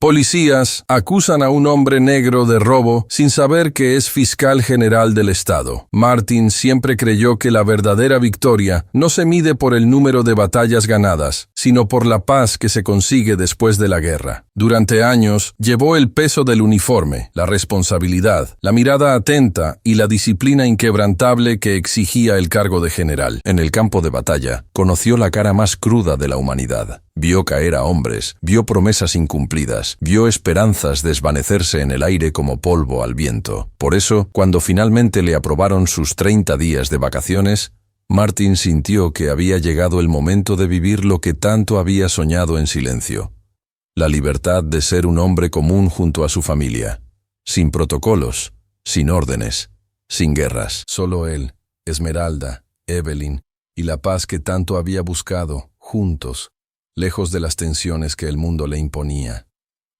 Policías acusan a un hombre negro de robo sin saber que es fiscal general del estado. Martin siempre creyó que la verdadera victoria no se mide por el número de batallas ganadas, sino por la paz que se consigue después de la guerra. Durante años, llevó el peso del uniforme, la responsabilidad, la mirada atenta y la disciplina inquebrantable que exigía el cargo de general. En el campo de batalla, conoció la cara más cruda de la humanidad. Vio caer a hombres, vio promesas incumplidas, vio esperanzas desvanecerse en el aire como polvo al viento. Por eso, cuando finalmente le aprobaron sus 30 días de vacaciones, Martin sintió que había llegado el momento de vivir lo que tanto había soñado en silencio. La libertad de ser un hombre común junto a su familia, sin protocolos, sin órdenes, sin guerras. Solo él, Esmeralda, Evelyn y la paz que tanto había buscado, juntos, lejos de las tensiones que el mundo le imponía.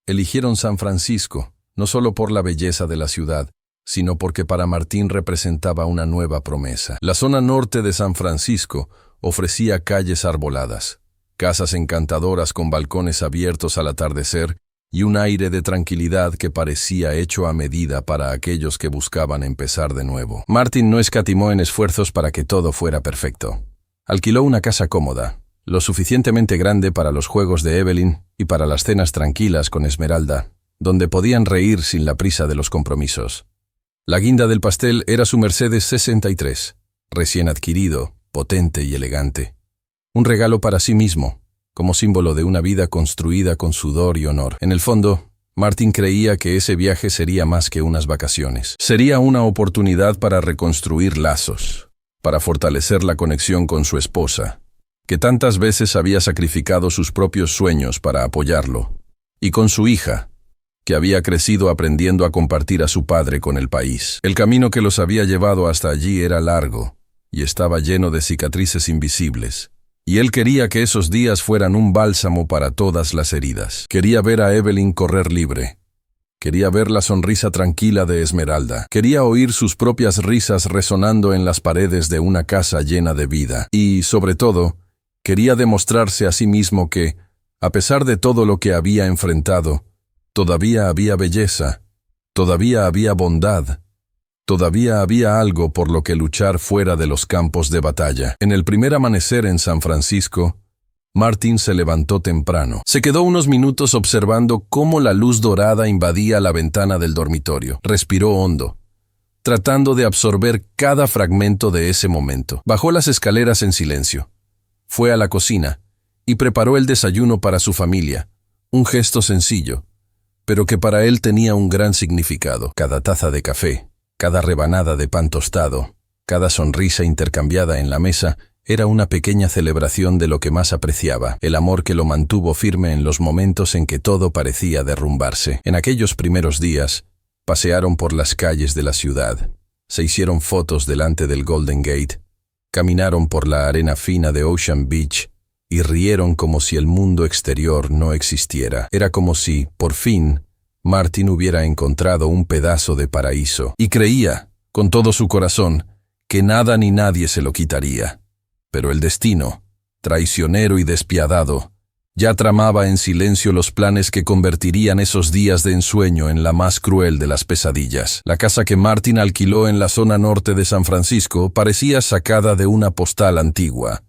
Eligieron San Francisco, no solo por la belleza de la ciudad, sino porque para Martín representaba una nueva promesa. La zona norte de San Francisco ofrecía calles arboladas, casas encantadoras con balcones abiertos al atardecer y un aire de tranquilidad que parecía hecho a medida para aquellos que buscaban empezar de nuevo. Martin no escatimó en esfuerzos para que todo fuera perfecto. Alquiló una casa cómoda, lo suficientemente grande para los juegos de Evelyn y para las cenas tranquilas con Esmeralda, donde podían reír sin la prisa de los compromisos. La guinda del pastel era su Mercedes 63, recién adquirido, potente y elegante. Un regalo para sí mismo, como símbolo de una vida construida con sudor y honor. En el fondo, Martin creía que ese viaje sería más que unas vacaciones. Sería una oportunidad para reconstruir lazos, para fortalecer la conexión con su esposa, que tantas veces había sacrificado sus propios sueños para apoyarlo, y con su hija, que había crecido aprendiendo a compartir a su padre con el país. El camino que los había llevado hasta allí era largo, y estaba lleno de cicatrices invisibles, y él quería que esos días fueran un bálsamo para todas las heridas. Quería ver a Evelyn correr libre. Quería ver la sonrisa tranquila de Esmeralda. Quería oír sus propias risas resonando en las paredes de una casa llena de vida. Y, sobre todo, quería demostrarse a sí mismo que, a pesar de todo lo que había enfrentado, todavía había belleza, todavía había bondad, todavía había algo por lo que luchar fuera de los campos de batalla. En el primer amanecer en San Francisco, Martin se levantó temprano. Se quedó unos minutos observando cómo la luz dorada invadía la ventana del dormitorio. Respiró hondo, tratando de absorber cada fragmento de ese momento. Bajó las escaleras en silencio. Fue a la cocina y preparó el desayuno para su familia, un gesto sencillo, pero que para él tenía un gran significado. Cada taza de café, cada rebanada de pan tostado, cada sonrisa intercambiada en la mesa era una pequeña celebración de lo que más apreciaba, el amor que lo mantuvo firme en los momentos en que todo parecía derrumbarse. En aquellos primeros días, pasearon por las calles de la ciudad, se hicieron fotos delante del Golden Gate, caminaron por la arena fina de Ocean Beach y rieron como si el mundo exterior no existiera. Era como si, por fin, Martin hubiera encontrado un pedazo de paraíso, y creía, con todo su corazón, que nada ni nadie se lo quitaría. Pero el destino, traicionero y despiadado, ya tramaba en silencio los planes que convertirían esos días de ensueño en la más cruel de las pesadillas. La casa que Martin alquiló en la zona norte de San Francisco parecía sacada de una postal antigua,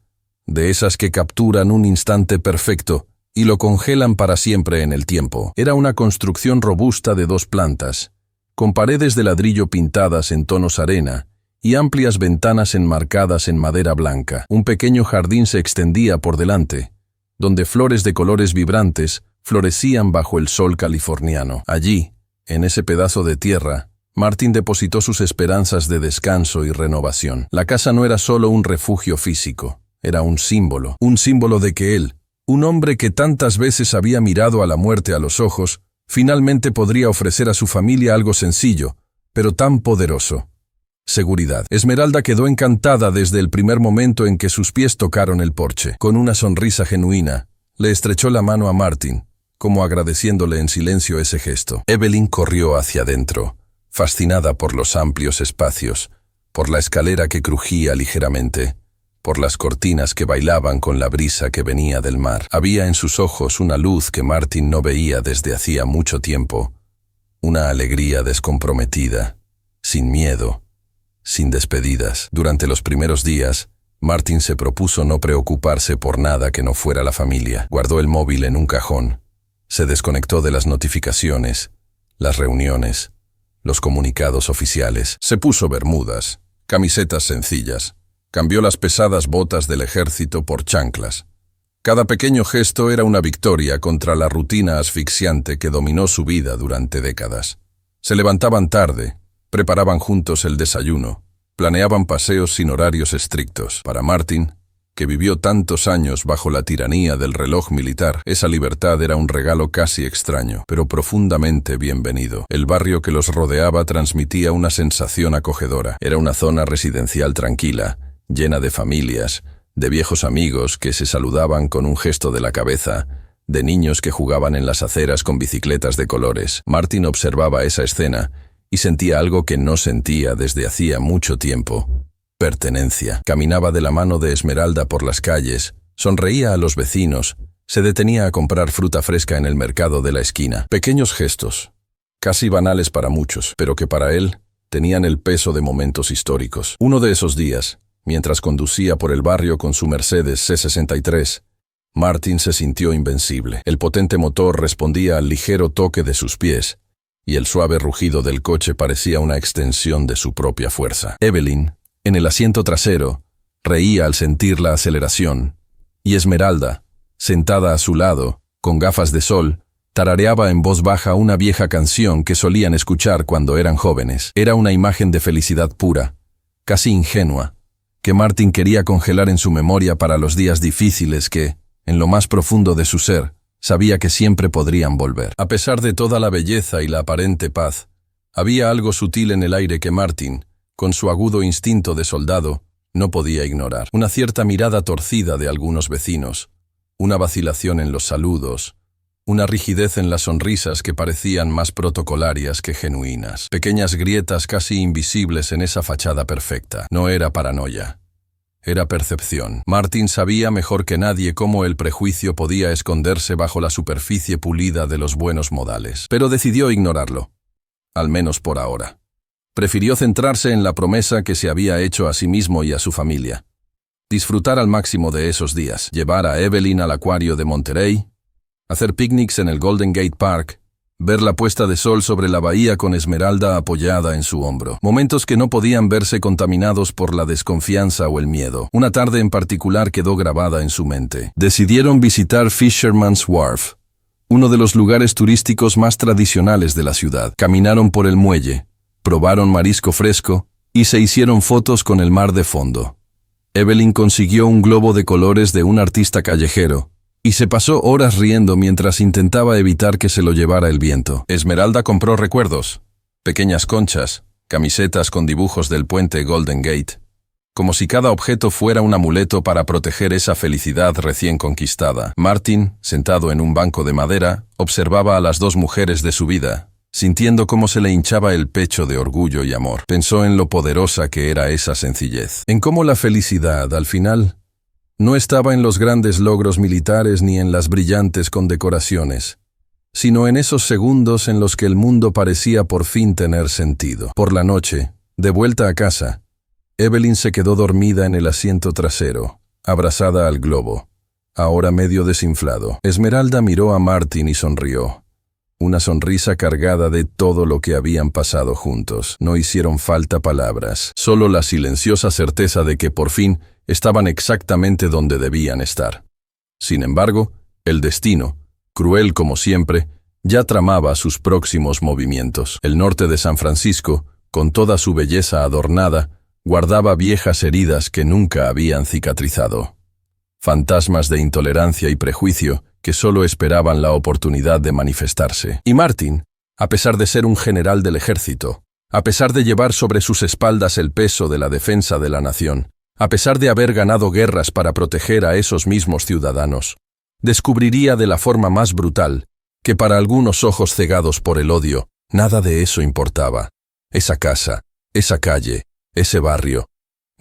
de esas que capturan un instante perfecto y lo congelan para siempre en el tiempo. Era una construcción robusta de 2 plantas, con paredes de ladrillo pintadas en tonos arena y amplias ventanas enmarcadas en madera blanca. Un pequeño jardín se extendía por delante, donde flores de colores vibrantes florecían bajo el sol californiano. Allí, en ese pedazo de tierra, Martin depositó sus esperanzas de descanso y renovación. La casa no era solo un refugio físico, era un símbolo de que él, un hombre que tantas veces había mirado a la muerte a los ojos, finalmente podría ofrecer a su familia algo sencillo, pero tan poderoso: seguridad. Esmeralda quedó encantada desde el primer momento en que sus pies tocaron el porche. Con una sonrisa genuina, le estrechó la mano a Martin, como agradeciéndole en silencio ese gesto. Evelyn corrió hacia adentro, fascinada por los amplios espacios, por la escalera que crujía ligeramente, por las cortinas que bailaban con la brisa que venía del mar. Había en sus ojos una luz que Martin no veía desde hacía mucho tiempo, una alegría descomprometida, sin miedo, sin despedidas. Durante los primeros días, Martin se propuso no preocuparse por nada que no fuera la familia. Guardó el móvil en un cajón, se desconectó de las notificaciones, las reuniones, los comunicados oficiales. Se puso bermudas, camisetas sencillas. Cambió las pesadas botas del ejército por chanclas. Cada pequeño gesto era una victoria contra la rutina asfixiante que dominó su vida durante décadas. Se levantaban tarde, preparaban juntos el desayuno, planeaban paseos sin horarios estrictos. Para Martin, que vivió tantos años bajo la tiranía del reloj militar, esa libertad era un regalo casi extraño, pero profundamente bienvenido. El barrio que los rodeaba transmitía una sensación acogedora. Era una zona residencial tranquila, llena de familias, de viejos amigos que se saludaban con un gesto de la cabeza, de niños que jugaban en las aceras con bicicletas de colores. Martin observaba esa escena y sentía algo que no sentía desde hacía mucho tiempo: pertenencia. Caminaba de la mano de Esmeralda por las calles, sonreía a los vecinos, se detenía a comprar fruta fresca en el mercado de la esquina. Pequeños gestos, casi banales para muchos, pero que para él tenían el peso de momentos históricos. Uno de esos días, mientras conducía por el barrio con su Mercedes C63, Martin se sintió invencible. El potente motor respondía al ligero toque de sus pies, y el suave rugido del coche parecía una extensión de su propia fuerza. Evelyn, en el asiento trasero, reía al sentir la aceleración, y Esmeralda, sentada a su lado, con gafas de sol, tarareaba en voz baja una vieja canción que solían escuchar cuando eran jóvenes. Era una imagen de felicidad pura, casi ingenua, que Martin quería congelar en su memoria para los días difíciles que, en lo más profundo de su ser, sabía que siempre podrían volver. A pesar de toda la belleza y la aparente paz, había algo sutil en el aire que Martin, con su agudo instinto de soldado, no podía ignorar. Una cierta mirada torcida de algunos vecinos, una vacilación en los saludos, una rigidez en las sonrisas que parecían más protocolarias que genuinas. Pequeñas grietas casi invisibles en esa fachada perfecta. No era paranoia. Era percepción. Martin sabía mejor que nadie cómo el prejuicio podía esconderse bajo la superficie pulida de los buenos modales. Pero decidió ignorarlo. Al menos por ahora. Prefirió centrarse en la promesa que se había hecho a sí mismo y a su familia. Disfrutar al máximo de esos días. Llevar a Evelyn al acuario de Monterey, hacer picnics en el Golden Gate Park, ver la puesta de sol sobre la bahía con Esmeralda apoyada en su hombro. Momentos que no podían verse contaminados por la desconfianza o el miedo. Una tarde en particular quedó grabada en su mente. Decidieron visitar Fisherman's Wharf, uno de los lugares turísticos más tradicionales de la ciudad. Caminaron por el muelle, probaron marisco fresco y se hicieron fotos con el mar de fondo. Evelyn consiguió un globo de colores de un artista callejero y se pasó horas riendo mientras intentaba evitar que se lo llevara el viento. Esmeralda compró recuerdos, pequeñas conchas, camisetas con dibujos del puente Golden Gate, como si cada objeto fuera un amuleto para proteger esa felicidad recién conquistada. Martin, sentado en un banco de madera, observaba a las dos mujeres de su vida, sintiendo cómo se le hinchaba el pecho de orgullo y amor. Pensó en lo poderosa que era esa sencillez, en cómo la felicidad, al final, no estaba en los grandes logros militares ni en las brillantes condecoraciones, sino en esos segundos en los que el mundo parecía por fin tener sentido. Por la noche, de vuelta a casa, Evelyn se quedó dormida en el asiento trasero, abrazada al globo, ahora medio desinflado. Esmeralda miró a Martin y sonrió. Una sonrisa cargada de todo lo que habían pasado juntos. No hicieron falta palabras, solo la silenciosa certeza de que por fin estaban exactamente donde debían estar. Sin embargo, el destino, cruel como siempre, ya tramaba sus próximos movimientos. El norte de San Francisco, con toda su belleza adornada, guardaba viejas heridas que nunca habían cicatrizado. Fantasmas de intolerancia y prejuicio que solo esperaban la oportunidad de manifestarse. Y Martin, a pesar de ser un general del ejército, a pesar de llevar sobre sus espaldas el peso de la defensa de la nación, a pesar de haber ganado guerras para proteger a esos mismos ciudadanos, descubriría de la forma más brutal que para algunos ojos cegados por el odio, nada de eso importaba. Esa casa, esa calle, ese barrio,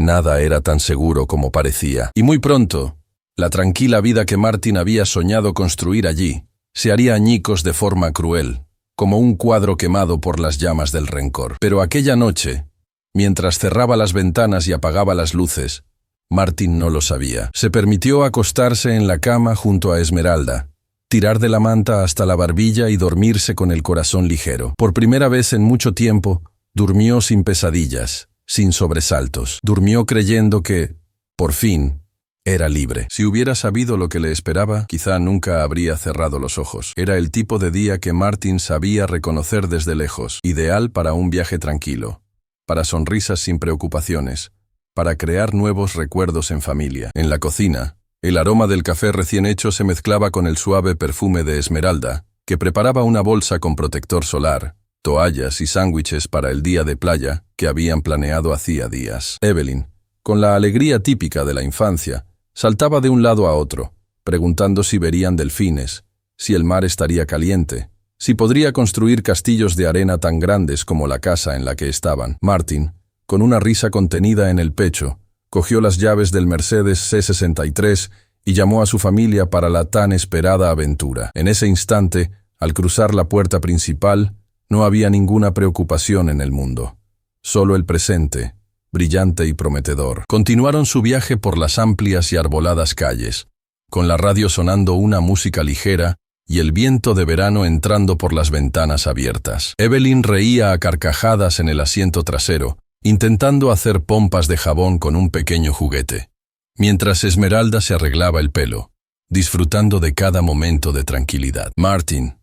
Nada era tan seguro como parecía. Y muy pronto, la tranquila vida que Martin había soñado construir allí se haría añicos de forma cruel, como un cuadro quemado por las llamas del rencor. Pero aquella noche, mientras cerraba las ventanas y apagaba las luces, Martin no lo sabía. Se permitió acostarse en la cama junto a Esmeralda, tirar de la manta hasta la barbilla y dormirse con el corazón ligero. Por primera vez en mucho tiempo, durmió sin pesadillas, sin sobresaltos. Durmió creyendo que, por fin, era libre. Si hubiera sabido lo que le esperaba, quizá nunca habría cerrado los ojos. Era el tipo de día que Martin sabía reconocer desde lejos, ideal para un viaje tranquilo, para sonrisas sin preocupaciones, para crear nuevos recuerdos en familia. En la cocina, el aroma del café recién hecho se mezclaba con el suave perfume de Esmeralda, que preparaba una bolsa con protector solar, toallas y sándwiches para el día de playa que habían planeado hacía días. Evelyn, con la alegría típica de la infancia, saltaba de un lado a otro, preguntando si verían delfines, si el mar estaría caliente, si podría construir castillos de arena tan grandes como la casa en la que estaban. Martin, con una risa contenida en el pecho, cogió las llaves del Mercedes C63 y llamó a su familia para la tan esperada aventura. En ese instante, al cruzar la puerta principal, no había ninguna preocupación en el mundo. Solo el presente, brillante y prometedor. Continuaron su viaje por las amplias y arboladas calles, con la radio sonando una música ligera y el viento de verano entrando por las ventanas abiertas. Evelyn reía a carcajadas en el asiento trasero, intentando hacer pompas de jabón con un pequeño juguete, mientras Esmeralda se arreglaba el pelo, disfrutando de cada momento de tranquilidad. Martin,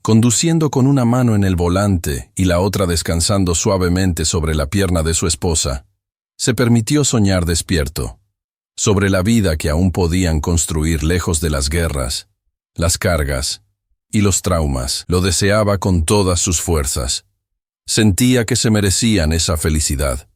conduciendo con una mano en el volante y la otra descansando suavemente sobre la pierna de su esposa, se permitió soñar despierto, sobre la vida que aún podían construir lejos de las guerras, las cargas y los traumas. Lo deseaba con todas sus fuerzas. Sentía que se merecían esa felicidad,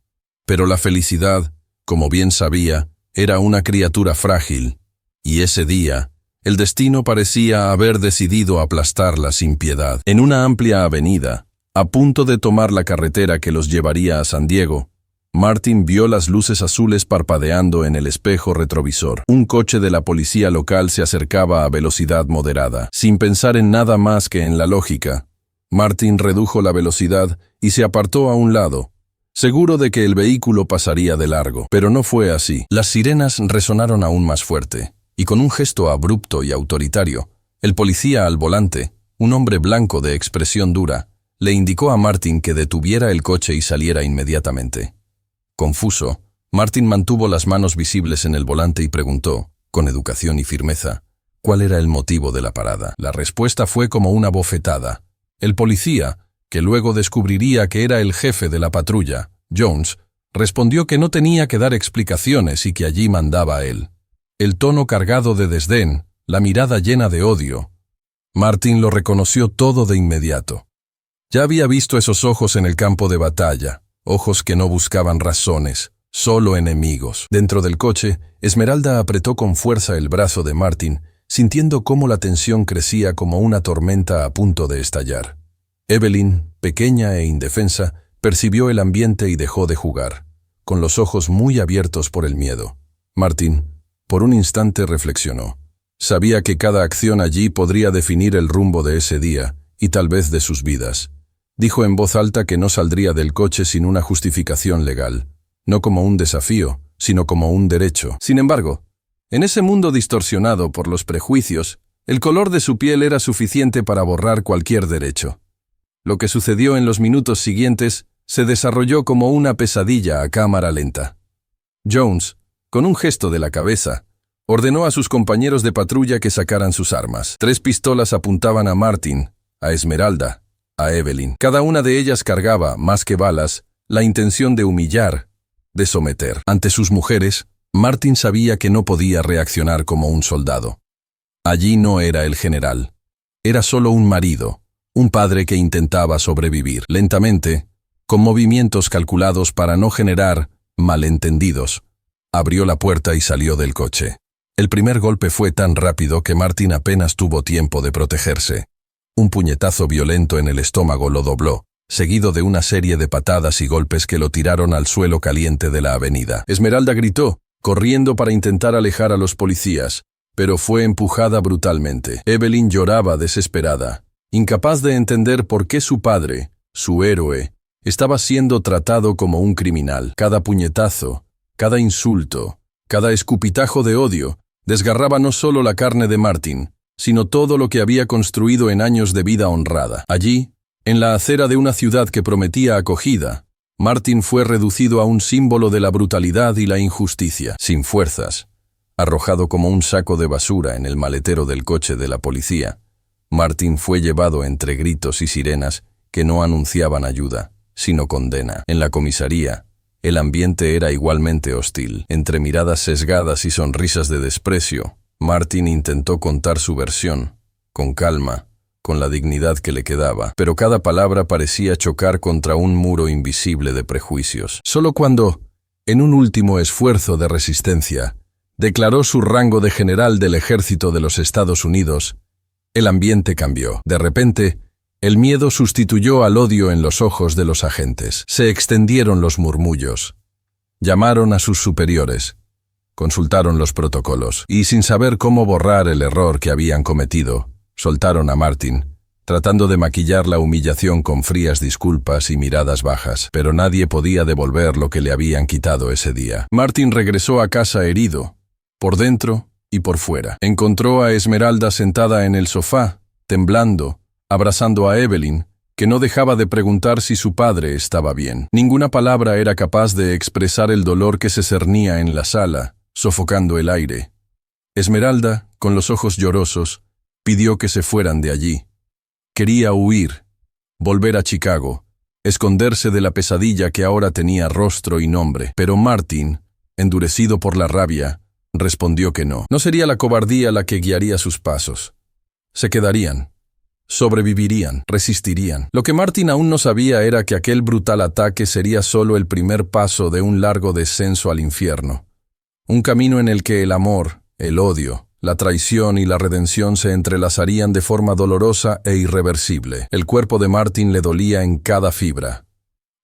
pero la felicidad, como bien sabía, era una criatura frágil, y ese día, el destino parecía haber decidido aplastarla sin piedad. En una amplia avenida, a punto de tomar la carretera que los llevaría a San Diego, Martin vio las luces azules parpadeando en el espejo retrovisor. Un coche de la policía local se acercaba a velocidad moderada. Sin pensar en nada más que en la lógica, Martin redujo la velocidad y se apartó a un lado, seguro de que el vehículo pasaría de largo. Pero no fue así. Las sirenas resonaron aún más fuerte, y con un gesto abrupto y autoritario, el policía al volante, un hombre blanco de expresión dura, le indicó a Martin que detuviera el coche y saliera inmediatamente. Confuso, Martin mantuvo las manos visibles en el volante y preguntó, con educación y firmeza, cuál era el motivo de la parada. La respuesta fue como una bofetada. El policía, que luego descubriría que era el jefe de la patrulla, Jones, respondió que no tenía que dar explicaciones y que allí mandaba él. El tono cargado de desdén, la mirada llena de odio. Martin lo reconoció todo de inmediato. Ya había visto esos ojos en el campo de batalla, ojos que no buscaban razones, solo enemigos. Dentro del coche, Esmeralda apretó con fuerza el brazo de Martin, sintiendo cómo la tensión crecía como una tormenta a punto de estallar. Evelyn, pequeña e indefensa, percibió el ambiente y dejó de jugar, con los ojos muy abiertos por el miedo. Martin, por un instante reflexionó. Sabía que cada acción allí podría definir el rumbo de ese día, y tal vez de sus vidas. Dijo en voz alta que no saldría del coche sin una justificación legal, no como un desafío, sino como un derecho. Sin embargo, en ese mundo distorsionado por los prejuicios, el color de su piel era suficiente para borrar cualquier derecho. Lo que sucedió en los minutos siguientes se desarrolló como una pesadilla a cámara lenta. Jones, con un gesto de la cabeza, ordenó a sus compañeros de patrulla que sacaran sus armas. 3 pistolas apuntaban a Martin, a Esmeralda, a Evelyn. Cada una de ellas cargaba, más que balas, la intención de humillar, de someter. Ante sus mujeres, Martin sabía que no podía reaccionar como un soldado. Allí no era el general. Era solo un marido, un padre que intentaba sobrevivir. Lentamente, con movimientos calculados para no generar malentendidos, abrió la puerta y salió del coche. El primer golpe fue tan rápido que Martin apenas tuvo tiempo de protegerse. Un puñetazo violento en el estómago lo dobló, seguido de una serie de patadas y golpes que lo tiraron al suelo caliente de la avenida. Esmeralda gritó, corriendo para intentar alejar a los policías, pero fue empujada brutalmente. Evelyn lloraba desesperada, incapaz de entender por qué su padre, su héroe, estaba siendo tratado como un criminal. Cada puñetazo, cada insulto, cada escupitajo de odio, desgarraba no solo la carne de Martin, sino todo lo que había construido en años de vida honrada. Allí, en la acera de una ciudad que prometía acogida, Martin fue reducido a un símbolo de la brutalidad y la injusticia. Sin fuerzas, arrojado como un saco de basura en el maletero del coche de la policía, Martin fue llevado entre gritos y sirenas que no anunciaban ayuda, sino condena. En la comisaría, el ambiente era igualmente hostil. Entre miradas sesgadas y sonrisas de desprecio, Martin intentó contar su versión, con calma, con la dignidad que le quedaba, pero cada palabra parecía chocar contra un muro invisible de prejuicios. Solo cuando, en un último esfuerzo de resistencia, declaró su rango de general del ejército de los Estados Unidos, el ambiente cambió. De repente, el miedo sustituyó al odio en los ojos de los agentes. Se extendieron los murmullos. Llamaron a sus superiores. Consultaron los protocolos. Y sin saber cómo borrar el error que habían cometido, soltaron a Martin, tratando de maquillar la humillación con frías disculpas y miradas bajas. Pero nadie podía devolver lo que le habían quitado ese día. Martin regresó a casa herido, por dentro y por fuera. Encontró a Esmeralda sentada en el sofá, temblando, abrazando a Evelyn, que no dejaba de preguntar si su padre estaba bien. Ninguna palabra era capaz de expresar el dolor que se cernía en la sala, sofocando el aire. Esmeralda, con los ojos llorosos, pidió que se fueran de allí. Quería huir, volver a Chicago, esconderse de la pesadilla que ahora tenía rostro y nombre. Pero Martin, endurecido por la rabia, respondió que no. No sería la cobardía la que guiaría sus pasos. Se quedarían. Sobrevivirían, resistirían. Lo que Martin aún no sabía era que aquel brutal ataque sería solo el primer paso de un largo descenso al infierno. Un camino en el que el amor, el odio, la traición y la redención se entrelazarían de forma dolorosa e irreversible. El cuerpo de Martin le dolía en cada fibra.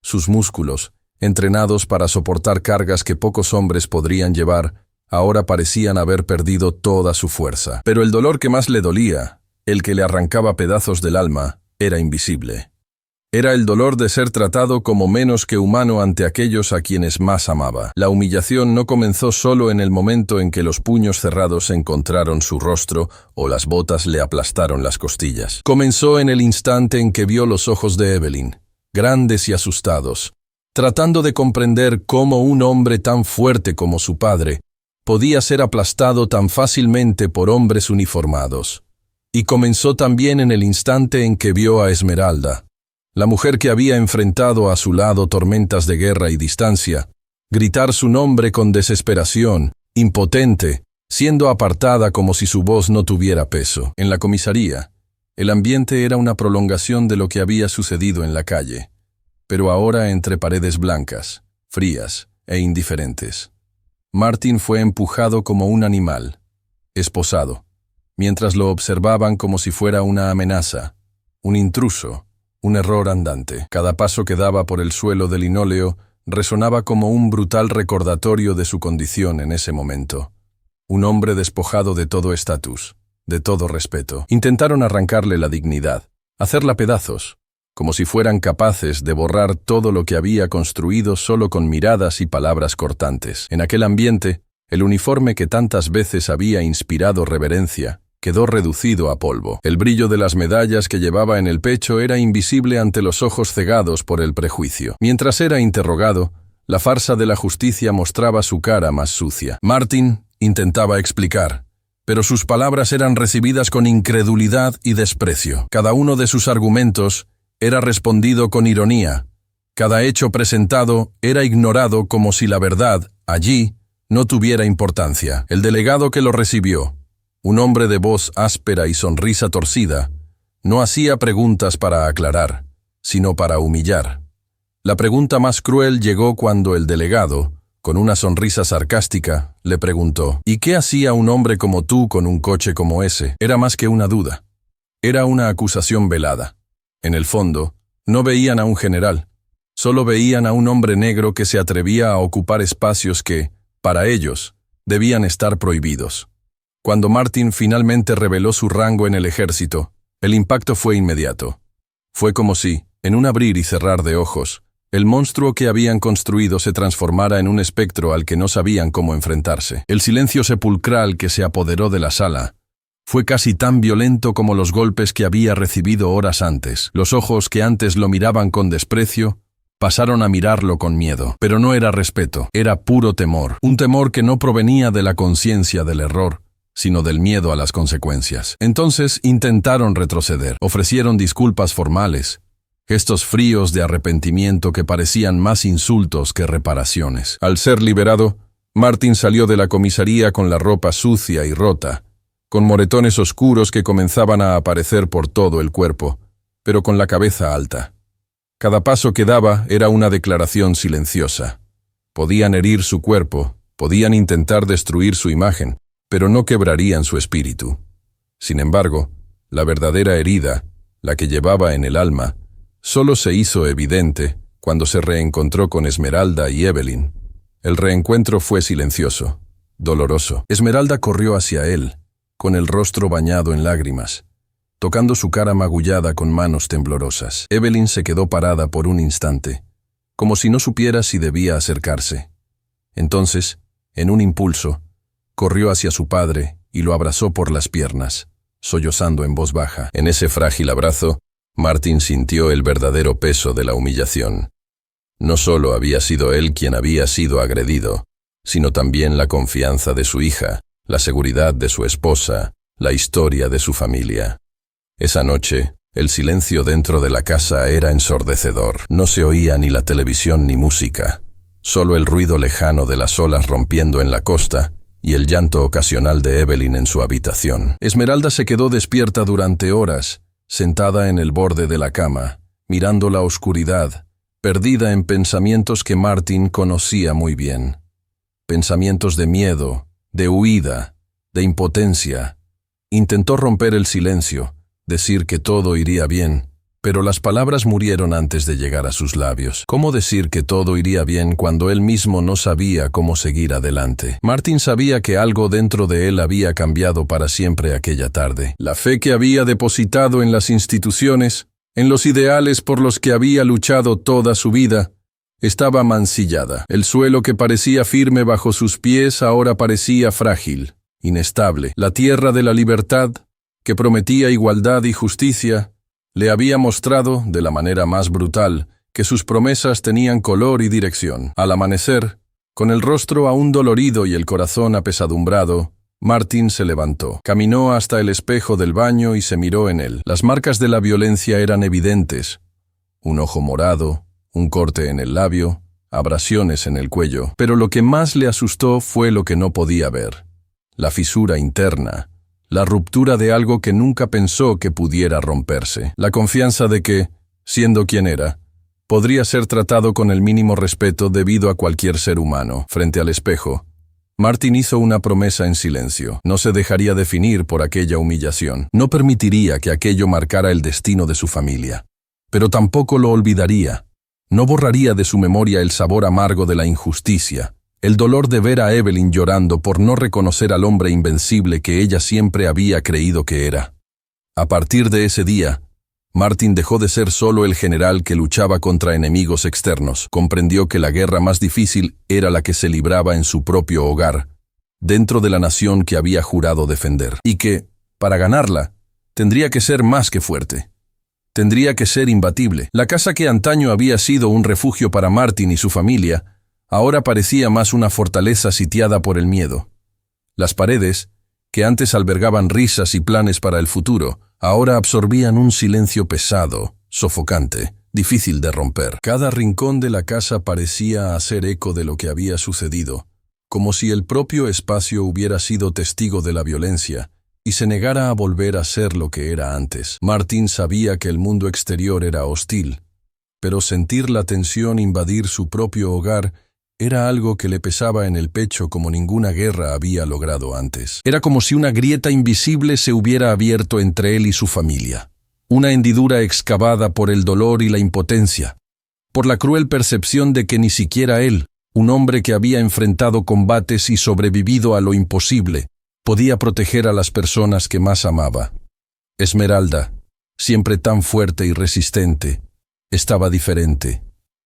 Sus músculos, entrenados para soportar cargas que pocos hombres podrían llevar, ahora parecían haber perdido toda su fuerza. Pero el dolor que más le dolía, el que le arrancaba pedazos del alma, era invisible. Era el dolor de ser tratado como menos que humano ante aquellos a quienes más amaba. La humillación no comenzó solo en el momento en que los puños cerrados encontraron su rostro o las botas le aplastaron las costillas. Comenzó en el instante en que vio los ojos de Evelyn, grandes y asustados, tratando de comprender cómo un hombre tan fuerte como su padre podía ser aplastado tan fácilmente por hombres uniformados. Y comenzó también en el instante en que vio a Esmeralda, la mujer que había enfrentado a su lado tormentas de guerra y distancia, gritar su nombre con desesperación, impotente, siendo apartada como si su voz no tuviera peso. En la comisaría, el ambiente era una prolongación de lo que había sucedido en la calle, pero ahora entre paredes blancas, frías e indiferentes. Martin fue empujado como un animal, esposado, mientras lo observaban como si fuera una amenaza, un intruso, un error andante. Cada paso que daba por el suelo de linóleo resonaba como un brutal recordatorio de su condición en ese momento. Un hombre despojado de todo estatus, de todo respeto. Intentaron arrancarle la dignidad, hacerla pedazos, como si fueran capaces de borrar todo lo que había construido solo con miradas y palabras cortantes. En aquel ambiente, el uniforme que tantas veces había inspirado reverencia quedó reducido a polvo. El brillo de las medallas que llevaba en el pecho era invisible ante los ojos cegados por el prejuicio. Mientras era interrogado, la farsa de la justicia mostraba su cara más sucia. Martin intentaba explicar, pero sus palabras eran recibidas con incredulidad y desprecio. Cada uno de sus argumentos era respondido con ironía. Cada hecho presentado era ignorado como si la verdad, allí, no tuviera importancia. El delegado que lo recibió, un hombre de voz áspera y sonrisa torcida, no hacía preguntas para aclarar, sino para humillar. La pregunta más cruel llegó cuando el delegado, con una sonrisa sarcástica, le preguntó: ¿Y qué hacía un hombre como tú con un coche como ese? Era más que una duda. Era una acusación velada. En el fondo, No veían a un general, solo veían a un hombre negro que se atrevía a ocupar espacios que, para ellos, debían estar prohibidos. Cuando Martin finalmente reveló su rango en el ejército, el impacto fue inmediato. Fue como si, en un abrir y cerrar de ojos, el monstruo que habían construido se transformara en un espectro al que no sabían cómo enfrentarse. El silencio sepulcral que se apoderó de la sala fue casi tan violento como los golpes que había recibido horas antes. Los ojos que antes lo miraban con desprecio pasaron a mirarlo con miedo. Pero no era respeto, era puro temor. Un temor que no provenía de la conciencia del error, sino del miedo a las consecuencias. Entonces intentaron retroceder, ofrecieron disculpas formales, gestos fríos de arrepentimiento que parecían más insultos que reparaciones. Al ser liberado, Martin salió de la comisaría con la ropa sucia y rota, con moretones oscuros que comenzaban a aparecer por todo el cuerpo, pero con la cabeza alta. Cada paso que daba era una declaración silenciosa. Podían herir su cuerpo, podían intentar destruir su imagen, pero no quebrarían su espíritu. Sin embargo, la verdadera herida, la que llevaba en el alma, solo se hizo evidente cuando se reencontró con Esmeralda y Evelyn. El reencuentro fue silencioso, doloroso. Esmeralda corrió hacia él, con el rostro bañado en lágrimas, tocando su cara magullada con manos temblorosas. Evelyn se quedó parada por un instante, como si no supiera si debía acercarse. Entonces, en un impulso, corrió hacia su padre y lo abrazó por las piernas, sollozando en voz baja. En ese frágil abrazo, Martin sintió el verdadero peso de la humillación. No solo había sido él quien había sido agredido, sino también la confianza de su hija, la seguridad de su esposa, la historia de su familia. Esa noche, el silencio dentro de la casa era ensordecedor. No se oía ni la televisión ni música, solo el ruido lejano de las olas rompiendo en la costa y el llanto ocasional de Evelyn en su habitación. Esmeralda se quedó despierta durante horas, sentada en el borde de la cama, mirando la oscuridad, perdida en pensamientos que Martin conocía muy bien. Pensamientos de miedo, de huida, de impotencia. Intentó romper el silencio, decir que todo iría bien, pero las palabras murieron antes de llegar a sus labios. ¿Cómo decir que todo iría bien cuando él mismo no sabía cómo seguir adelante? Martin sabía que algo dentro de él había cambiado para siempre aquella tarde. La fe que había depositado en las instituciones, en los ideales por los que había luchado toda su vida, estaba mancillada. El suelo que parecía firme bajo sus pies ahora parecía frágil, inestable. La tierra de la libertad, que prometía igualdad y justicia, le había mostrado, de la manera más brutal, que sus promesas tenían color y dirección. Al amanecer, con el rostro aún dolorido y el corazón apesadumbrado, Martin se levantó. Caminó hasta el espejo del baño y se miró en él. Las marcas de la violencia eran evidentes. Un ojo morado, un corte en el labio, abrasiones en el cuello. Pero lo que más le asustó fue lo que no podía ver. La fisura interna. La ruptura de algo que nunca pensó que pudiera romperse. La confianza de que, siendo quien era, podría ser tratado con el mínimo respeto debido a cualquier ser humano. Frente al espejo, Martin hizo una promesa en silencio. No se dejaría definir por aquella humillación. No permitiría que aquello marcara el destino de su familia. Pero tampoco lo olvidaría. No borraría de su memoria el sabor amargo de la injusticia. El dolor de ver a Evelyn llorando por no reconocer al hombre invencible que ella siempre había creído que era. A partir de ese día, Martin dejó de ser solo el general que luchaba contra enemigos externos. Comprendió que la guerra más difícil era la que se libraba en su propio hogar, dentro de la nación que había jurado defender. Y que, para ganarla, tendría que ser más que fuerte. Tendría que ser imbatible. La casa que antaño había sido un refugio para Martin y su familia, ahora parecía más una fortaleza sitiada por el miedo. Las paredes, que antes albergaban risas y planes para el futuro, ahora absorbían un silencio pesado, sofocante, difícil de romper. Cada rincón de la casa parecía hacer eco de lo que había sucedido, como si el propio espacio hubiera sido testigo de la violencia y se negara a volver a ser lo que era antes. Martin sabía que el mundo exterior era hostil, pero sentir la tensión invadir su propio hogar era algo que le pesaba en el pecho como ninguna guerra había logrado antes. Era como si una grieta invisible se hubiera abierto entre él y su familia. una hendidura excavada por el dolor y la impotencia, por la cruel percepción de que ni siquiera él, un hombre que había enfrentado combates y sobrevivido a lo imposible, podía proteger a las personas que más amaba. Esmeralda, siempre tan fuerte y resistente, estaba diferente.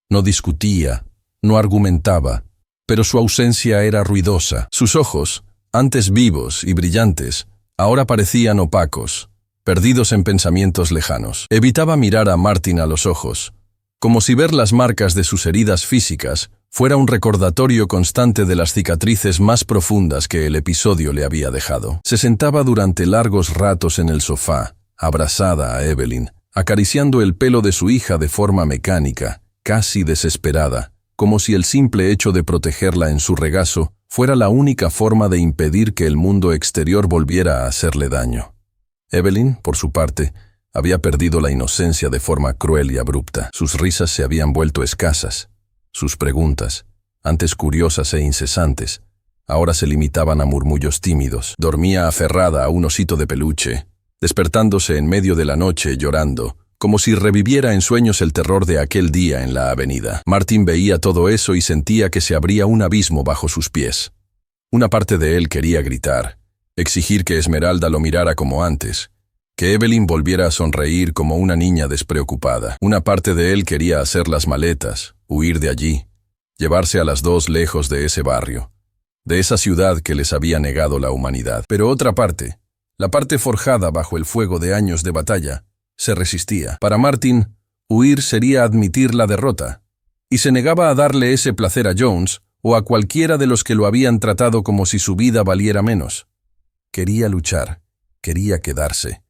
No discutía, no argumentaba, pero su ausencia era ruidosa. Sus ojos, antes vivos y brillantes, ahora parecían opacos, perdidos en pensamientos lejanos. Evitaba mirar a Martin a los ojos, como si ver las marcas de sus heridas físicas fuera un recordatorio constante de las cicatrices más profundas que el episodio le había dejado. Se sentaba durante largos ratos en el sofá, abrazada a Evelyn, acariciando el pelo de su hija de forma mecánica, casi desesperada, como si el simple hecho de protegerla en su regazo fuera la única forma de impedir que el mundo exterior volviera a hacerle daño. Evelyn, por su parte, había perdido la inocencia de forma cruel y abrupta. Sus risas se habían vuelto escasas. Sus preguntas, antes curiosas e incesantes, ahora se limitaban a murmullos tímidos. Dormía aferrada a un osito de peluche, despertándose en medio de la noche llorando, como si reviviera en sueños el terror de aquel día en la avenida. Martin veía todo eso y sentía que se abría un abismo bajo sus pies. Una parte de él quería gritar, exigir que Esmeralda lo mirara como antes, que Evelyn volviera a sonreír como una niña despreocupada. Una parte de él quería hacer las maletas, huir de allí, llevarse a las dos lejos de ese barrio, de esa ciudad que les había negado la humanidad. Pero otra parte, la parte forjada bajo el fuego de años de batalla, se resistía. Para Martin, huir sería admitir la derrota, y se negaba a darle ese placer a Jones o a cualquiera de los que lo habían tratado como si su vida valiera menos. Quería luchar, quería quedarse.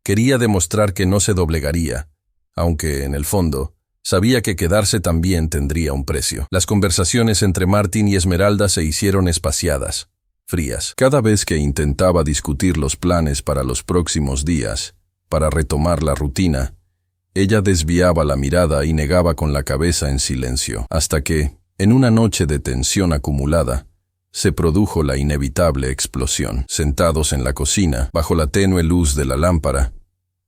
Quería demostrar que no se doblegaría, aunque, en el fondo, sabía que quedarse también tendría un precio. Las conversaciones entre Martin y Esmeralda se hicieron espaciadas, frías. Cada vez que intentaba discutir los planes para los próximos días, para retomar la rutina, ella desviaba la mirada y negaba con la cabeza en silencio, hasta que, en una noche de tensión acumulada, se produjo la inevitable explosión. Sentados en la cocina, bajo la tenue luz de la lámpara,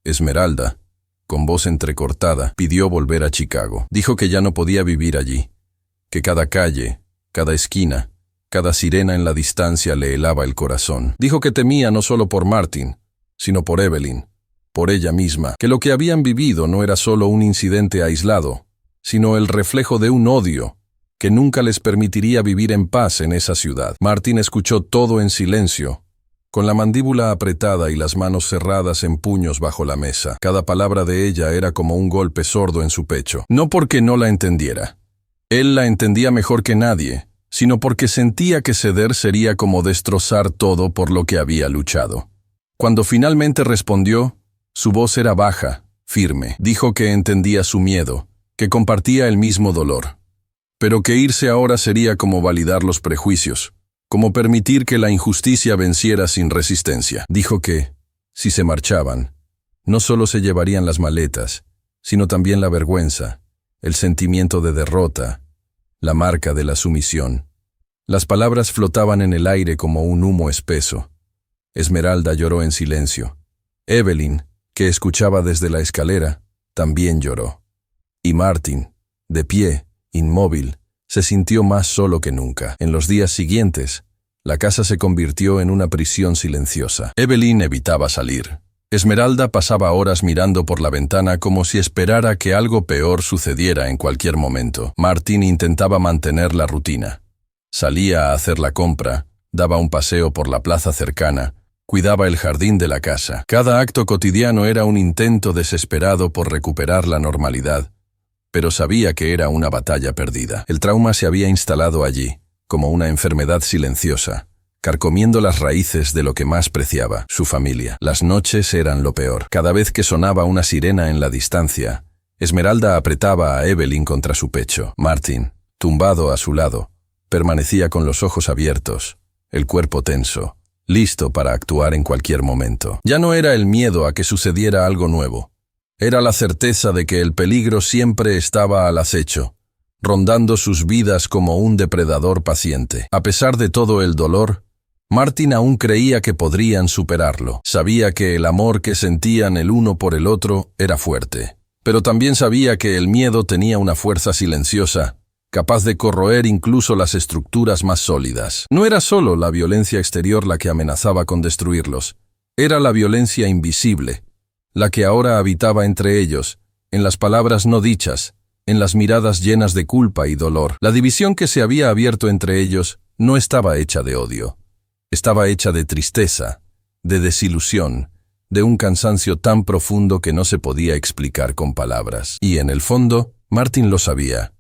Esmeralda, con voz entrecortada, pidió volver a Chicago. Dijo que ya no podía vivir allí, que cada calle, cada esquina, cada sirena en la distancia le helaba el corazón. Dijo que temía no solo por Martin, sino por Evelyn, por ella misma, que lo que habían vivido no era solo un incidente aislado, sino el reflejo de un odio que nunca les permitiría vivir en paz en esa ciudad. Martin escuchó todo en silencio, con la mandíbula apretada y las manos cerradas en puños bajo la mesa. Cada palabra de ella era como un golpe sordo en su pecho. No porque no la entendiera. Él la entendía mejor que nadie, sino porque sentía que ceder sería como destrozar todo por lo que había luchado. Cuando finalmente respondió, su voz era baja, firme. Dijo que entendía su miedo, que compartía el mismo dolor. Pero que irse ahora sería como validar los prejuicios, como permitir que la injusticia venciera sin resistencia. Dijo que, si se marchaban, no solo se llevarían las maletas, sino también la vergüenza, el sentimiento de derrota, la marca de la sumisión. Las palabras flotaban en el aire como un humo espeso. Esmeralda lloró en silencio. Evelyn, que escuchaba desde la escalera, también lloró. Y Martin, de pie, inmóvil, se sintió más solo que nunca. En los días siguientes, la casa se convirtió en una prisión silenciosa. Evelyn evitaba salir. Esmeralda pasaba horas mirando por la ventana como si esperara que algo peor sucediera en cualquier momento. Martin intentaba mantener la rutina. Salía a hacer la compra, daba un paseo por la plaza cercana, cuidaba el jardín de la casa. Cada acto cotidiano era un intento desesperado por recuperar la normalidad, pero sabía que era una batalla perdida. El trauma se había instalado allí, como una enfermedad silenciosa, carcomiendo las raíces de lo que más preciaba, su familia. Las noches eran lo peor. Cada vez que sonaba una sirena en la distancia, Esmeralda apretaba a Evelyn contra su pecho. Martin, tumbado a su lado, permanecía con los ojos abiertos, el cuerpo tenso, listo para actuar en cualquier momento. Ya no era el miedo a que sucediera algo nuevo. Era la certeza de que el peligro siempre estaba al acecho, rondando sus vidas como un depredador paciente. A pesar de todo el dolor, Martin aún creía que podrían superarlo. Sabía que el amor que sentían el uno por el otro era fuerte. Pero también sabía que el miedo tenía una fuerza silenciosa, capaz de corroer incluso las estructuras más sólidas. No era solo la violencia exterior la que amenazaba con destruirlos. Era la violencia invisible, la que ahora habitaba entre ellos, en las palabras no dichas, en las miradas llenas de culpa y dolor. La división que se había abierto entre ellos no estaba hecha de odio. Estaba hecha de tristeza, de desilusión, de un cansancio tan profundo que no se podía explicar con palabras. Y en el fondo, Martin lo sabía.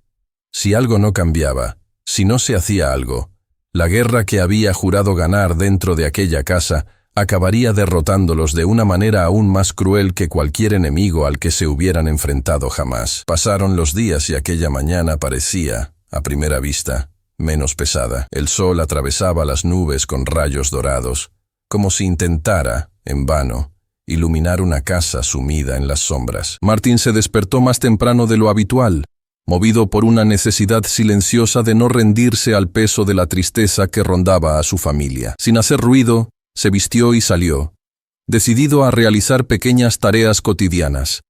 Si algo no cambiaba, si no se hacía algo, la guerra que había jurado ganar dentro de aquella casa acabaría derrotándolos de una manera aún más cruel que cualquier enemigo al que se hubieran enfrentado jamás. Pasaron los días y aquella mañana parecía, a primera vista, menos pesada. El sol atravesaba las nubes con rayos dorados, como si intentara, en vano, iluminar una casa sumida en las sombras. Martin se despertó más temprano de lo habitual, movido por una necesidad silenciosa de no rendirse al peso de la tristeza que rondaba a su familia. Sin hacer ruido, se vistió y salió, decidido a realizar pequeñas tareas cotidianas.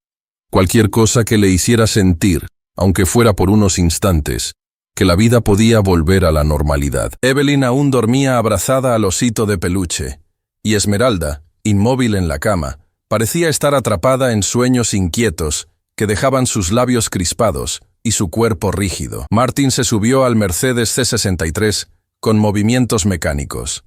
Cualquier cosa que le hiciera sentir, aunque fuera por unos instantes, que la vida podía volver a la normalidad. Evelyn aún dormía abrazada al osito de peluche, y Esmeralda, inmóvil en la cama, parecía estar atrapada en sueños inquietos que dejaban sus labios crispados y su cuerpo rígido. Martin se subió al Mercedes C63 con movimientos mecánicos.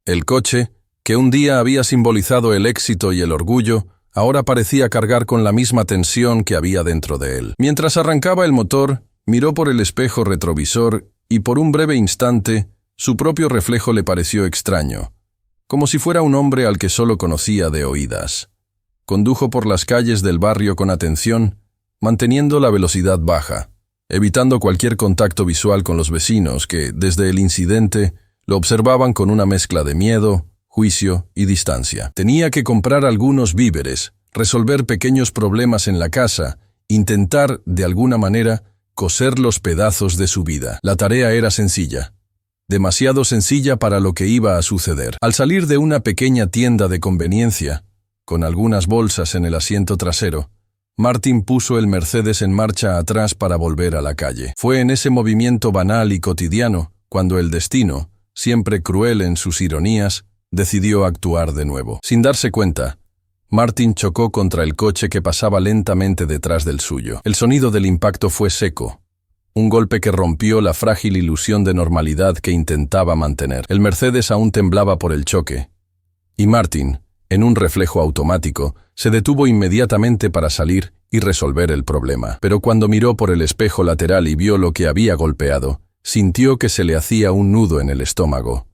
El coche, que un día había simbolizado el éxito y el orgullo, ahora parecía cargar con la misma tensión que había dentro de él. Mientras arrancaba el motor, miró por el espejo retrovisor y por un breve instante, su propio reflejo le pareció extraño, como si fuera un hombre al que solo conocía de oídas. Condujo por las calles del barrio con atención, manteniendo la velocidad baja, evitando cualquier contacto visual con los vecinos que, desde el incidente, lo observaban con una mezcla de miedo, juicio y distancia. Tenía que comprar algunos víveres, resolver pequeños problemas en la casa, intentar, de alguna manera, coser los pedazos de su vida. La tarea era sencilla, demasiado sencilla para lo que iba a suceder. Al salir de una pequeña tienda de conveniencia, con algunas bolsas en el asiento trasero, Martin puso el Mercedes en marcha atrás para volver a la calle. Fue en ese movimiento banal y cotidiano cuando el destino, siempre cruel en sus ironías, decidió actuar de nuevo. Sin darse cuenta, Martin chocó contra el coche que pasaba lentamente detrás del suyo. El sonido del impacto fue seco, un golpe que rompió la frágil ilusión de normalidad que intentaba mantener. El Mercedes aún temblaba por el choque, y Martin, en un reflejo automático, se detuvo inmediatamente para salir y resolver el problema. Pero cuando miró por el espejo lateral y vio lo que había golpeado, sintió que se le hacía un nudo en el estómago.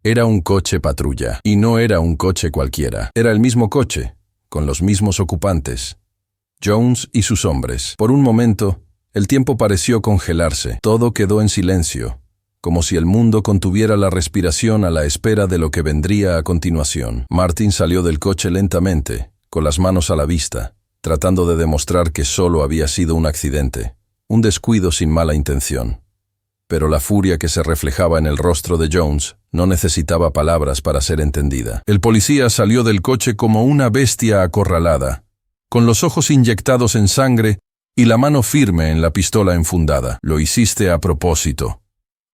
Era un coche patrulla, y no era un coche cualquiera. Era el mismo coche, con los mismos ocupantes, Jones y sus hombres. Por un momento, el tiempo pareció congelarse. Todo quedó en silencio, como si el mundo contuviera la respiración a la espera de lo que vendría a continuación. Martin salió del coche lentamente, con las manos a la vista, tratando de demostrar que solo había sido un accidente, un descuido sin mala intención. Pero la furia que se reflejaba en el rostro de Jones no necesitaba palabras para ser entendida. El policía salió del coche como una bestia acorralada, con los ojos inyectados en sangre y la mano firme en la pistola enfundada. «Lo hiciste a propósito»,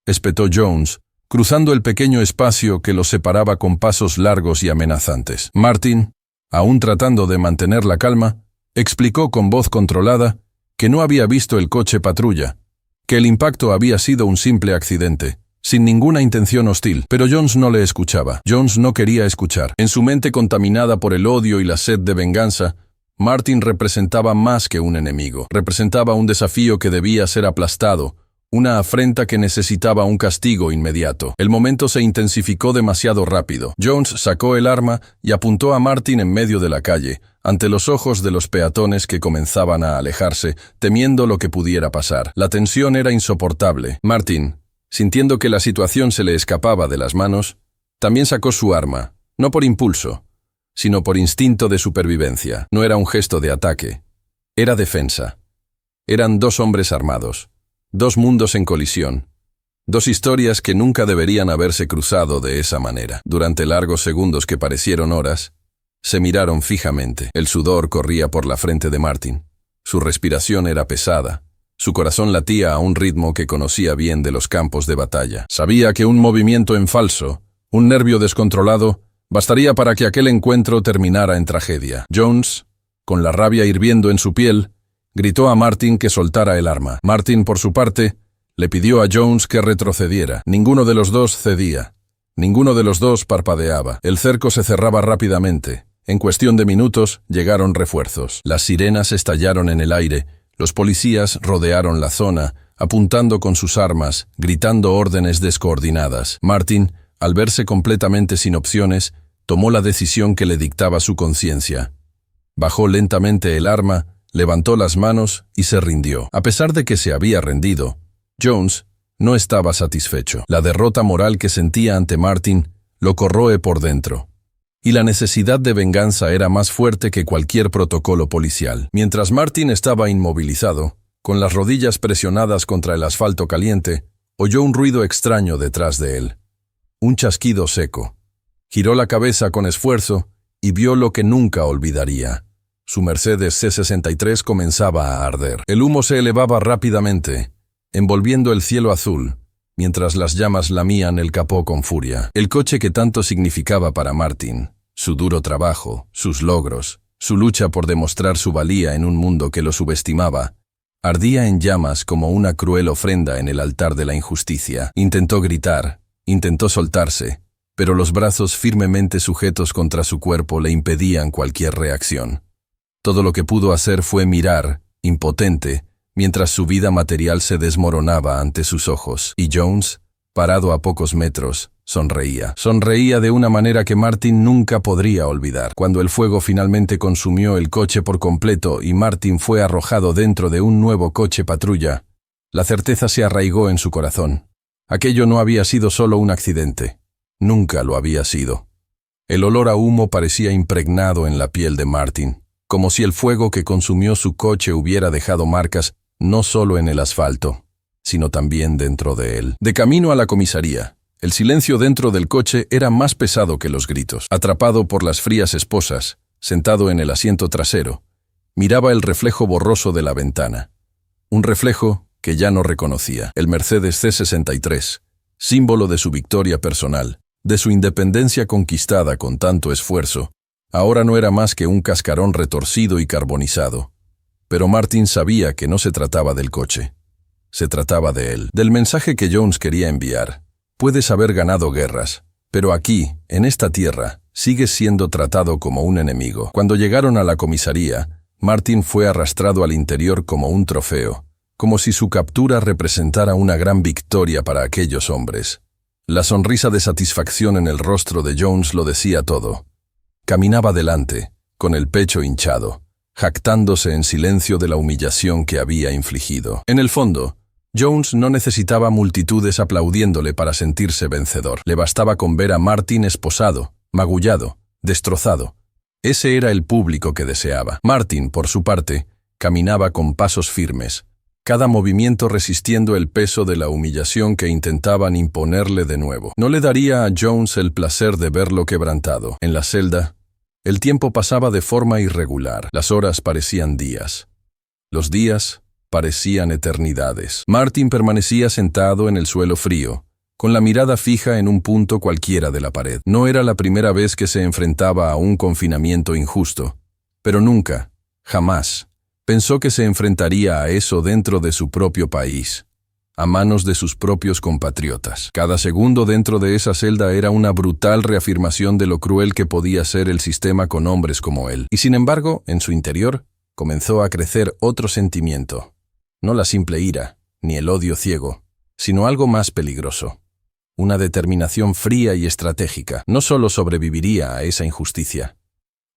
espetó Jones, cruzando el pequeño espacio que los separaba con pasos largos y amenazantes. Martin, aún tratando de mantener la calma, explicó con voz controlada que no había visto el coche patrulla, que el impacto había sido un simple accidente, sin ninguna intención hostil. Pero Jones no le escuchaba. Jones no quería escuchar. En su mente contaminada por el odio y la sed de venganza, Martin representaba más que un enemigo. Representaba un desafío que debía ser aplastado, una afrenta que necesitaba un castigo inmediato. El momento se intensificó demasiado rápido. Jones sacó el arma y apuntó a Martin en medio de la calle, ante los ojos de los peatones que comenzaban a alejarse, temiendo lo que pudiera pasar. La tensión era insoportable. Martin, sintiendo que la situación se le escapaba de las manos, también sacó su arma, no por impulso, sino por instinto de supervivencia. No era un gesto de ataque, era defensa. Eran dos hombres armados, dos mundos en colisión, Dos historias que nunca deberían haberse cruzado de esa manera. Durante largos segundos que parecieron horas, se miraron fijamente. El sudor corría por la frente de Martin. Su respiración era pesada. Su corazón latía a un ritmo que conocía bien de los campos de batalla. Sabía que un movimiento en falso, un nervio descontrolado, bastaría para que aquel encuentro terminara en tragedia. Jones, con la rabia hirviendo en su piel, gritó a Martin que soltara el arma. Martin, por su parte, le pidió a Jones que retrocediera. Ninguno de los dos cedía. Ninguno de los dos parpadeaba. El cerco se cerraba rápidamente. En cuestión de minutos, llegaron refuerzos. Las sirenas estallaron en el aire. Los policías rodearon la zona, apuntando con sus armas, gritando órdenes descoordinadas. Martin, al verse completamente sin opciones, tomó la decisión que le dictaba su conciencia. Bajó lentamente el arma, levantó las manos y se rindió. A pesar de que se había rendido, Jones no estaba satisfecho. La derrota moral que sentía ante Martin lo corroe por dentro. Y la necesidad de venganza era más fuerte que cualquier protocolo policial. Mientras Martin estaba inmovilizado, con las rodillas presionadas contra el asfalto caliente, oyó un ruido extraño detrás de él. Un chasquido seco. Giró la cabeza con esfuerzo y vio lo que nunca olvidaría. Su Mercedes C63 comenzaba a arder. El humo se elevaba rápidamente, envolviendo el cielo azul, mientras las llamas lamían el capó con furia. El coche que tanto significaba para Martin, su duro trabajo, sus logros, su lucha por demostrar su valía en un mundo que lo subestimaba, ardía en llamas como una cruel ofrenda en el altar de la injusticia. Intentó gritar, intentó soltarse, pero los brazos firmemente sujetos contra su cuerpo le impedían cualquier reacción. Todo lo que pudo hacer fue mirar, impotente, mientras su vida material se desmoronaba ante sus ojos. Y Jones, parado a pocos metros, sonreía. Sonreía de una manera que Martin nunca podría olvidar. Cuando el fuego finalmente consumió el coche por completo y Martin fue arrojado dentro de un nuevo coche patrulla, la certeza se arraigó en su corazón. Aquello no había sido solo un accidente. Nunca lo había sido. El olor a humo parecía impregnado en la piel de Martin, como si el fuego que consumió su coche hubiera dejado marcas no solo en el asfalto, sino también dentro de él. De camino a la comisaría, el silencio dentro del coche era más pesado que los gritos. Atrapado por las frías esposas, sentado en el asiento trasero, miraba el reflejo borroso de la ventana. Un reflejo que ya no reconocía. El Mercedes C63, símbolo de su victoria personal, de su independencia conquistada con tanto esfuerzo, ahora no era más que un cascarón retorcido y carbonizado. Pero Martin sabía que no se trataba del coche. Se trataba de él, del mensaje que Jones quería enviar. Puedes haber ganado guerras, pero aquí, en esta tierra, sigues siendo tratado como un enemigo. Cuando llegaron a la comisaría, Martin fue arrastrado al interior como un trofeo, como si su captura representara una gran victoria para aquellos hombres. La sonrisa de satisfacción en el rostro de Jones lo decía todo. Caminaba delante, con el pecho hinchado, jactándose en silencio de la humillación que había infligido. En el fondo, Jones no necesitaba multitudes aplaudiéndole para sentirse vencedor. Le bastaba con ver a Martin esposado, magullado, destrozado. Ese era el público que deseaba. Martin, por su parte, caminaba con pasos firmes, cada movimiento resistiendo el peso de la humillación que intentaban imponerle de nuevo. No le daría a Jones el placer de verlo quebrantado. En la celda, el tiempo pasaba de forma irregular. Las horas parecían días. Los días parecían eternidades. Martin permanecía sentado en el suelo frío, con la mirada fija en un punto cualquiera de la pared. No era la primera vez que se enfrentaba a un confinamiento injusto, pero nunca, jamás, pensó que se enfrentaría a eso dentro de su propio país, a manos de sus propios compatriotas. Cada segundo dentro de esa celda era una brutal reafirmación de lo cruel que podía ser el sistema con hombres como él. Y sin embargo, en su interior, comenzó a crecer otro sentimiento. No la simple ira, ni el odio ciego, sino algo más peligroso. Una determinación fría y estratégica. No solo sobreviviría a esa injusticia,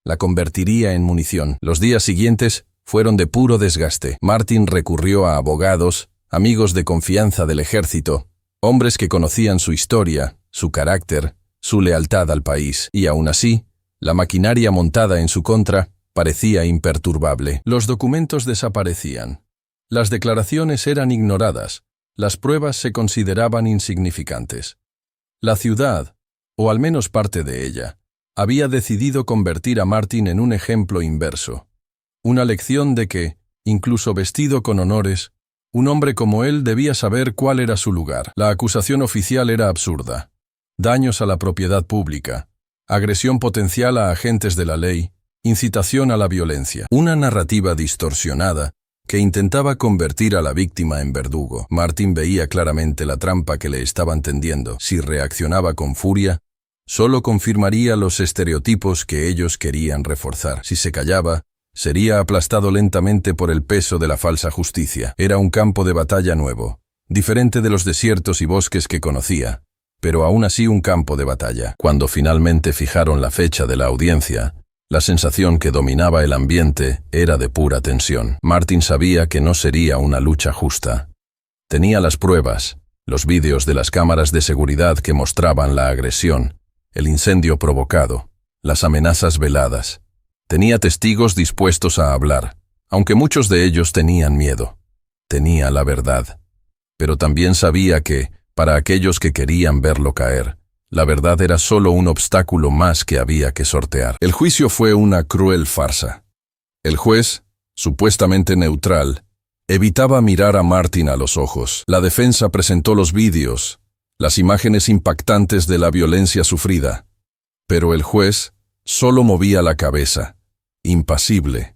la convertiría en munición. Los días siguientes fueron de puro desgaste. Martin recurrió a abogados, amigos de confianza del ejército, hombres que conocían su historia, su carácter, su lealtad al país. Y aún así, la maquinaria montada en su contra parecía imperturbable. Los documentos desaparecían. Las declaraciones eran ignoradas. Las pruebas se consideraban insignificantes. La ciudad, o al menos parte de ella, había decidido convertir a Martin en un ejemplo inverso. Una lección de que, incluso vestido con honores, un hombre como él debía saber cuál era su lugar. La acusación oficial era absurda. Daños a la propiedad pública, agresión potencial a agentes de la ley, incitación a la violencia. Una narrativa distorsionada que intentaba convertir a la víctima en verdugo. Martin veía claramente la trampa que le estaban tendiendo. Si reaccionaba con furia, solo confirmaría los estereotipos que ellos querían reforzar. Si se callaba, sería aplastado lentamente por el peso de la falsa justicia. Era un campo de batalla nuevo, diferente de los desiertos y bosques que conocía, pero aún así un campo de batalla. Cuando finalmente fijaron la fecha de la audiencia, la sensación que dominaba el ambiente era de pura tensión. Martin sabía que no sería una lucha justa. Tenía las pruebas, los vídeos de las cámaras de seguridad que mostraban la agresión, el incendio provocado, las amenazas veladas. Tenía testigos dispuestos a hablar, aunque muchos de ellos tenían miedo. Tenía la verdad. Pero también sabía que, para aquellos que querían verlo caer, la verdad era solo un obstáculo más que había que sortear. El juicio fue una cruel farsa. El juez, supuestamente neutral, evitaba mirar a Martin a los ojos. La defensa presentó los vídeos, las imágenes impactantes de la violencia sufrida. Pero el juez solo movía la cabeza, impasible,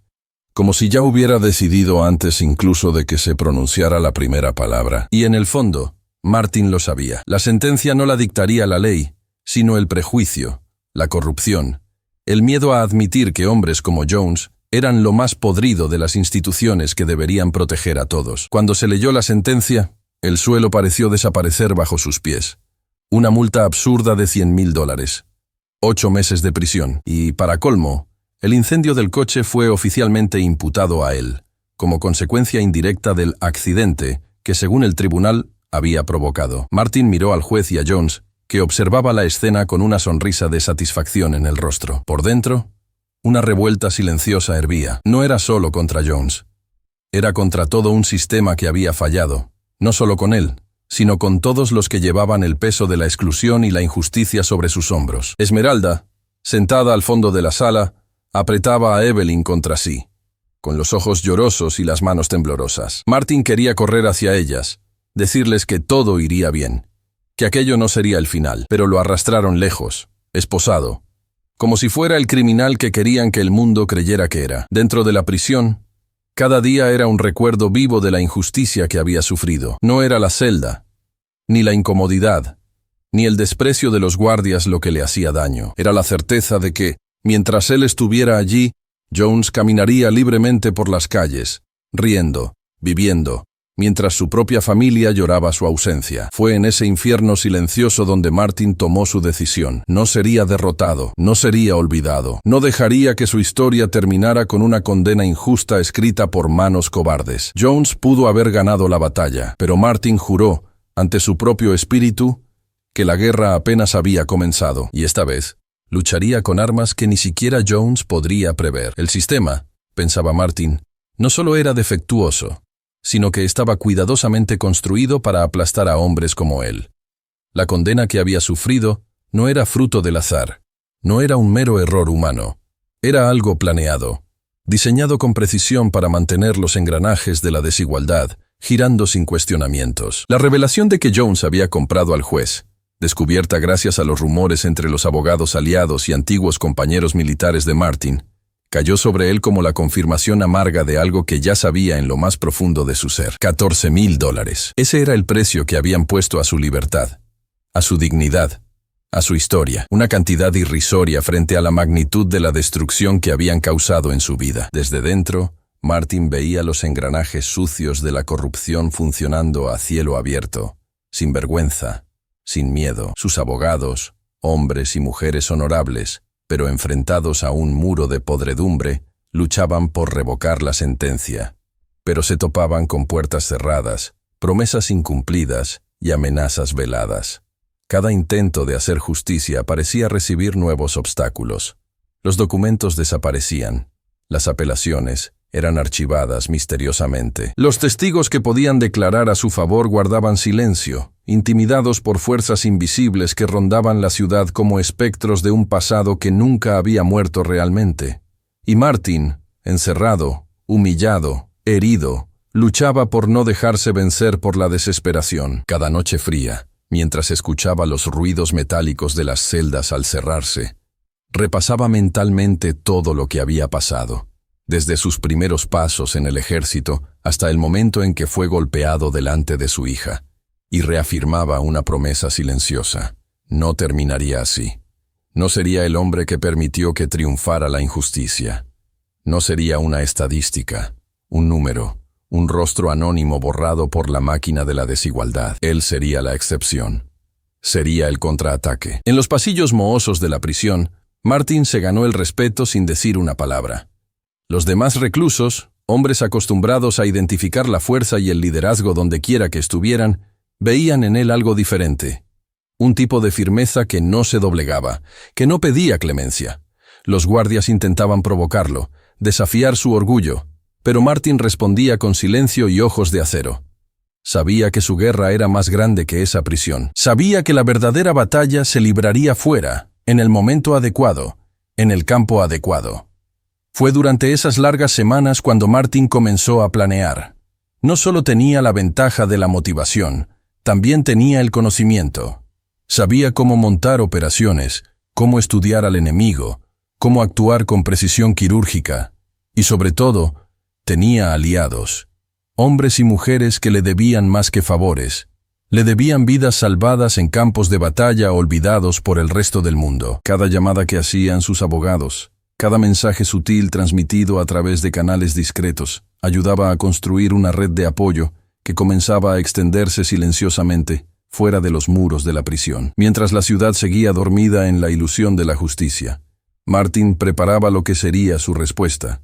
como si ya hubiera decidido antes incluso de que se pronunciara la primera palabra. Y en el fondo, Martin lo sabía. La sentencia no la dictaría la ley, sino el prejuicio, la corrupción, el miedo a admitir que hombres como Jones eran lo más podrido de las instituciones que deberían proteger a todos. Cuando se leyó la sentencia, el suelo pareció desaparecer bajo sus pies. Una multa absurda de $100,000. 8 meses de prisión. Y, para colmo, el incendio del coche fue oficialmente imputado a él, como consecuencia indirecta del accidente que, según el tribunal, había provocado. Martin miró al juez y a Jones, que observaba la escena con una sonrisa de satisfacción en el rostro. Por dentro, una revuelta silenciosa hervía. No era solo contra Jones. Era contra todo un sistema que había fallado, no solo con él, sino con todos los que llevaban el peso de la exclusión y la injusticia sobre sus hombros. Esmeralda, sentada al fondo de la sala, apretaba a Evelyn contra sí, con los ojos llorosos y las manos temblorosas. Martin quería correr hacia ellas, decirles que todo iría bien, que aquello no sería el final, pero lo arrastraron lejos, esposado, como si fuera el criminal que querían que el mundo creyera que era. Dentro de la prisión, cada día era un recuerdo vivo de la injusticia que había sufrido. No era la celda, ni la incomodidad, ni el desprecio de los guardias lo que le hacía daño. Era la certeza de que, mientras él estuviera allí, Jones caminaría libremente por las calles, riendo, viviendo, mientras su propia familia lloraba su ausencia. Fue en ese infierno silencioso donde Martin tomó su decisión. No sería derrotado, no sería olvidado, no dejaría que su historia terminara con una condena injusta escrita por manos cobardes. Jones pudo haber ganado la batalla, pero Martin juró, ante su propio espíritu, que la guerra apenas había comenzado, y esta vez lucharía con armas que ni siquiera Jones podría prever. El sistema, pensaba Martin, no solo era defectuoso, sino que estaba cuidadosamente construido para aplastar a hombres como él. La condena que había sufrido no era fruto del azar, no era un mero error humano, era algo planeado, diseñado con precisión para mantener los engranajes de la desigualdad girando sin cuestionamientos. La revelación de que Jones había comprado al juez, descubierta gracias a los rumores entre los abogados aliados y antiguos compañeros militares de Martin, cayó sobre él como la confirmación amarga de algo que ya sabía en lo más profundo de su ser. $14,000. Ese era el precio que habían puesto a su libertad, a su dignidad, a su historia. Una cantidad irrisoria frente a la magnitud de la destrucción que habían causado en su vida. Desde dentro, Martin veía los engranajes sucios de la corrupción funcionando a cielo abierto, sin vergüenza, sin miedo. Sus abogados, hombres y mujeres honorables, pero enfrentados a un muro de podredumbre, luchaban por revocar la sentencia, pero se topaban con puertas cerradas, promesas incumplidas y amenazas veladas. Cada intento de hacer justicia parecía recibir nuevos obstáculos. Los documentos desaparecían, las apelaciones eran archivadas misteriosamente. Los testigos que podían declarar a su favor guardaban silencio, intimidados por fuerzas invisibles que rondaban la ciudad como espectros de un pasado que nunca había muerto realmente. Y Martin, encerrado, humillado, herido, luchaba por no dejarse vencer por la desesperación. Cada noche fría, mientras escuchaba los ruidos metálicos de las celdas al cerrarse, repasaba mentalmente todo lo que había pasado, desde sus primeros pasos en el ejército hasta el momento en que fue golpeado delante de su hija, y reafirmaba una promesa silenciosa: no terminaría así. No sería el hombre que permitió que triunfara la injusticia. No sería una estadística, un número, un rostro anónimo borrado por la máquina de la desigualdad. Él sería la excepción. Sería el contraataque. En los pasillos mohosos de la prisión, Martin se ganó el respeto sin decir una palabra. Los demás reclusos, hombres acostumbrados a identificar la fuerza y el liderazgo donde quiera que estuvieran, veían en él algo diferente. Un tipo de firmeza que no se doblegaba, que no pedía clemencia. Los guardias intentaban provocarlo, desafiar su orgullo, pero Martin respondía con silencio y ojos de acero. Sabía que su guerra era más grande que esa prisión. Sabía que la verdadera batalla se libraría fuera, en el momento adecuado, en el campo adecuado. Fue durante esas largas semanas cuando Martin comenzó a planear. No solo tenía la ventaja de la motivación, también tenía el conocimiento. Sabía cómo montar operaciones, cómo estudiar al enemigo, cómo actuar con precisión quirúrgica, y sobre todo, tenía aliados, hombres y mujeres que le debían más que favores, le debían vidas salvadas en campos de batalla olvidados por el resto del mundo. Cada llamada que hacían sus abogados, cada mensaje sutil transmitido a través de canales discretos, ayudaba a construir una red de apoyo que comenzaba a extenderse silenciosamente fuera de los muros de la prisión. Mientras la ciudad seguía dormida en la ilusión de la justicia, Martin preparaba lo que sería su respuesta.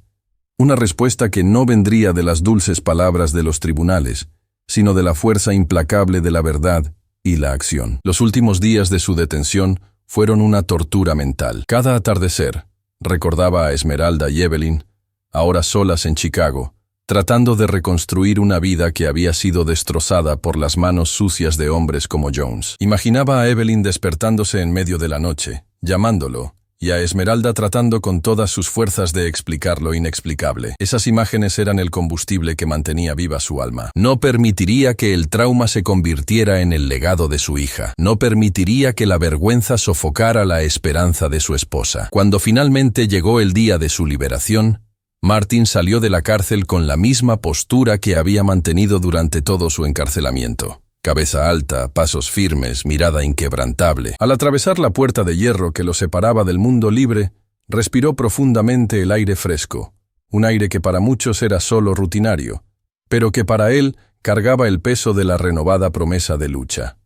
Una respuesta que no vendría de las dulces palabras de los tribunales, sino de la fuerza implacable de la verdad y la acción. Los últimos días de su detención fueron una tortura mental. Cada atardecer, recordaba a Esmeralda y Evelyn, ahora solas en Chicago, tratando de reconstruir una vida que había sido destrozada por las manos sucias de hombres como Jones. Imaginaba a Evelyn despertándose en medio de la noche, llamándolo, y a Esmeralda tratando con todas sus fuerzas de explicar lo inexplicable. Esas imágenes eran el combustible que mantenía viva su alma. No permitiría que el trauma se convirtiera en el legado de su hija. No permitiría que la vergüenza sofocara la esperanza de su esposa. Cuando finalmente llegó el día de su liberación, Martin salió de la cárcel con la misma postura que había mantenido durante todo su encarcelamiento. Cabeza alta, pasos firmes, mirada inquebrantable. Al atravesar la puerta de hierro que lo separaba del mundo libre, respiró profundamente el aire fresco, un aire que para muchos era solo rutinario, pero que para él cargaba el peso de la renovada promesa de lucha.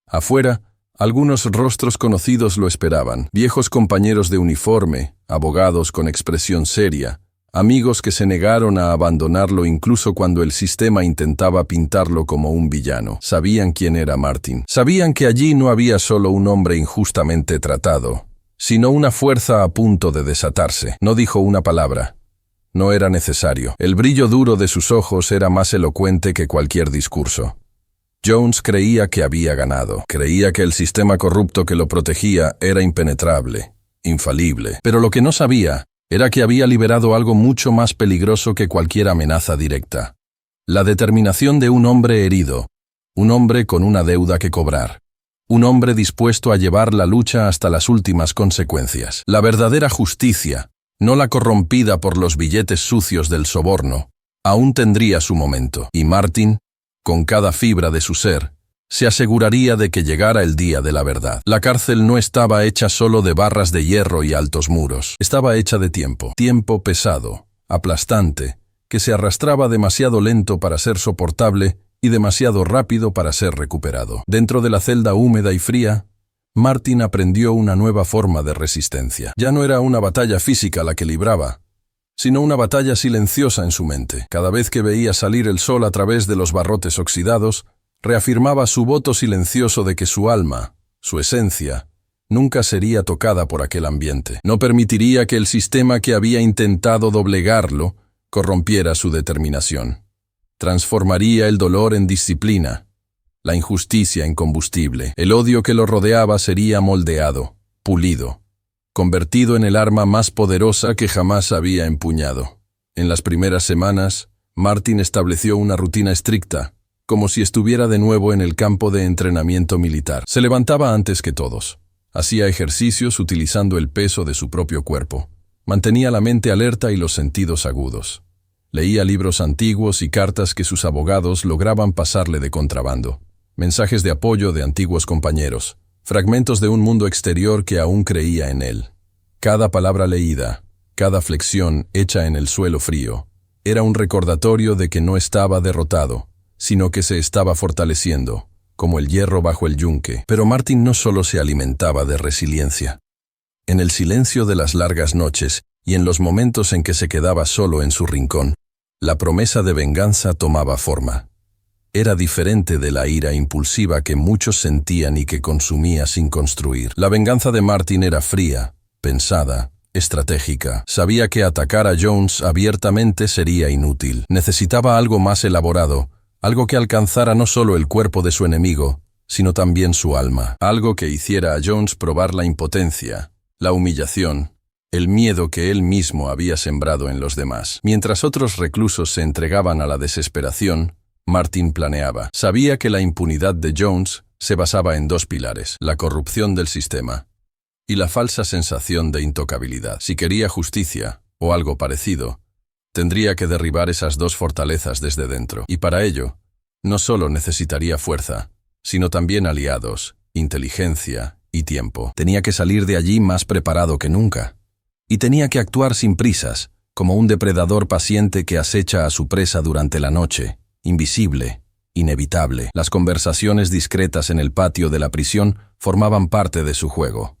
Afuera, algunos rostros conocidos lo esperaban, viejos compañeros de uniforme, abogados con expresión seria, amigos que se negaron a abandonarlo incluso cuando el sistema intentaba pintarlo como un villano. Sabían quién era Martin. Sabían que allí no había solo un hombre injustamente tratado, sino una fuerza a punto de desatarse. No dijo una palabra. No era necesario. El brillo duro de sus ojos era más elocuente que cualquier discurso. Jones creía que había ganado. Creía que el sistema corrupto que lo protegía era impenetrable, infalible. Pero lo que no sabía era que había liberado algo mucho más peligroso que cualquier amenaza directa. La determinación de un hombre herido, un hombre con una deuda que cobrar, un hombre dispuesto a llevar la lucha hasta las últimas consecuencias. La verdadera justicia, no la corrompida por los billetes sucios del soborno, aún tendría su momento. Y Martin, con cada fibra de su ser, se aseguraría de que llegara el día de la verdad. La cárcel no estaba hecha solo de barras de hierro y altos muros. Estaba hecha de tiempo. Tiempo pesado, aplastante, que se arrastraba demasiado lento para ser soportable y demasiado rápido para ser recuperado. Dentro de la celda húmeda y fría, Martin aprendió una nueva forma de resistencia. Ya no era una batalla física la que libraba, sino una batalla silenciosa en su mente. Cada vez que veía salir el sol a través de los barrotes oxidados, reafirmaba su voto silencioso de que su alma, su esencia, nunca sería tocada por aquel ambiente. No permitiría que el sistema que había intentado doblegarlo corrompiera su determinación. Transformaría el dolor en disciplina, la injusticia en combustible. El odio que lo rodeaba sería moldeado, pulido, convertido en el arma más poderosa que jamás había empuñado. En las primeras semanas, Martin estableció una rutina estricta, como si estuviera de nuevo en el campo de entrenamiento militar. Se levantaba antes que todos. Hacía ejercicios utilizando el peso de su propio cuerpo. Mantenía la mente alerta y los sentidos agudos. Leía libros antiguos y cartas que sus abogados lograban pasarle de contrabando. Mensajes de apoyo de antiguos compañeros. Fragmentos de un mundo exterior que aún creía en él. Cada palabra leída, cada flexión hecha en el suelo frío, era un recordatorio de que no estaba derrotado, sino que se estaba fortaleciendo, como el hierro bajo el yunque. Pero Martin no solo se alimentaba de resiliencia. En el silencio de las largas noches y en los momentos en que se quedaba solo en su rincón, la promesa de venganza tomaba forma. Era diferente de la ira impulsiva que muchos sentían y que consumía sin construir. La venganza de Martin era fría, pensada, estratégica. Sabía que atacar a Jones abiertamente sería inútil. Necesitaba algo más elaborado, algo que alcanzara no solo el cuerpo de su enemigo, sino también su alma. Algo que hiciera a Jones probar la impotencia, la humillación, el miedo que él mismo había sembrado en los demás. Mientras otros reclusos se entregaban a la desesperación, Martin planeaba. Sabía que la impunidad de Jones se basaba en dos pilares: la corrupción del sistema y la falsa sensación de intocabilidad. Si quería justicia, o algo parecido, tendría que derribar esas dos fortalezas desde dentro. Y para ello, no solo necesitaría fuerza, sino también aliados, inteligencia y tiempo. Tenía que salir de allí más preparado que nunca. Y tenía que actuar sin prisas, como un depredador paciente que acecha a su presa durante la noche, invisible, inevitable. Las conversaciones discretas en el patio de la prisión formaban parte de su juego.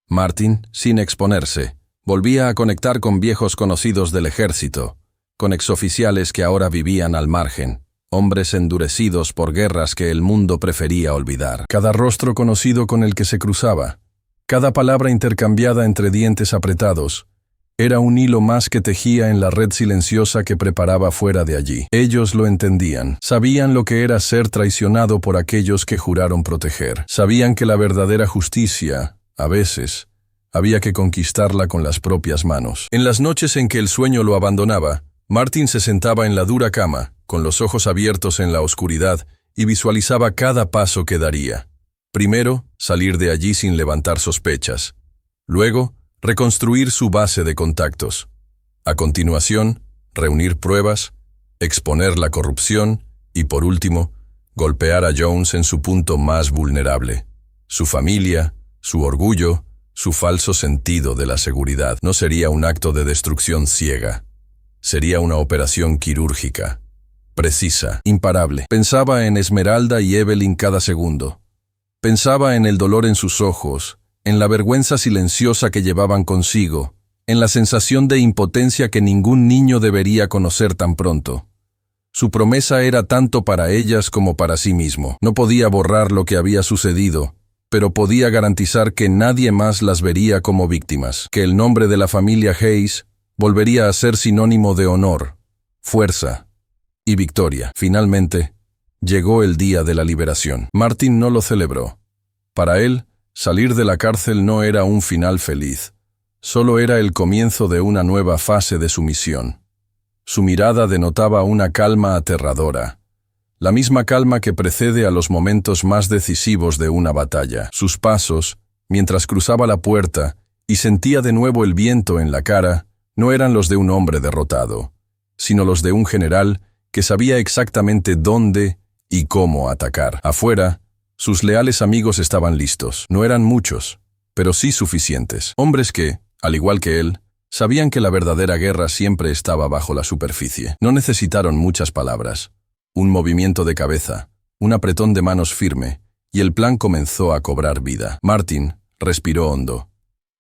Martin, sin exponerse, volvía a conectar con viejos conocidos del ejército, con exoficiales que ahora vivían al margen, hombres endurecidos por guerras que el mundo prefería olvidar. Cada rostro conocido con el que se cruzaba, cada palabra intercambiada entre dientes apretados, era un hilo más que tejía en la red silenciosa que preparaba fuera de allí. Ellos lo entendían, sabían lo que era ser traicionado por aquellos que juraron proteger. Sabían que la verdadera justicia, a veces, había que conquistarla con las propias manos. En las noches en que el sueño lo abandonaba, Martin se sentaba en la dura cama, con los ojos abiertos en la oscuridad, y visualizaba cada paso que daría. Primero, salir de allí sin levantar sospechas. Luego, reconstruir su base de contactos. A continuación, reunir pruebas, exponer la corrupción y, por último, golpear a Jones en su punto más vulnerable. Su familia, su orgullo, su falso sentido de la seguridad. No sería un acto de destrucción ciega. Sería una operación quirúrgica, precisa, imparable. Pensaba en Esmeralda y Evelyn cada segundo. Pensaba en el dolor en sus ojos, en la vergüenza silenciosa que llevaban consigo, en la sensación de impotencia que ningún niño debería conocer tan pronto. Su promesa era tanto para ellas como para sí mismo. No podía borrar lo que había sucedido, pero podía garantizar que nadie más las vería como víctimas, que el nombre de la familia Hayes volvería a ser sinónimo de honor, fuerza y victoria. Finalmente, llegó el día de la liberación. Martin no lo celebró. Para él, salir de la cárcel no era un final feliz, solo era el comienzo de una nueva fase de su misión. Su mirada denotaba una calma aterradora, la misma calma que precede a los momentos más decisivos de una batalla. Sus pasos, mientras cruzaba la puerta y sentía de nuevo el viento en la cara, no eran los de un hombre derrotado, sino los de un general que sabía exactamente dónde y cómo atacar. Afuera, sus leales amigos estaban listos. No eran muchos, pero sí suficientes. Hombres que, al igual que él, sabían que la verdadera guerra siempre estaba bajo la superficie. No necesitaron muchas palabras. Un movimiento de cabeza, un apretón de manos firme, y el plan comenzó a cobrar vida. Martin respiró hondo.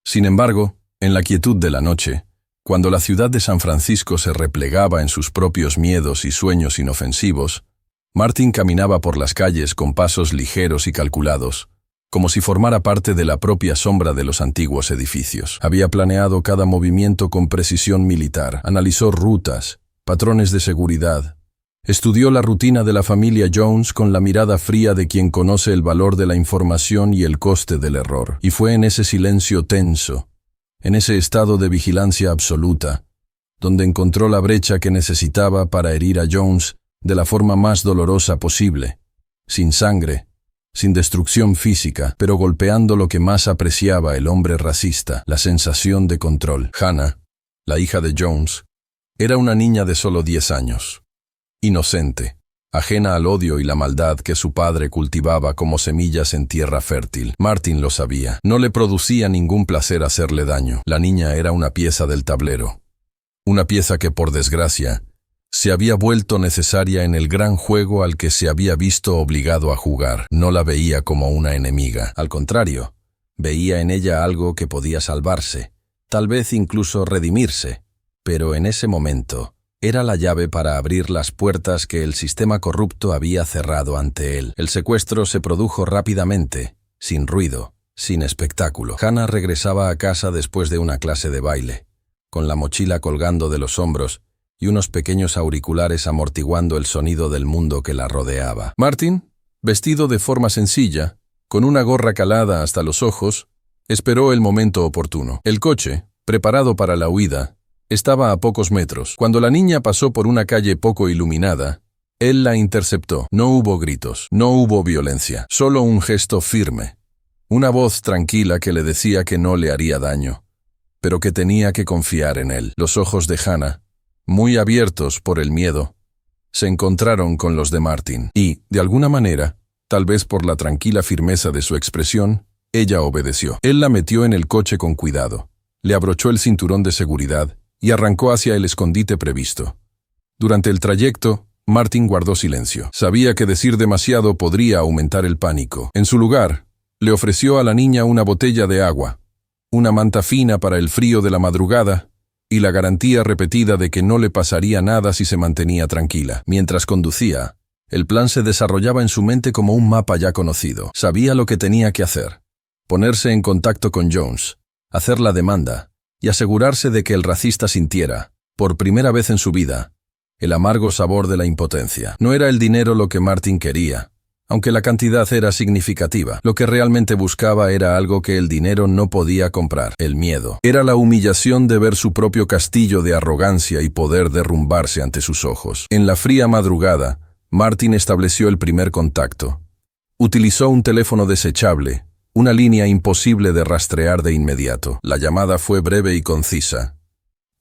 Sin embargo, en la quietud de la noche, cuando la ciudad de San Francisco se replegaba en sus propios miedos y sueños inofensivos, Martin caminaba por las calles con pasos ligeros y calculados, como si formara parte de la propia sombra de los antiguos edificios. Había planeado cada movimiento con precisión militar, analizó rutas, patrones de seguridad. Estudió la rutina de la familia Jones con la mirada fría de quien conoce el valor de la información y el coste del error. Y fue en ese silencio tenso, en ese estado de vigilancia absoluta, donde encontró la brecha que necesitaba para herir a Jones de la forma más dolorosa posible, sin sangre, sin destrucción física, pero golpeando lo que más apreciaba el hombre racista, la sensación de control. Hannah, la hija de Jones, era una niña de solo 10 años. Inocente, ajena al odio y la maldad que su padre cultivaba como semillas en tierra fértil. Martin lo sabía. No le producía ningún placer hacerle daño. La niña era una pieza del tablero. Una pieza que, por desgracia, se había vuelto necesaria en el gran juego al que se había visto obligado a jugar. No la veía como una enemiga. Al contrario, veía en ella algo que podía salvarse, tal vez incluso redimirse. Pero en ese momento, era la llave para abrir las puertas que el sistema corrupto había cerrado ante él. El secuestro se produjo rápidamente, sin ruido, sin espectáculo. Hannah regresaba a casa después de una clase de baile, con la mochila colgando de los hombros y unos pequeños auriculares amortiguando el sonido del mundo que la rodeaba. Martin, vestido de forma sencilla, con una gorra calada hasta los ojos, esperó el momento oportuno. El coche, preparado para la huida, estaba a pocos metros. Cuando la niña pasó por una calle poco iluminada, él la interceptó. No hubo gritos, no hubo violencia, solo un gesto firme. Una voz tranquila que le decía que no le haría daño, pero que tenía que confiar en él. Los ojos de Hannah, muy abiertos por el miedo, se encontraron con los de Martin. Y, de alguna manera, tal vez por la tranquila firmeza de su expresión, ella obedeció. Él la metió en el coche con cuidado, le abrochó el cinturón de seguridad y arrancó hacia el escondite previsto. Durante el trayecto, Martin guardó silencio. Sabía que decir demasiado podría aumentar el pánico. En su lugar, le ofreció a la niña una botella de agua, una manta fina para el frío de la madrugada y la garantía repetida de que no le pasaría nada si se mantenía tranquila. Mientras conducía, el plan se desarrollaba en su mente como un mapa ya conocido. Sabía lo que tenía que hacer: ponerse en contacto con Jones, hacer la demanda y asegurarse de que el racista sintiera, por primera vez en su vida, el amargo sabor de la impotencia. No era el dinero lo que Martin quería, aunque la cantidad era significativa. Lo que realmente buscaba era algo que el dinero no podía comprar: el miedo. Era la humillación de ver su propio castillo de arrogancia y poder derrumbarse ante sus ojos. En la fría madrugada, Martin estableció el primer contacto. Utilizó un teléfono desechable, una línea imposible de rastrear de inmediato. La llamada fue breve y concisa.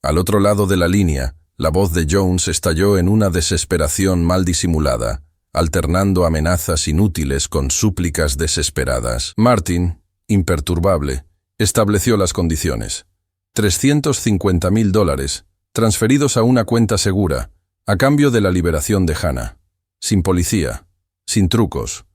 Al otro lado de la línea, la voz de Jones estalló en una desesperación mal disimulada, alternando amenazas inútiles con súplicas desesperadas. Martin, imperturbable, estableció las condiciones. $350,000, transferidos a una cuenta segura, a cambio de la liberación de Hannah. Sin policía, sin trucos,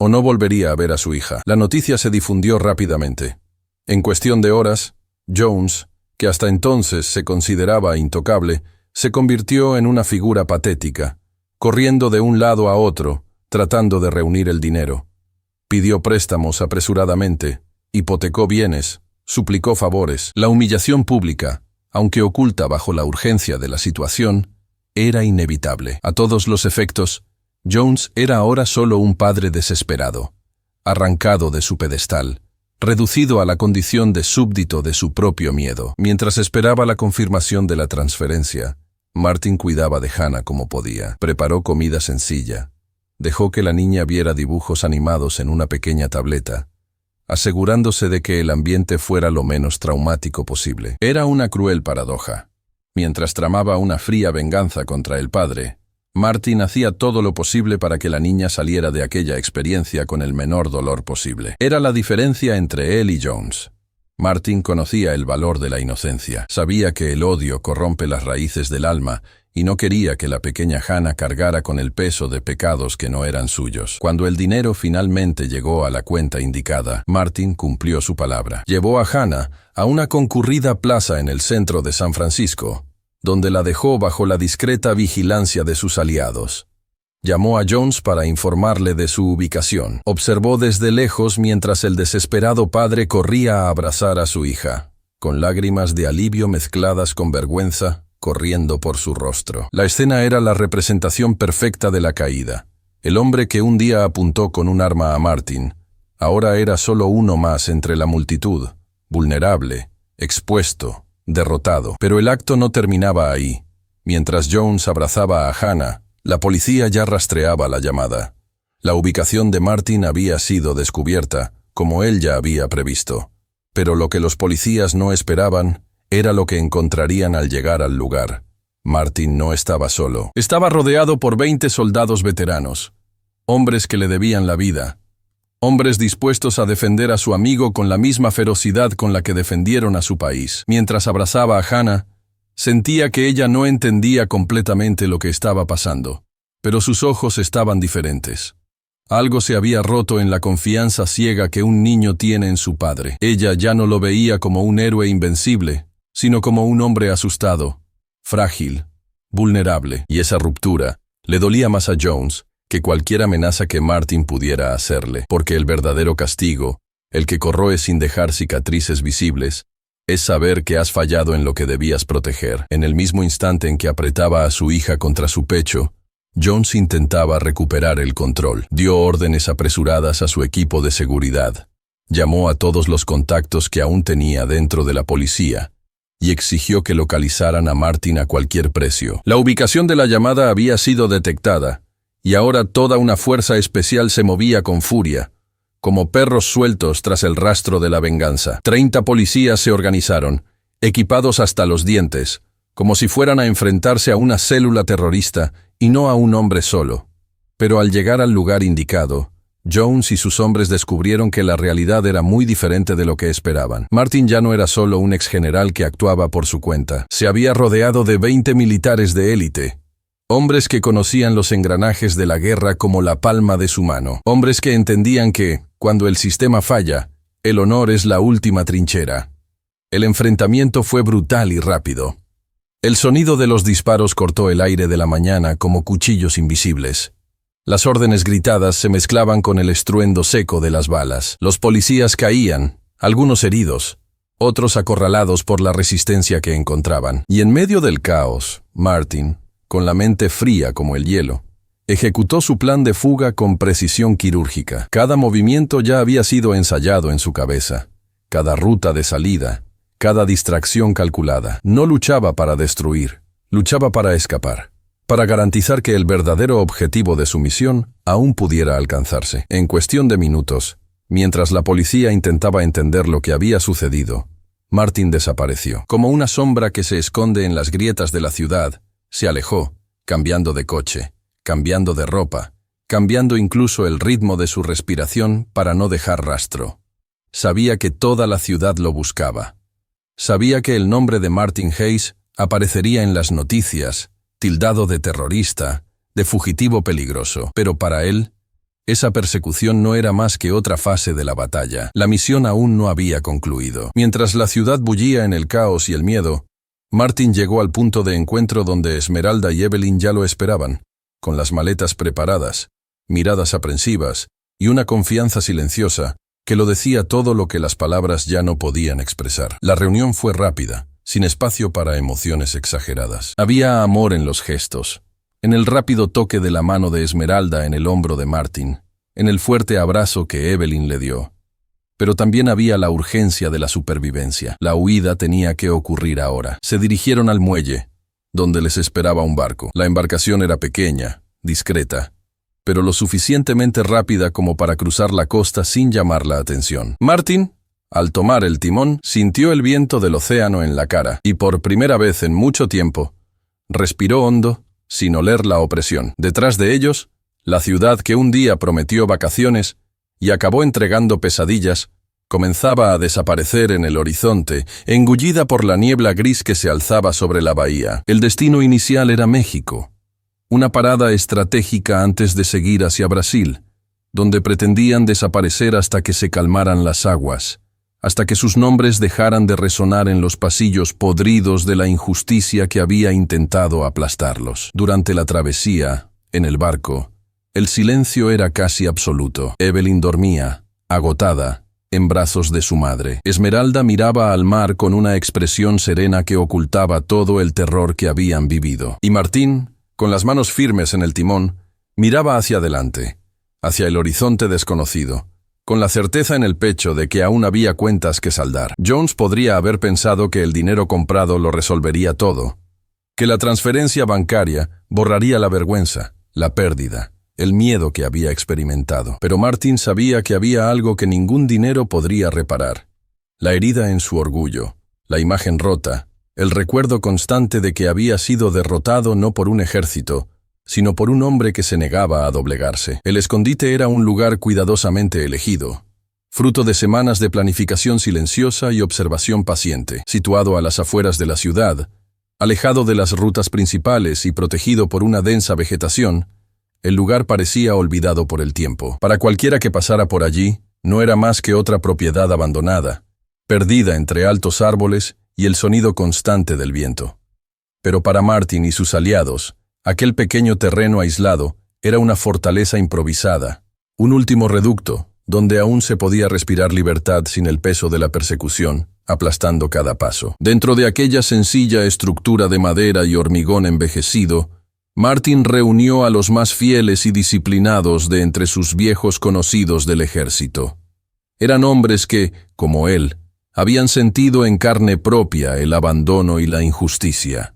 o no volvería a ver a su hija. La noticia se difundió rápidamente. En cuestión de horas, Jones, que hasta entonces se consideraba intocable, se convirtió en una figura patética, corriendo de un lado a otro, tratando de reunir el dinero. Pidió préstamos apresuradamente, hipotecó bienes, suplicó favores. La humillación pública, aunque oculta bajo la urgencia de la situación, era inevitable. A todos los efectos, Jones era ahora solo un padre desesperado, arrancado de su pedestal, reducido a la condición de súbdito de su propio miedo. Mientras esperaba la confirmación de la transferencia, Martin cuidaba de Hannah como podía. Preparó comida sencilla, dejó que la niña viera dibujos animados en una pequeña tableta, asegurándose de que el ambiente fuera lo menos traumático posible. Era una cruel paradoja. Mientras tramaba una fría venganza contra el padre, Martin hacía todo lo posible para que la niña saliera de aquella experiencia con el menor dolor posible. Era la diferencia entre él y Jones. Martin conocía el valor de la inocencia, sabía que el odio corrompe las raíces del alma y no quería que la pequeña Hannah cargara con el peso de pecados que no eran suyos. Cuando el dinero finalmente llegó a la cuenta indicada, Martin cumplió su palabra. Llevó a Hannah a una concurrida plaza en el centro de San Francisco, donde la dejó bajo la discreta vigilancia de sus aliados. Llamó a Jones para informarle de su ubicación. Observó desde lejos mientras el desesperado padre corría a abrazar a su hija. Con lágrimas de alivio mezcladas con vergüenza, corriendo por su rostro. La escena era la representación perfecta de la caída. El hombre que un día apuntó con un arma a Martin, ahora era solo uno más entre la multitud, vulnerable, expuesto, derrotado. Pero el acto no terminaba ahí. Mientras Jones abrazaba a Hannah, la policía ya rastreaba la llamada. La ubicación de Martin había sido descubierta, como él ya había previsto. Pero lo que los policías no esperaban era lo que encontrarían al llegar al lugar. Martin no estaba solo. Estaba rodeado por 20 soldados veteranos, hombres que le debían la vida, hombres dispuestos a defender a su amigo con la misma ferocidad con la que defendieron a su país. Mientras abrazaba a Hannah, sentía que ella no entendía completamente lo que estaba pasando, pero sus ojos estaban diferentes. Algo se había roto en la confianza ciega que un niño tiene en su padre. Ella ya no lo veía como un héroe invencible, sino como un hombre asustado, frágil, vulnerable. Y esa ruptura le dolía más a Jones que cualquier amenaza que Martin pudiera hacerle, porque el verdadero castigo, el que corroe sin dejar cicatrices visibles, es saber que has fallado en lo que debías proteger. En el mismo instante en que apretaba a su hija contra su pecho, Jones intentaba recuperar el control. Dio órdenes apresuradas a su equipo de seguridad. Llamó a todos los contactos que aún tenía dentro de la policía y exigió que localizaran a Martin a cualquier precio. La ubicación de la llamada había sido detectada, y ahora toda una fuerza especial se movía con furia, como perros sueltos tras el rastro de la venganza. 30 policías se organizaron, equipados hasta los dientes, como si fueran a enfrentarse a una célula terrorista y no a un hombre solo. Pero al llegar al lugar indicado, Jones y sus hombres descubrieron que la realidad era muy diferente de lo que esperaban. Martin ya no era solo un exgeneral que actuaba por su cuenta. Se había rodeado de 20 militares de élite, hombres que conocían los engranajes de la guerra como la palma de su mano, hombres que entendían que, cuando el sistema falla, el honor es la última trinchera. El enfrentamiento fue brutal y rápido. El sonido de los disparos cortó el aire de la mañana como cuchillos invisibles. Las órdenes gritadas se mezclaban con el estruendo seco de las balas. Los policías caían, algunos heridos, otros acorralados por la resistencia que encontraban. Y en medio del caos, Martin, con la mente fría como el hielo, ejecutó su plan de fuga con precisión quirúrgica. Cada movimiento ya había sido ensayado en su cabeza, cada ruta de salida, cada distracción calculada. No luchaba para destruir, luchaba para escapar, para garantizar que el verdadero objetivo de su misión aún pudiera alcanzarse. En cuestión de minutos, mientras la policía intentaba entender lo que había sucedido, Martin desapareció. Como una sombra que se esconde en las grietas de la ciudad, se alejó, cambiando de coche, cambiando de ropa, cambiando incluso el ritmo de su respiración para no dejar rastro. Sabía que toda la ciudad lo buscaba. Sabía que el nombre de Martin Hayes aparecería en las noticias, tildado de terrorista, de fugitivo peligroso. Pero para él, esa persecución no era más que otra fase de la batalla. La misión aún no había concluido. Mientras la ciudad bullía en el caos y el miedo, Martin llegó al punto de encuentro donde Esmeralda y Evelyn ya lo esperaban, con las maletas preparadas, miradas aprensivas y una confianza silenciosa que lo decía todo lo que las palabras ya no podían expresar. La reunión fue rápida, sin espacio para emociones exageradas. Había amor en los gestos, en el rápido toque de la mano de Esmeralda en el hombro de Martin, en el fuerte abrazo que Evelyn le dio. Pero también había la urgencia de la supervivencia. La huida tenía que ocurrir ahora. Se dirigieron al muelle, donde les esperaba un barco. La embarcación era pequeña, discreta, pero lo suficientemente rápida como para cruzar la costa sin llamar la atención. Martin, al tomar el timón, sintió el viento del océano en la cara y por primera vez en mucho tiempo, respiró hondo, sin oler la opresión. Detrás de ellos, la ciudad que un día prometió vacaciones y acabó entregando pesadillas, comenzaba a desaparecer en el horizonte, engullida por la niebla gris que se alzaba sobre la bahía. El destino inicial era México, una parada estratégica antes de seguir hacia Brasil, donde pretendían desaparecer hasta que se calmaran las aguas, hasta que sus nombres dejaran de resonar en los pasillos podridos de la injusticia que había intentado aplastarlos. Durante la travesía, en el barco, el silencio era casi absoluto. Evelyn dormía, agotada, en brazos de su madre. Esmeralda miraba al mar con una expresión serena que ocultaba todo el terror que habían vivido. Y Martín, con las manos firmes en el timón, miraba hacia adelante, hacia el horizonte desconocido, con la certeza en el pecho de que aún había cuentas que saldar. Jones podría haber pensado que el dinero comprado lo resolvería todo, que la transferencia bancaria borraría la vergüenza, la pérdida, el miedo que había experimentado. Pero Martín sabía que había algo que ningún dinero podría reparar: la herida en su orgullo, la imagen rota, el recuerdo constante de que había sido derrotado no por un ejército, sino por un hombre que se negaba a doblegarse. El escondite era un lugar cuidadosamente elegido, fruto de semanas de planificación silenciosa y observación paciente. Situado a las afueras de la ciudad, alejado de las rutas principales y protegido por una densa vegetación, el lugar parecía olvidado por el tiempo. Para cualquiera que pasara por allí, no era más que otra propiedad abandonada, perdida entre altos árboles y el sonido constante del viento. Pero para Martin y sus aliados, aquel pequeño terreno aislado era una fortaleza improvisada, un último reducto, donde aún se podía respirar libertad sin el peso de la persecución, aplastando cada paso. Dentro de aquella sencilla estructura de madera y hormigón envejecido, Martin reunió a los más fieles y disciplinados de entre sus viejos conocidos del ejército. Eran hombres que, como él, habían sentido en carne propia el abandono y la injusticia.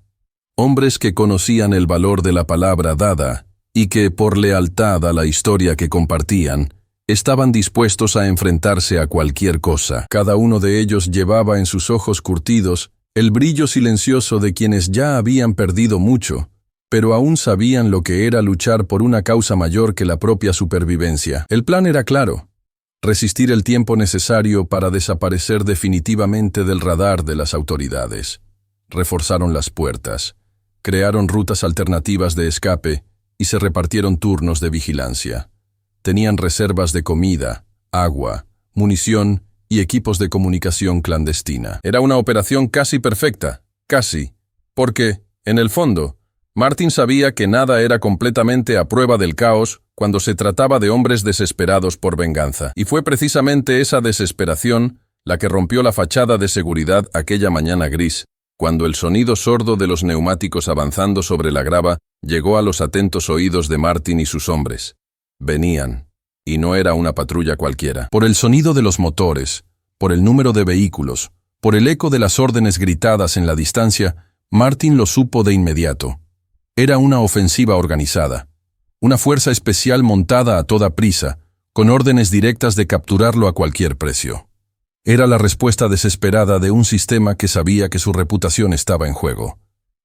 Hombres que conocían el valor de la palabra dada y que, por lealtad a la historia que compartían, estaban dispuestos a enfrentarse a cualquier cosa. Cada uno de ellos llevaba en sus ojos curtidos el brillo silencioso de quienes ya habían perdido mucho, pero aún sabían lo que era luchar por una causa mayor que la propia supervivencia. El plan era claro: resistir el tiempo necesario para desaparecer definitivamente del radar de las autoridades. Reforzaron las puertas, crearon rutas alternativas de escape y se repartieron turnos de vigilancia. Tenían reservas de comida, agua, munición y equipos de comunicación clandestina. Era una operación casi perfecta, casi, porque, en el fondo, Martin sabía que nada era completamente a prueba del caos cuando se trataba de hombres desesperados por venganza. Y fue precisamente esa desesperación la que rompió la fachada de seguridad aquella mañana gris, cuando el sonido sordo de los neumáticos avanzando sobre la grava llegó a los atentos oídos de Martin y sus hombres. Venían, y no era una patrulla cualquiera. Por el sonido de los motores, por el número de vehículos, por el eco de las órdenes gritadas en la distancia, Martin lo supo de inmediato. Era una ofensiva organizada, una fuerza especial montada a toda prisa, con órdenes directas de capturarlo a cualquier precio. Era la respuesta desesperada de un sistema que sabía que su reputación estaba en juego.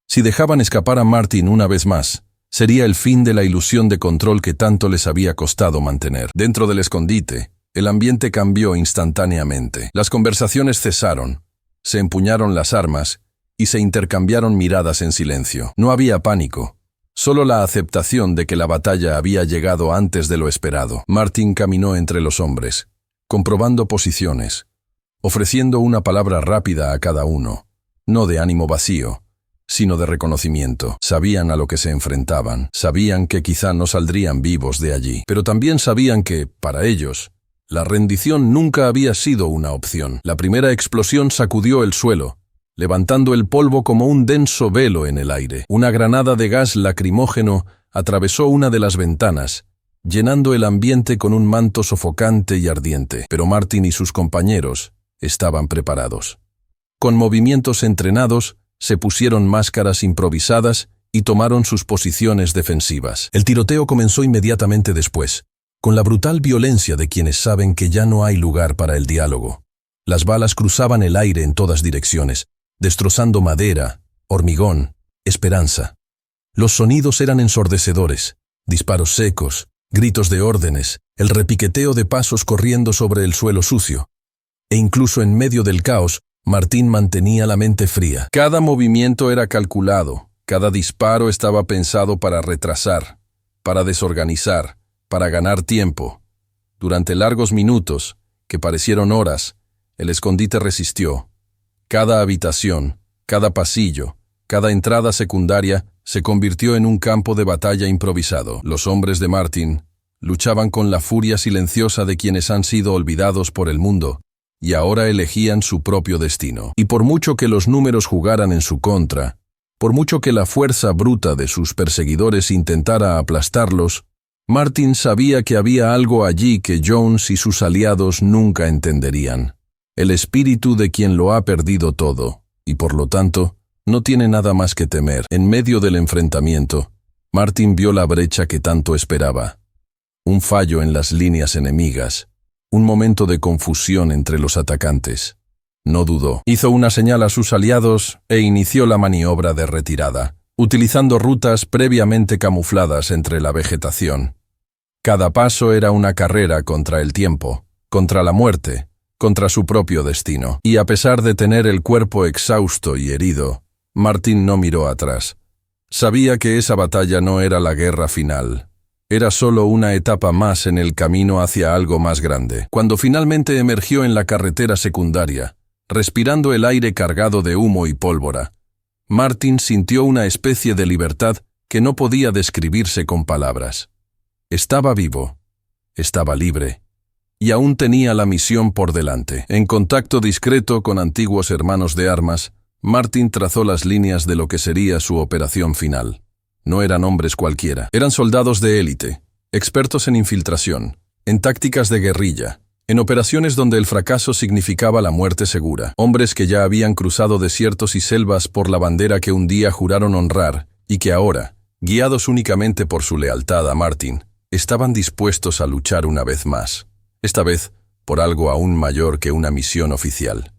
Si dejaban escapar a Martin una vez más, sería el fin de la ilusión de control que tanto les había costado mantener. Dentro del escondite, el ambiente cambió instantáneamente. Las conversaciones cesaron, se empuñaron las armas y se intercambiaron miradas en silencio. No había pánico, solo la aceptación de que la batalla había llegado antes de lo esperado. Martin caminó entre los hombres, comprobando posiciones, ofreciendo una palabra rápida a cada uno, no de ánimo vacío, sino de reconocimiento. Sabían a lo que se enfrentaban, sabían que quizá no saldrían vivos de allí, pero también sabían que, para ellos, la rendición nunca había sido una opción. La primera explosión sacudió el suelo, levantando el polvo como un denso velo en el aire. Una granada de gas lacrimógeno atravesó una de las ventanas, llenando el ambiente con un manto sofocante y ardiente. Pero Martin y sus compañeros estaban preparados. Con movimientos entrenados, se pusieron máscaras improvisadas y tomaron sus posiciones defensivas. El tiroteo comenzó inmediatamente después, con la brutal violencia de quienes saben que ya no hay lugar para el diálogo. Las balas cruzaban el aire en todas direcciones, destrozando madera, hormigón, esperanza. Los sonidos eran ensordecedores: disparos secos, gritos de órdenes, el repiqueteo de pasos corriendo sobre el suelo sucio. E incluso en medio del caos, Martín mantenía la mente fría. Cada movimiento era calculado, cada disparo estaba pensado para retrasar, para desorganizar, para ganar tiempo. Durante largos minutos, que parecieron horas, el escondite resistió. Cada habitación, cada pasillo, cada entrada secundaria se convirtió en un campo de batalla improvisado. Los hombres de Martin, luchaban con la furia silenciosa de quienes han sido olvidados por el mundo, y ahora elegían su propio destino. Y por mucho que los números jugaran en su contra, por mucho que la fuerza bruta de sus perseguidores intentara aplastarlos, Martin sabía que había algo allí que Jones y sus aliados nunca entenderían. El espíritu de quien lo ha perdido todo, y por lo tanto, no tiene nada más que temer. En medio del enfrentamiento, Martin vio la brecha que tanto esperaba. Un fallo en las líneas enemigas, un momento de confusión entre los atacantes. No dudó. Hizo una señal a sus aliados e inició la maniobra de retirada, utilizando rutas previamente camufladas entre la vegetación. Cada paso era una carrera contra el tiempo, contra la muerte, contra su propio destino. Y a pesar de tener el cuerpo exhausto y herido, Martin no miró atrás. Sabía que esa batalla no era la guerra final. Era solo una etapa más en el camino hacia algo más grande. Cuando finalmente emergió en la carretera secundaria, respirando el aire cargado de humo y pólvora, Martin sintió una especie de libertad que no podía describirse con palabras. Estaba vivo, estaba libre, y aún tenía la misión por delante. En contacto discreto con antiguos hermanos de armas, Martin trazó las líneas de lo que sería su operación final. No eran hombres cualquiera, eran soldados de élite, expertos en infiltración, en tácticas de guerrilla, en operaciones donde el fracaso significaba la muerte segura, hombres que ya habían cruzado desiertos y selvas por la bandera que un día juraron honrar y que ahora, guiados únicamente por su lealtad a Martin, estaban dispuestos a luchar una vez más, esta vez por algo aún mayor que una misión oficial,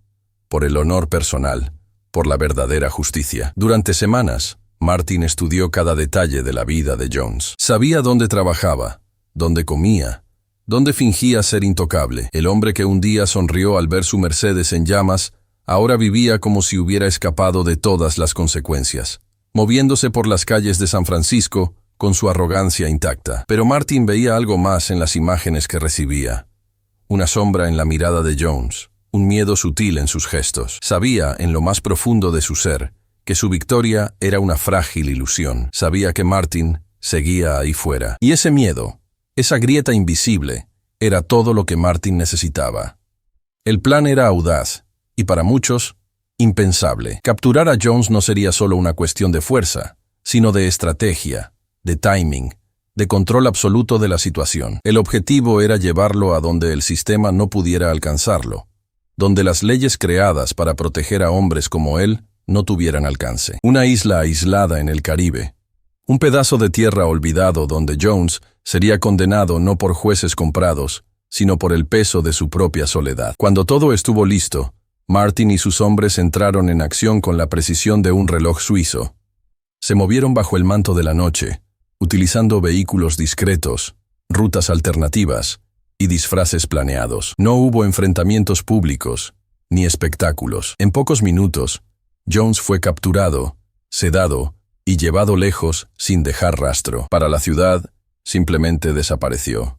por el honor personal, por la verdadera justicia. Durante semanas, Martin estudió cada detalle de la vida de Jones. Sabía dónde trabajaba, dónde comía, dónde fingía ser intocable. El hombre que un día sonrió al ver su Mercedes en llamas, ahora vivía como si hubiera escapado de todas las consecuencias, moviéndose por las calles de San Francisco con su arrogancia intacta. Pero Martin veía algo más en las imágenes que recibía. Una sombra en la mirada de Jones, un miedo sutil en sus gestos. Sabía, en lo más profundo de su ser, que su victoria era una frágil ilusión. Sabía que Martin seguía ahí fuera. Y ese miedo, esa grieta invisible, era todo lo que Martin necesitaba. El plan era audaz, y para muchos, impensable. Capturar a Jones no sería solo una cuestión de fuerza, sino de estrategia, de timing, de control absoluto de la situación. El objetivo era llevarlo a donde el sistema no pudiera alcanzarlo, donde las leyes creadas para proteger a hombres como él no tuvieran alcance. Una isla aislada en el Caribe, un pedazo de tierra olvidado donde Jones sería condenado no por jueces comprados, sino por el peso de su propia soledad. Cuando todo estuvo listo, Martin y sus hombres entraron en acción con la precisión de un reloj suizo. Se movieron bajo el manto de la noche, utilizando vehículos discretos, rutas alternativas y disfraces planeados. No hubo enfrentamientos públicos, ni espectáculos. En pocos minutos, Jones fue capturado, sedado y llevado lejos sin dejar rastro. Para la ciudad, simplemente desapareció.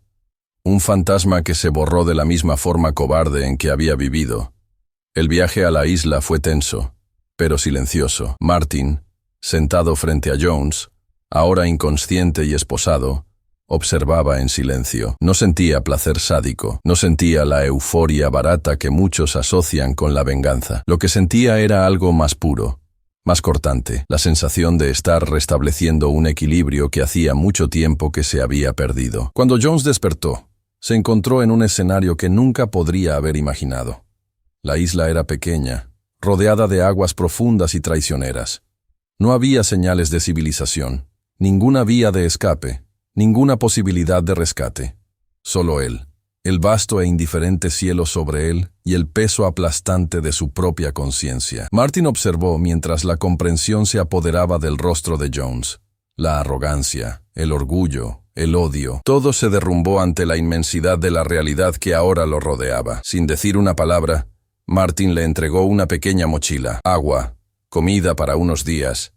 Un fantasma que se borró de la misma forma cobarde en que había vivido. El viaje a la isla fue tenso, pero silencioso. Martin, sentado frente a Jones, ahora inconsciente y esposado, observaba en silencio. No sentía placer sádico, no sentía la euforia barata que muchos asocian con la venganza. Lo que sentía era algo más puro, más cortante, la sensación de estar restableciendo un equilibrio que hacía mucho tiempo que se había perdido. Cuando Jones despertó, se encontró en un escenario que nunca podría haber imaginado. La isla era pequeña, rodeada de aguas profundas y traicioneras. No había señales de civilización, ninguna vía de escape, ninguna posibilidad de rescate. Solo él, el vasto e indiferente cielo sobre él y el peso aplastante de su propia conciencia. Martin observó mientras la comprensión se apoderaba del rostro de Jones. La arrogancia, el orgullo, el odio, todo se derrumbó ante la inmensidad de la realidad que ahora lo rodeaba. Sin decir una palabra, Martin le entregó una pequeña mochila, agua, comida para unos días,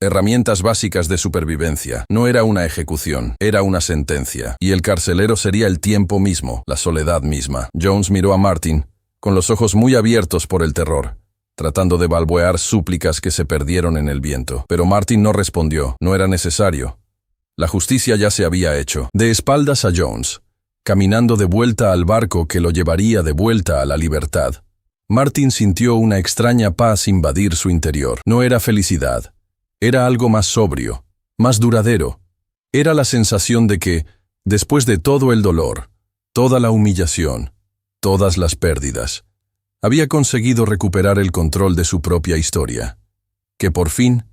herramientas básicas de supervivencia. No era una ejecución, era una sentencia, y el carcelero sería el tiempo mismo, la soledad misma. Jones miró a Martin, con los ojos muy abiertos por el terror, tratando de balbucear súplicas que se perdieron en el viento. Pero Martin no respondió, no era necesario. La justicia ya se había hecho. De espaldas a Jones, caminando de vuelta al barco que lo llevaría de vuelta a la libertad, Martin sintió una extraña paz invadir su interior. No era felicidad. Era algo más sobrio, más duradero. Era la sensación de que, después de todo el dolor, toda la humillación, todas las pérdidas, había conseguido recuperar el control de su propia historia, que por fin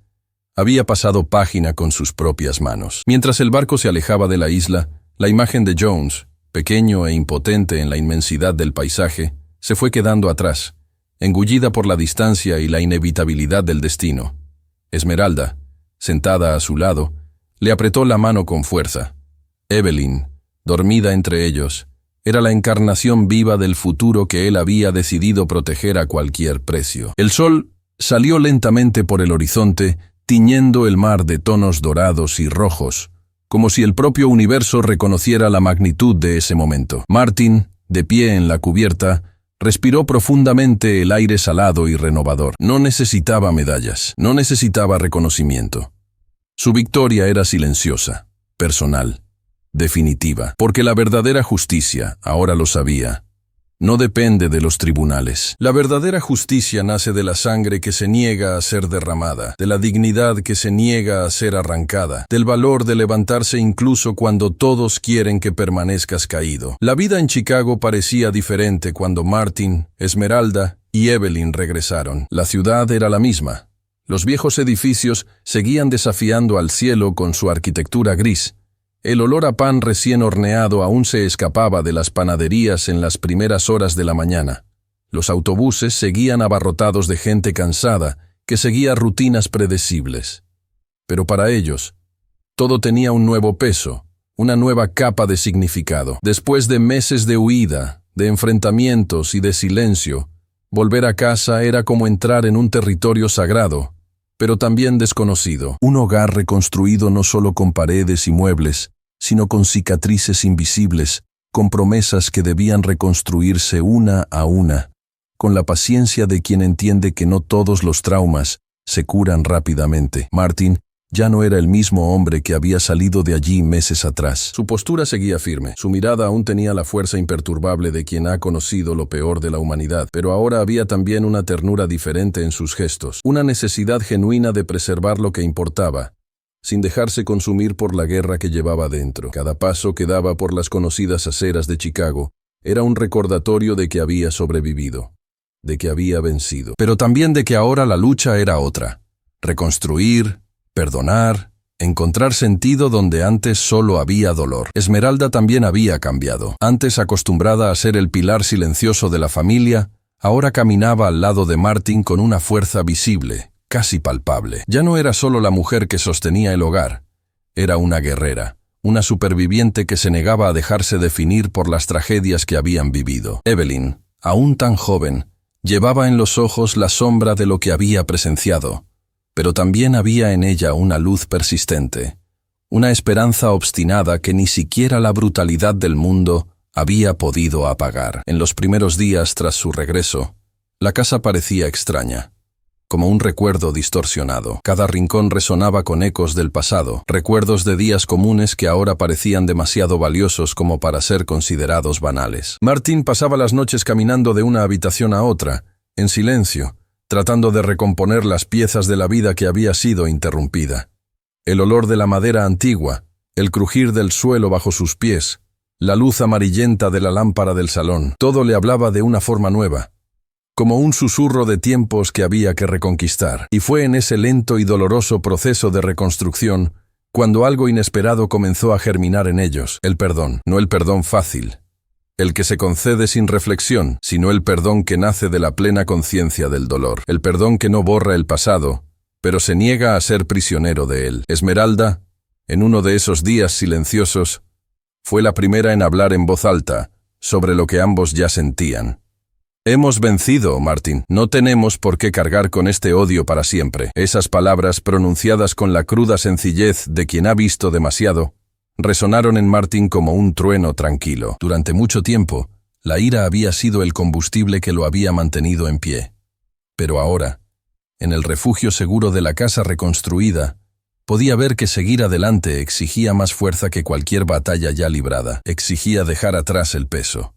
había pasado página con sus propias manos. Mientras el barco se alejaba de la isla, la imagen de Jones, pequeño e impotente en la inmensidad del paisaje, se fue quedando atrás, engullida por la distancia y la inevitabilidad del destino. Esmeralda, sentada a su lado, le apretó la mano con fuerza. Evelyn, dormida entre ellos, era la encarnación viva del futuro que él había decidido proteger a cualquier precio. El sol salió lentamente por el horizonte, tiñendo el mar de tonos dorados y rojos, como si el propio universo reconociera la magnitud de ese momento. Martin, de pie en la cubierta, respiró profundamente el aire salado y renovador. No necesitaba medallas, no necesitaba reconocimiento. Su victoria era silenciosa, personal, definitiva, porque la verdadera justicia, ahora lo sabía, no depende de los tribunales. La verdadera justicia nace de la sangre que se niega a ser derramada, de la dignidad que se niega a ser arrancada, del valor de levantarse incluso cuando todos quieren que permanezcas caído. La vida en Chicago parecía diferente cuando Martin, Esmeralda y Evelyn regresaron. La ciudad era la misma. Los viejos edificios seguían desafiando al cielo con su arquitectura gris. El olor a pan recién horneado aún se escapaba de las panaderías en las primeras horas de la mañana. Los autobuses seguían abarrotados de gente cansada que seguía rutinas predecibles. Pero para ellos, todo tenía un nuevo peso, una nueva capa de significado. Después de meses de huida, de enfrentamientos y de silencio, volver a casa era como entrar en un territorio sagrado, pero también desconocido. Un hogar reconstruido no solo con paredes y muebles, sino con cicatrices invisibles, con promesas que debían reconstruirse una a una, con la paciencia de quien entiende que no todos los traumas se curan rápidamente. Martin ya no era el mismo hombre que había salido de allí meses atrás. Su postura seguía firme, su mirada aún tenía la fuerza imperturbable de quien ha conocido lo peor de la humanidad, pero ahora había también una ternura diferente en sus gestos, una necesidad genuina de preservar lo que importaba, sin dejarse consumir por la guerra que llevaba dentro. Cada paso que daba por las conocidas aceras de Chicago era un recordatorio de que había sobrevivido, de que había vencido, pero también de que ahora la lucha era otra: reconstruir, perdonar, encontrar sentido donde antes solo había dolor. Esmeralda también había cambiado. Antes acostumbrada a ser el pilar silencioso de la familia, ahora caminaba al lado de Martin con una fuerza visible, casi palpable. Ya no era solo la mujer que sostenía el hogar, era una guerrera, una superviviente que se negaba a dejarse definir por las tragedias que habían vivido. Evelyn, aún tan joven, llevaba en los ojos la sombra de lo que había presenciado, pero también había en ella una luz persistente, una esperanza obstinada que ni siquiera la brutalidad del mundo había podido apagar. En los primeros días tras su regreso, la casa parecía extraña, como un recuerdo distorsionado. Cada rincón resonaba con ecos del pasado, recuerdos de días comunes que ahora parecían demasiado valiosos como para ser considerados banales. Martin pasaba las noches caminando de una habitación a otra, en silencio, tratando de recomponer las piezas de la vida que había sido interrumpida. El olor de la madera antigua, el crujir del suelo bajo sus pies, la luz amarillenta de la lámpara del salón, todo le hablaba de una forma nueva, como un susurro de tiempos que había que reconquistar. Y fue en ese lento y doloroso proceso de reconstrucción cuando algo inesperado comenzó a germinar en ellos: el perdón. No el perdón fácil, el que se concede sin reflexión, sino el perdón que nace de la plena conciencia del dolor. El perdón que no borra el pasado, pero se niega a ser prisionero de él. Esmeralda, en uno de esos días silenciosos, fue la primera en hablar en voz alta sobre lo que ambos ya sentían. Hemos vencido, Martin. No tenemos por qué cargar con este odio para siempre. Esas palabras, pronunciadas con la cruda sencillez de quien ha visto demasiado, resonaron en Martin como un trueno tranquilo. Durante mucho tiempo, la ira había sido el combustible que lo había mantenido en pie. Pero ahora, en el refugio seguro de la casa reconstruida, Podía ver que seguir adelante exigía más fuerza que cualquier batalla ya librada. Exigía dejar atrás el peso.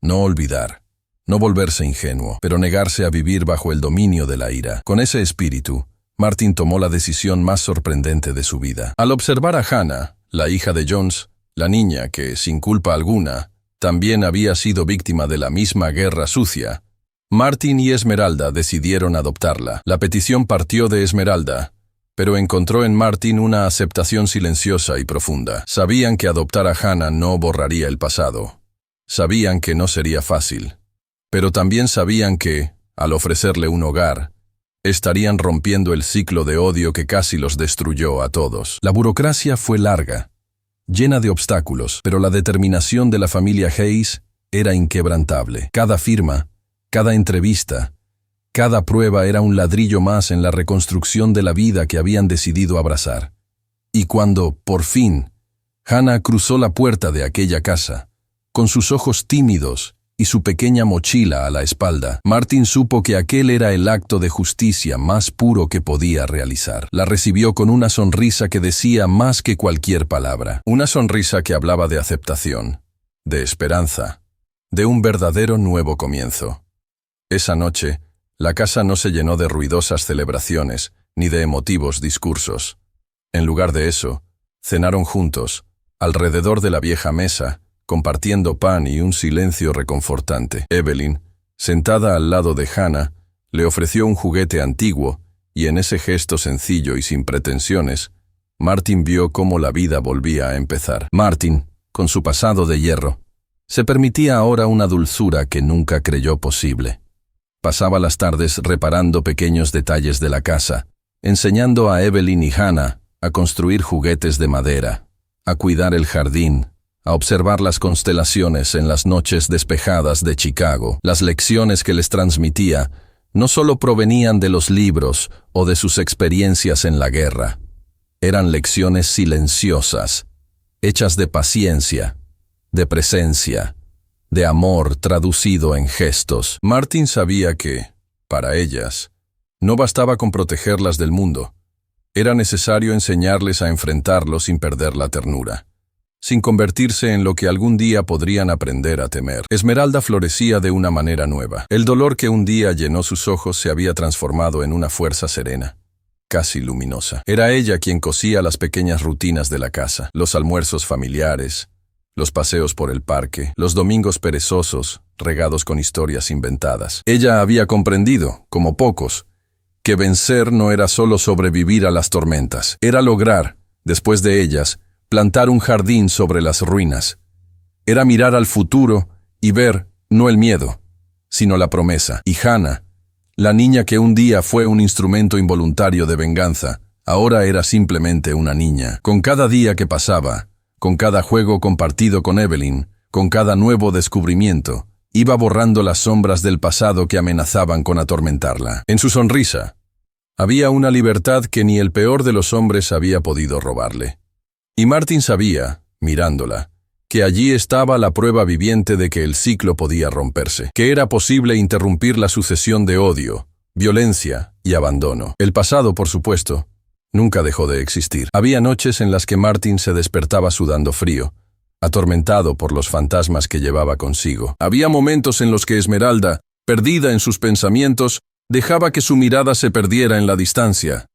No olvidar. No volverse ingenuo, pero negarse a vivir bajo el dominio de la ira. Con ese espíritu, Martin tomó la decisión más sorprendente de su vida. Al observar a Hannah, la hija de Jones, la niña que, sin culpa alguna, también había sido víctima de la misma guerra sucia, Martin y Esmeralda decidieron adoptarla. La petición partió de Esmeralda, pero encontró en Martin una aceptación silenciosa y profunda. Sabían que adoptar a Hannah no borraría el pasado. Sabían que no sería fácil. Pero también sabían que, al ofrecerle un hogar, estarían rompiendo el ciclo de odio que casi los destruyó a todos. La burocracia fue larga, llena de obstáculos, pero la determinación de la familia Hayes era inquebrantable. Cada firma, cada entrevista, cada prueba era un ladrillo más en la reconstrucción de la vida que habían decidido abrazar. Y cuando, por fin, Hannah cruzó la puerta de aquella casa, con sus ojos tímidos y su pequeña mochila a la espalda, Martin supo que aquel era el acto de justicia más puro que podía realizar. La recibió con una sonrisa que decía más que cualquier palabra. Una sonrisa que hablaba de aceptación, de esperanza, de un verdadero nuevo comienzo. Esa noche, la casa no se llenó de ruidosas celebraciones ni de emotivos discursos. En lugar de eso, cenaron juntos, alrededor de la vieja mesa, compartiendo pan y un silencio reconfortante. Evelyn, sentada al lado de Hannah, le ofreció un juguete antiguo, y en ese gesto sencillo y sin pretensiones, Martin vio cómo la vida volvía a empezar. Martin, con su pasado de hierro, se permitía ahora una dulzura que nunca creyó posible. Pasaba las tardes reparando pequeños detalles de la casa, enseñando a Evelyn y Hannah a construir juguetes de madera, a cuidar el jardín, a observar las constelaciones en las noches despejadas de Chicago. Las lecciones que les transmitía no solo provenían de los libros o de sus experiencias en la guerra. Eran lecciones silenciosas, hechas de paciencia, de presencia, de amor traducido en gestos. Martin sabía que, para ellas, no bastaba con protegerlas del mundo. Era necesario enseñarles a enfrentarlo sin perder la ternura, sin convertirse en lo que algún día podrían aprender a temer. Esmeralda florecía de una manera nueva. El dolor que un día llenó sus ojos se había transformado en una fuerza serena, casi luminosa. Era ella quien cosía las pequeñas rutinas de la casa, los almuerzos familiares, los paseos por el parque, los domingos perezosos, regados con historias inventadas. Ella había comprendido, como pocos, que vencer no era solo sobrevivir a las tormentas, era lograr, después de ellas, plantar un jardín sobre las ruinas. Era mirar al futuro y ver, no el miedo, sino la promesa. Y Hannah, la niña que un día fue un instrumento involuntario de venganza, ahora era simplemente una niña. Con cada día que pasaba, con cada juego compartido con Evelyn, con cada nuevo descubrimiento, iba borrando las sombras del pasado que amenazaban con atormentarla. En su sonrisa, había una libertad que ni el peor de los hombres había podido robarle. Y Martin sabía, mirándola, que allí estaba la prueba viviente de que el ciclo podía romperse, que era posible interrumpir la sucesión de odio, violencia y abandono. El pasado, por supuesto, nunca dejó de existir. Había noches en las que Martin se despertaba sudando frío, atormentado por los fantasmas que llevaba consigo. Había momentos en los que Esmeralda, perdida en sus pensamientos, dejaba que su mirada se perdiera en la distancia.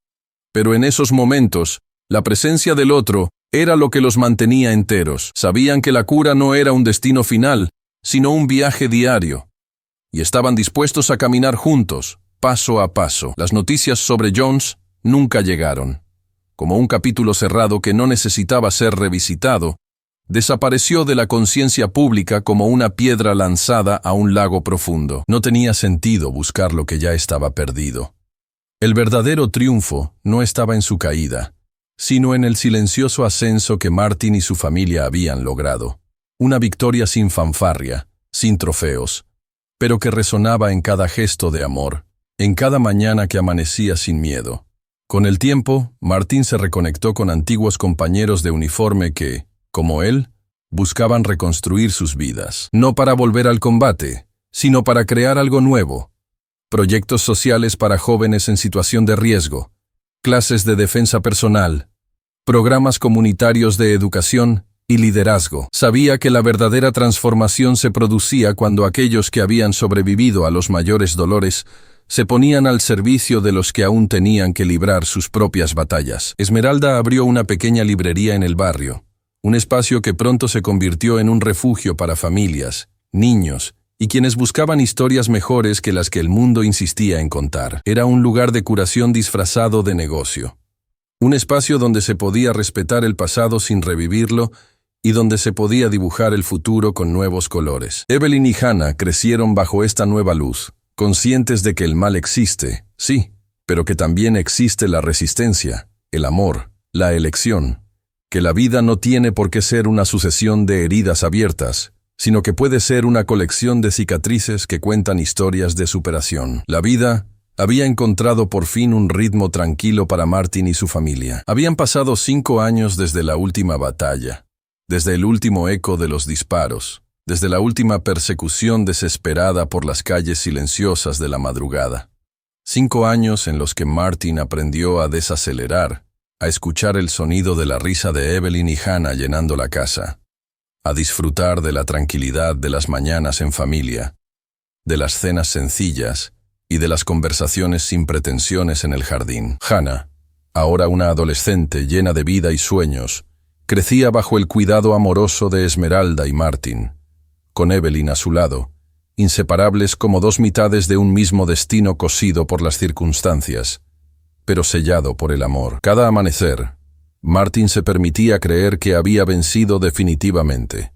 Pero en esos momentos, la presencia del otro era lo que los mantenía enteros. Sabían que la cura no era un destino final, sino un viaje diario. Y estaban dispuestos a caminar juntos, paso a paso. Las noticias sobre Jones nunca llegaron. Como un capítulo cerrado que no necesitaba ser revisitado, desapareció de la conciencia pública como una piedra lanzada a un lago profundo. No tenía sentido buscar lo que ya estaba perdido. El verdadero triunfo no estaba en su caída, sino en el silencioso ascenso que Martin y su familia habían logrado. Una victoria sin fanfarria, sin trofeos, pero que resonaba en cada gesto de amor, en cada mañana que amanecía sin miedo. Con el tiempo, Martin se reconectó con antiguos compañeros de uniforme que, como él, buscaban reconstruir sus vidas. No para volver al combate, sino para crear algo nuevo. Proyectos sociales para jóvenes en situación de riesgo, clases de defensa personal, programas comunitarios de educación y liderazgo. Sabía que la verdadera transformación se producía cuando aquellos que habían sobrevivido a los mayores dolores se ponían al servicio de los que aún tenían que librar sus propias batallas. Esmeralda abrió una pequeña librería en el barrio, un espacio que pronto se convirtió en un refugio para familias, niños y quienes buscaban historias mejores que las que el mundo insistía en contar. Era un lugar de curación disfrazado de negocio. Un espacio donde se podía respetar el pasado sin revivirlo y donde se podía dibujar el futuro con nuevos colores. Evelyn y Hannah crecieron bajo esta nueva luz, conscientes de que el mal existe, sí, pero que también existe la resistencia, el amor, la elección, que la vida no tiene por qué ser una sucesión de heridas abiertas, sino que puede ser una colección de cicatrices que cuentan historias de superación. La vida había encontrado por fin un ritmo tranquilo para Martin y su familia. Habían pasado 5 años desde la última batalla, desde el último eco de los disparos, desde la última persecución desesperada por las calles silenciosas de la madrugada. 5 años en los que Martin aprendió a desacelerar, a escuchar el sonido de la risa de Evelyn y Hannah llenando la casa, a disfrutar de la tranquilidad de las mañanas en familia, de las cenas sencillas y de las conversaciones sin pretensiones en el jardín. Hannah, ahora una adolescente llena de vida y sueños, crecía bajo el cuidado amoroso de Esmeralda y Martin, con Evelyn a su lado, inseparables como dos mitades de un mismo destino cosido por las circunstancias, pero sellado por el amor. Cada amanecer, Martin se permitía creer que había vencido definitivamente,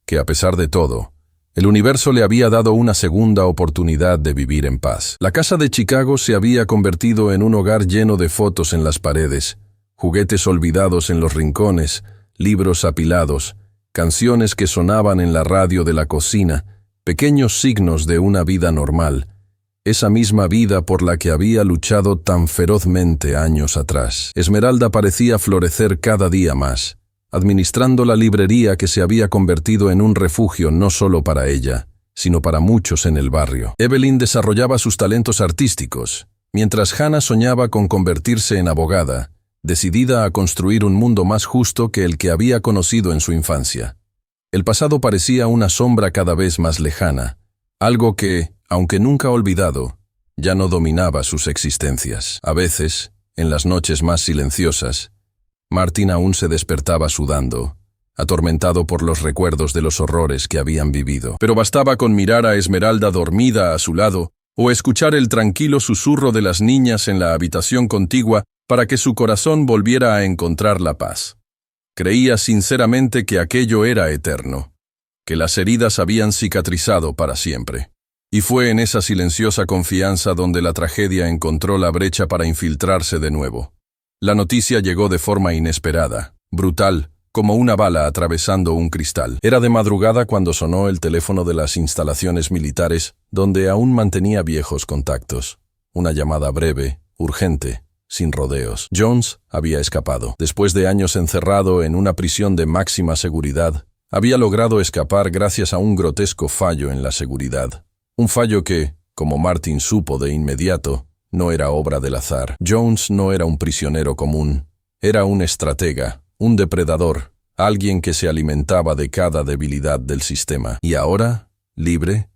que a pesar de todo, el universo le había dado una segunda oportunidad de vivir en paz. La casa de Chicago se había convertido en un hogar lleno de fotos en las paredes, juguetes olvidados en los rincones, libros apilados, canciones que sonaban en la radio de la cocina, pequeños signos de una vida normal, esa misma vida por la que había luchado tan ferozmente años atrás. Esmeralda parecía florecer cada día más, administrando la librería que se había convertido en un refugio no solo para ella, sino para muchos en el barrio. Evelyn desarrollaba sus talentos artísticos, mientras Hannah soñaba con convertirse en abogada, decidida a construir un mundo más justo que el que había conocido en su infancia. El pasado parecía una sombra cada vez más lejana, algo que, aunque nunca olvidado, ya no dominaba sus existencias. A veces, en las noches más silenciosas, Martin aún se despertaba sudando, atormentado por los recuerdos de los horrores que habían vivido. Pero bastaba con mirar a Esmeralda dormida a su lado o escuchar el tranquilo susurro de las niñas en la habitación contigua para que su corazón volviera a encontrar la paz. Creía sinceramente que aquello era eterno, que las heridas habían cicatrizado para siempre. Y fue en esa silenciosa confianza donde la tragedia encontró la brecha para infiltrarse de nuevo. La noticia llegó de forma inesperada, brutal, como una bala atravesando un cristal. Era de madrugada cuando sonó el teléfono de las instalaciones militares, donde aún mantenía viejos contactos. Una llamada breve, urgente, sin rodeos. Jones había escapado. Después de años encerrado en una prisión de máxima seguridad, había logrado escapar gracias a un grotesco fallo en la seguridad. Un fallo que, como Martin supo de inmediato, no era obra del azar. Jones no era un prisionero común. Era un estratega, un depredador, alguien que se alimentaba de cada debilidad del sistema. Y ahora, libre,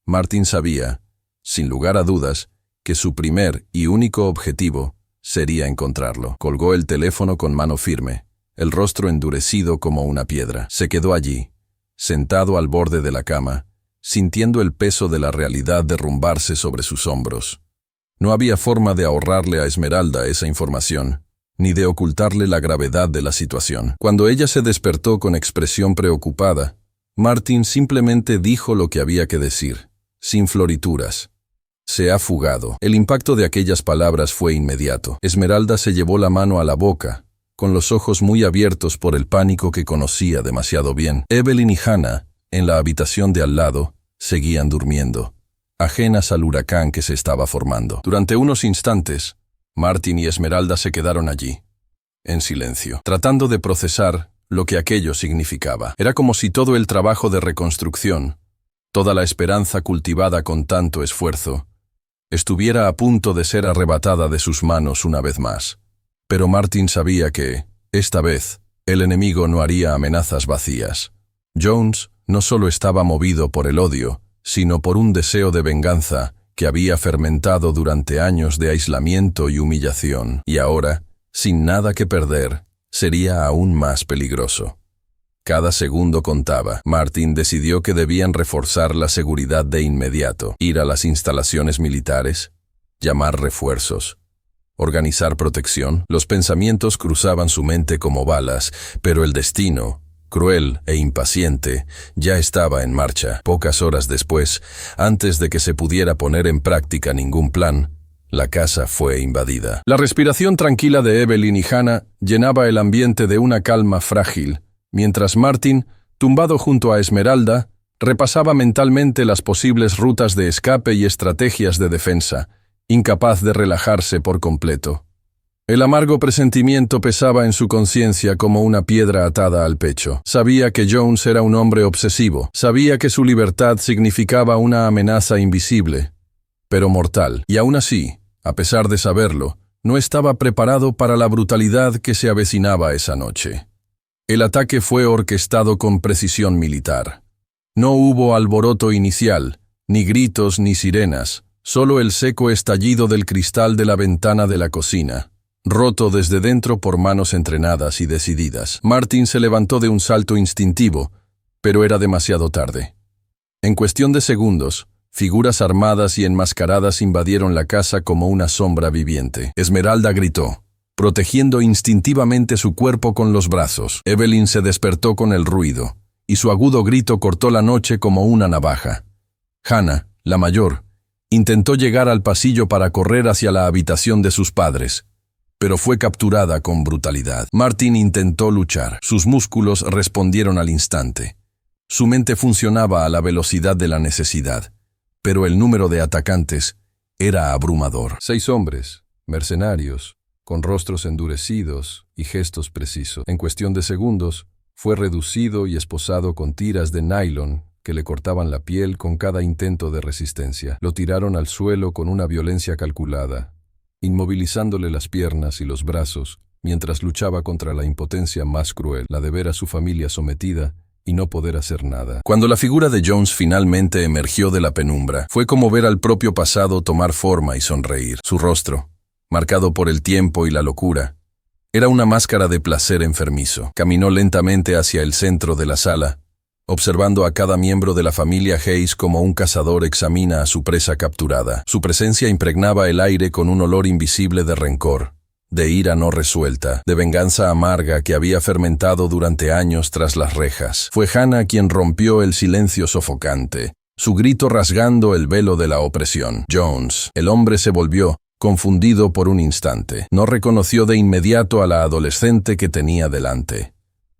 Martin sabía, sin lugar a dudas, que su primer y único objetivo sería encontrarlo. Colgó el teléfono con mano firme, el rostro endurecido como una piedra. Se quedó allí, sentado al borde de la cama, sintiendo el peso de la realidad derrumbarse sobre sus hombros. No había forma de ahorrarle a Esmeralda esa información, ni de ocultarle la gravedad de la situación. Cuando ella se despertó con expresión preocupada, Martin simplemente dijo lo que había que decir, sin florituras. Se ha fugado. El impacto de aquellas palabras fue inmediato. Esmeralda se llevó la mano a la boca, con los ojos muy abiertos por el pánico que conocía demasiado bien. Evelyn y Hannah, en la habitación de al lado, seguían durmiendo, ajenas al huracán que se estaba formando. Durante unos instantes, Martin y Esmeralda se quedaron allí, en silencio, tratando de procesar lo que aquello significaba. Era como si todo el trabajo de reconstrucción, toda la esperanza cultivada con tanto esfuerzo, estuviera a punto de ser arrebatada de sus manos una vez más. Pero Martin sabía que, esta vez, el enemigo no haría amenazas vacías. Jones no solo estaba movido por el odio, sino por un deseo de venganza que había fermentado durante años de aislamiento y humillación, y ahora, sin nada que perder, sería aún más peligroso. Cada segundo contaba. Martin decidió que debían reforzar la seguridad de inmediato, ir a las instalaciones militares, llamar refuerzos, organizar protección. Los pensamientos cruzaban su mente como balas, pero el destino, cruel e impaciente, ya estaba en marcha. Pocas horas después, antes de que se pudiera poner en práctica ningún plan, la casa fue invadida. La respiración tranquila de Evelyn y Hannah llenaba el ambiente de una calma frágil, mientras Martin, tumbado junto a Esmeralda, repasaba mentalmente las posibles rutas de escape y estrategias de defensa, incapaz de relajarse por completo. El amargo presentimiento pesaba en su conciencia como una piedra atada al pecho. Sabía que Jones era un hombre obsesivo, sabía que su libertad significaba una amenaza invisible, pero mortal, y aún así, a pesar de saberlo, no estaba preparado para la brutalidad que se avecinaba esa noche. El ataque fue orquestado con precisión militar. No hubo alboroto inicial, ni gritos ni sirenas, solo el seco estallido del cristal de la ventana de la cocina, roto desde dentro por manos entrenadas y decididas. Martin se levantó de un salto instintivo, pero era demasiado tarde. En cuestión de segundos, figuras armadas y enmascaradas invadieron la casa como una sombra viviente. Esmeralda gritó, protegiendo instintivamente su cuerpo con los brazos. Evelyn se despertó con el ruido, y su agudo grito cortó la noche como una navaja. Hannah, la mayor, intentó llegar al pasillo para correr hacia la habitación de sus padres, pero fue capturada con brutalidad. Martin intentó luchar. Sus músculos respondieron al instante. Su mente funcionaba a la velocidad de la necesidad, pero el número de atacantes era abrumador. 6 hombres, mercenarios, con rostros endurecidos y gestos precisos. En cuestión de segundos, fue reducido y esposado con tiras de nylon que le cortaban la piel con cada intento de resistencia. Lo tiraron al suelo con una violencia calculada, inmovilizándole las piernas y los brazos, mientras luchaba contra la impotencia más cruel, la de ver a su familia sometida y no poder hacer nada. Cuando la figura de Jones finalmente emergió de la penumbra, fue como ver al propio pasado tomar forma y sonreír. Su rostro, marcado por el tiempo y la locura, era una máscara de placer enfermizo. Caminó lentamente hacia el centro de la sala, observando a cada miembro de la familia Hayes como un cazador examina a su presa capturada. Su presencia impregnaba el aire con un olor invisible de rencor, de ira no resuelta, de venganza amarga que había fermentado durante años tras las rejas. Fue Hannah quien rompió el silencio sofocante, su grito rasgando el velo de la opresión. Jones, el hombre, se volvió, confundido por un instante. No reconoció de inmediato a la adolescente que tenía delante.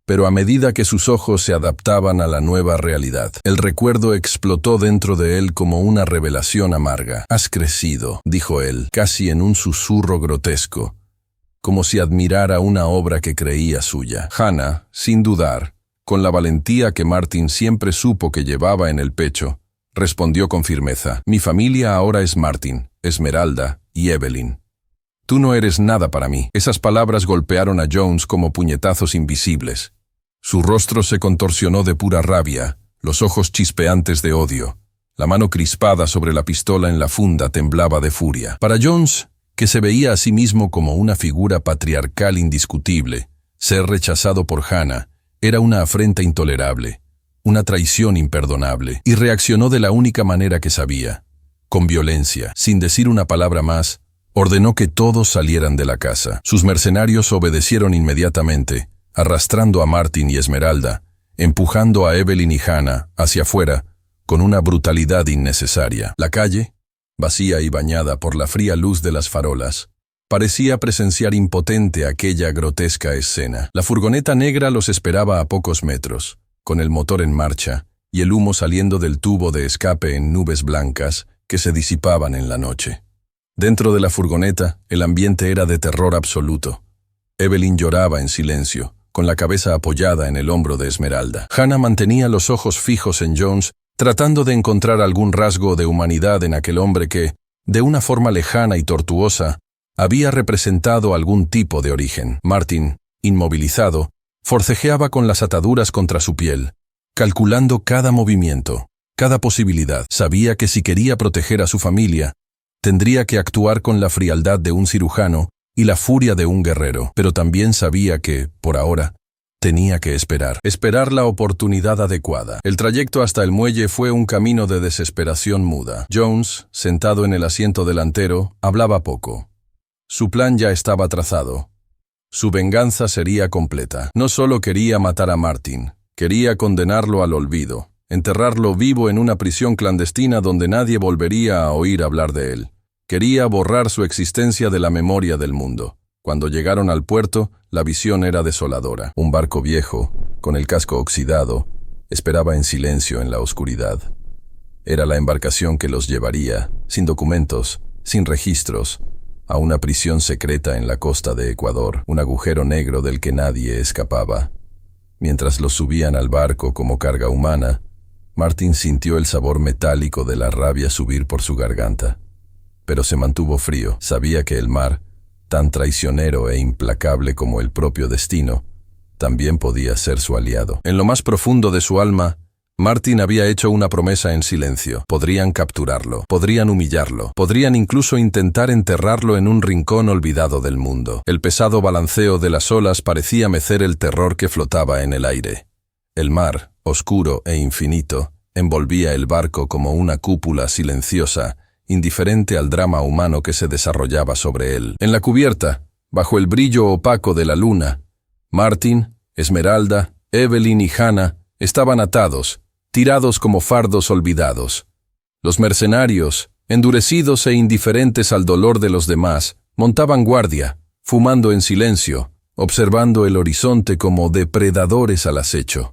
Pero a medida que sus ojos se adaptaban a la nueva realidad, el recuerdo explotó dentro de él como una revelación amarga. «Has crecido», dijo él, casi en un susurro grotesco, como si admirara una obra que creía suya. Hannah, sin dudar, con la valentía que Martin siempre supo que llevaba en el pecho, respondió con firmeza: «Mi familia ahora es Martin, Esmeralda y Evelyn. Tú no eres nada para mí». Esas palabras golpearon a Jones como puñetazos invisibles. Su rostro se contorsionó de pura rabia, los ojos chispeantes de odio. La mano crispada sobre la pistola en la funda temblaba de furia. Para Jones, que se veía a sí mismo como una figura patriarcal indiscutible, ser rechazado por Hannah era una afrenta intolerable, una traición imperdonable, y reaccionó de la única manera que sabía, con violencia. Sin decir una palabra más, ordenó que todos salieran de la casa. Sus mercenarios obedecieron inmediatamente, arrastrando a Martin y Esmeralda, empujando a Evelyn y Hannah hacia afuera con una brutalidad innecesaria. La calle, vacía y bañada por la fría luz de las farolas, parecía presenciar impotente aquella grotesca escena. La furgoneta negra los esperaba a pocos metros, con el motor en marcha y el humo saliendo del tubo de escape en nubes blancas que se disipaban en la noche. Dentro de la furgoneta, el ambiente era de terror absoluto. Evelyn lloraba en silencio, con la cabeza apoyada en el hombro de Esmeralda. Hannah mantenía los ojos fijos en Jones, tratando de encontrar algún rasgo de humanidad en aquel hombre que, de una forma lejana y tortuosa, Había representado algún tipo de origen. Martin, inmovilizado, forcejeaba con las ataduras contra su piel, calculando cada movimiento, cada posibilidad. Sabía que si quería proteger a su familia, tendría que actuar con la frialdad de un cirujano y la furia de un guerrero, pero también sabía que, por ahora, tenía que esperar la oportunidad adecuada. El trayecto hasta el muelle fue un camino de desesperación muda. Jones, sentado en el asiento delantero, hablaba poco. Su plan ya estaba trazado. Su venganza sería completa. No solo quería matar a Martin, quería condenarlo al olvido, enterrarlo vivo en una prisión clandestina donde nadie volvería a oír hablar de él. Quería borrar su existencia de la memoria del mundo. Cuando llegaron al puerto, la visión era desoladora. Un barco viejo, con el casco oxidado, esperaba en silencio en la oscuridad. Era la embarcación que los llevaría, sin documentos, sin registros, a una prisión secreta en la costa de Ecuador, un agujero negro del que nadie escapaba. Mientras los subían al barco como carga humana, Martin sintió el sabor metálico de la rabia subir por su garganta. Pero se mantuvo frío. Sabía que el mar, tan traicionero e implacable como el propio destino, también podía ser su aliado. En lo más profundo de su alma, Martin había hecho una promesa en silencio. Podrían capturarlo, podrían humillarlo, podrían incluso intentar enterrarlo en un rincón olvidado del mundo. El pesado balanceo de las olas parecía mecer el terror que flotaba en el aire. El mar, oscuro e infinito, envolvía el barco como una cúpula silenciosa, indiferente al drama humano que se desarrollaba sobre él. En la cubierta, bajo el brillo opaco de la luna, Martin, Esmeralda, Evelyn y Hannah estaban atados, tirados como fardos olvidados. Los mercenarios, endurecidos e indiferentes al dolor de los demás, montaban guardia, fumando en silencio, observando el horizonte como depredadores al acecho.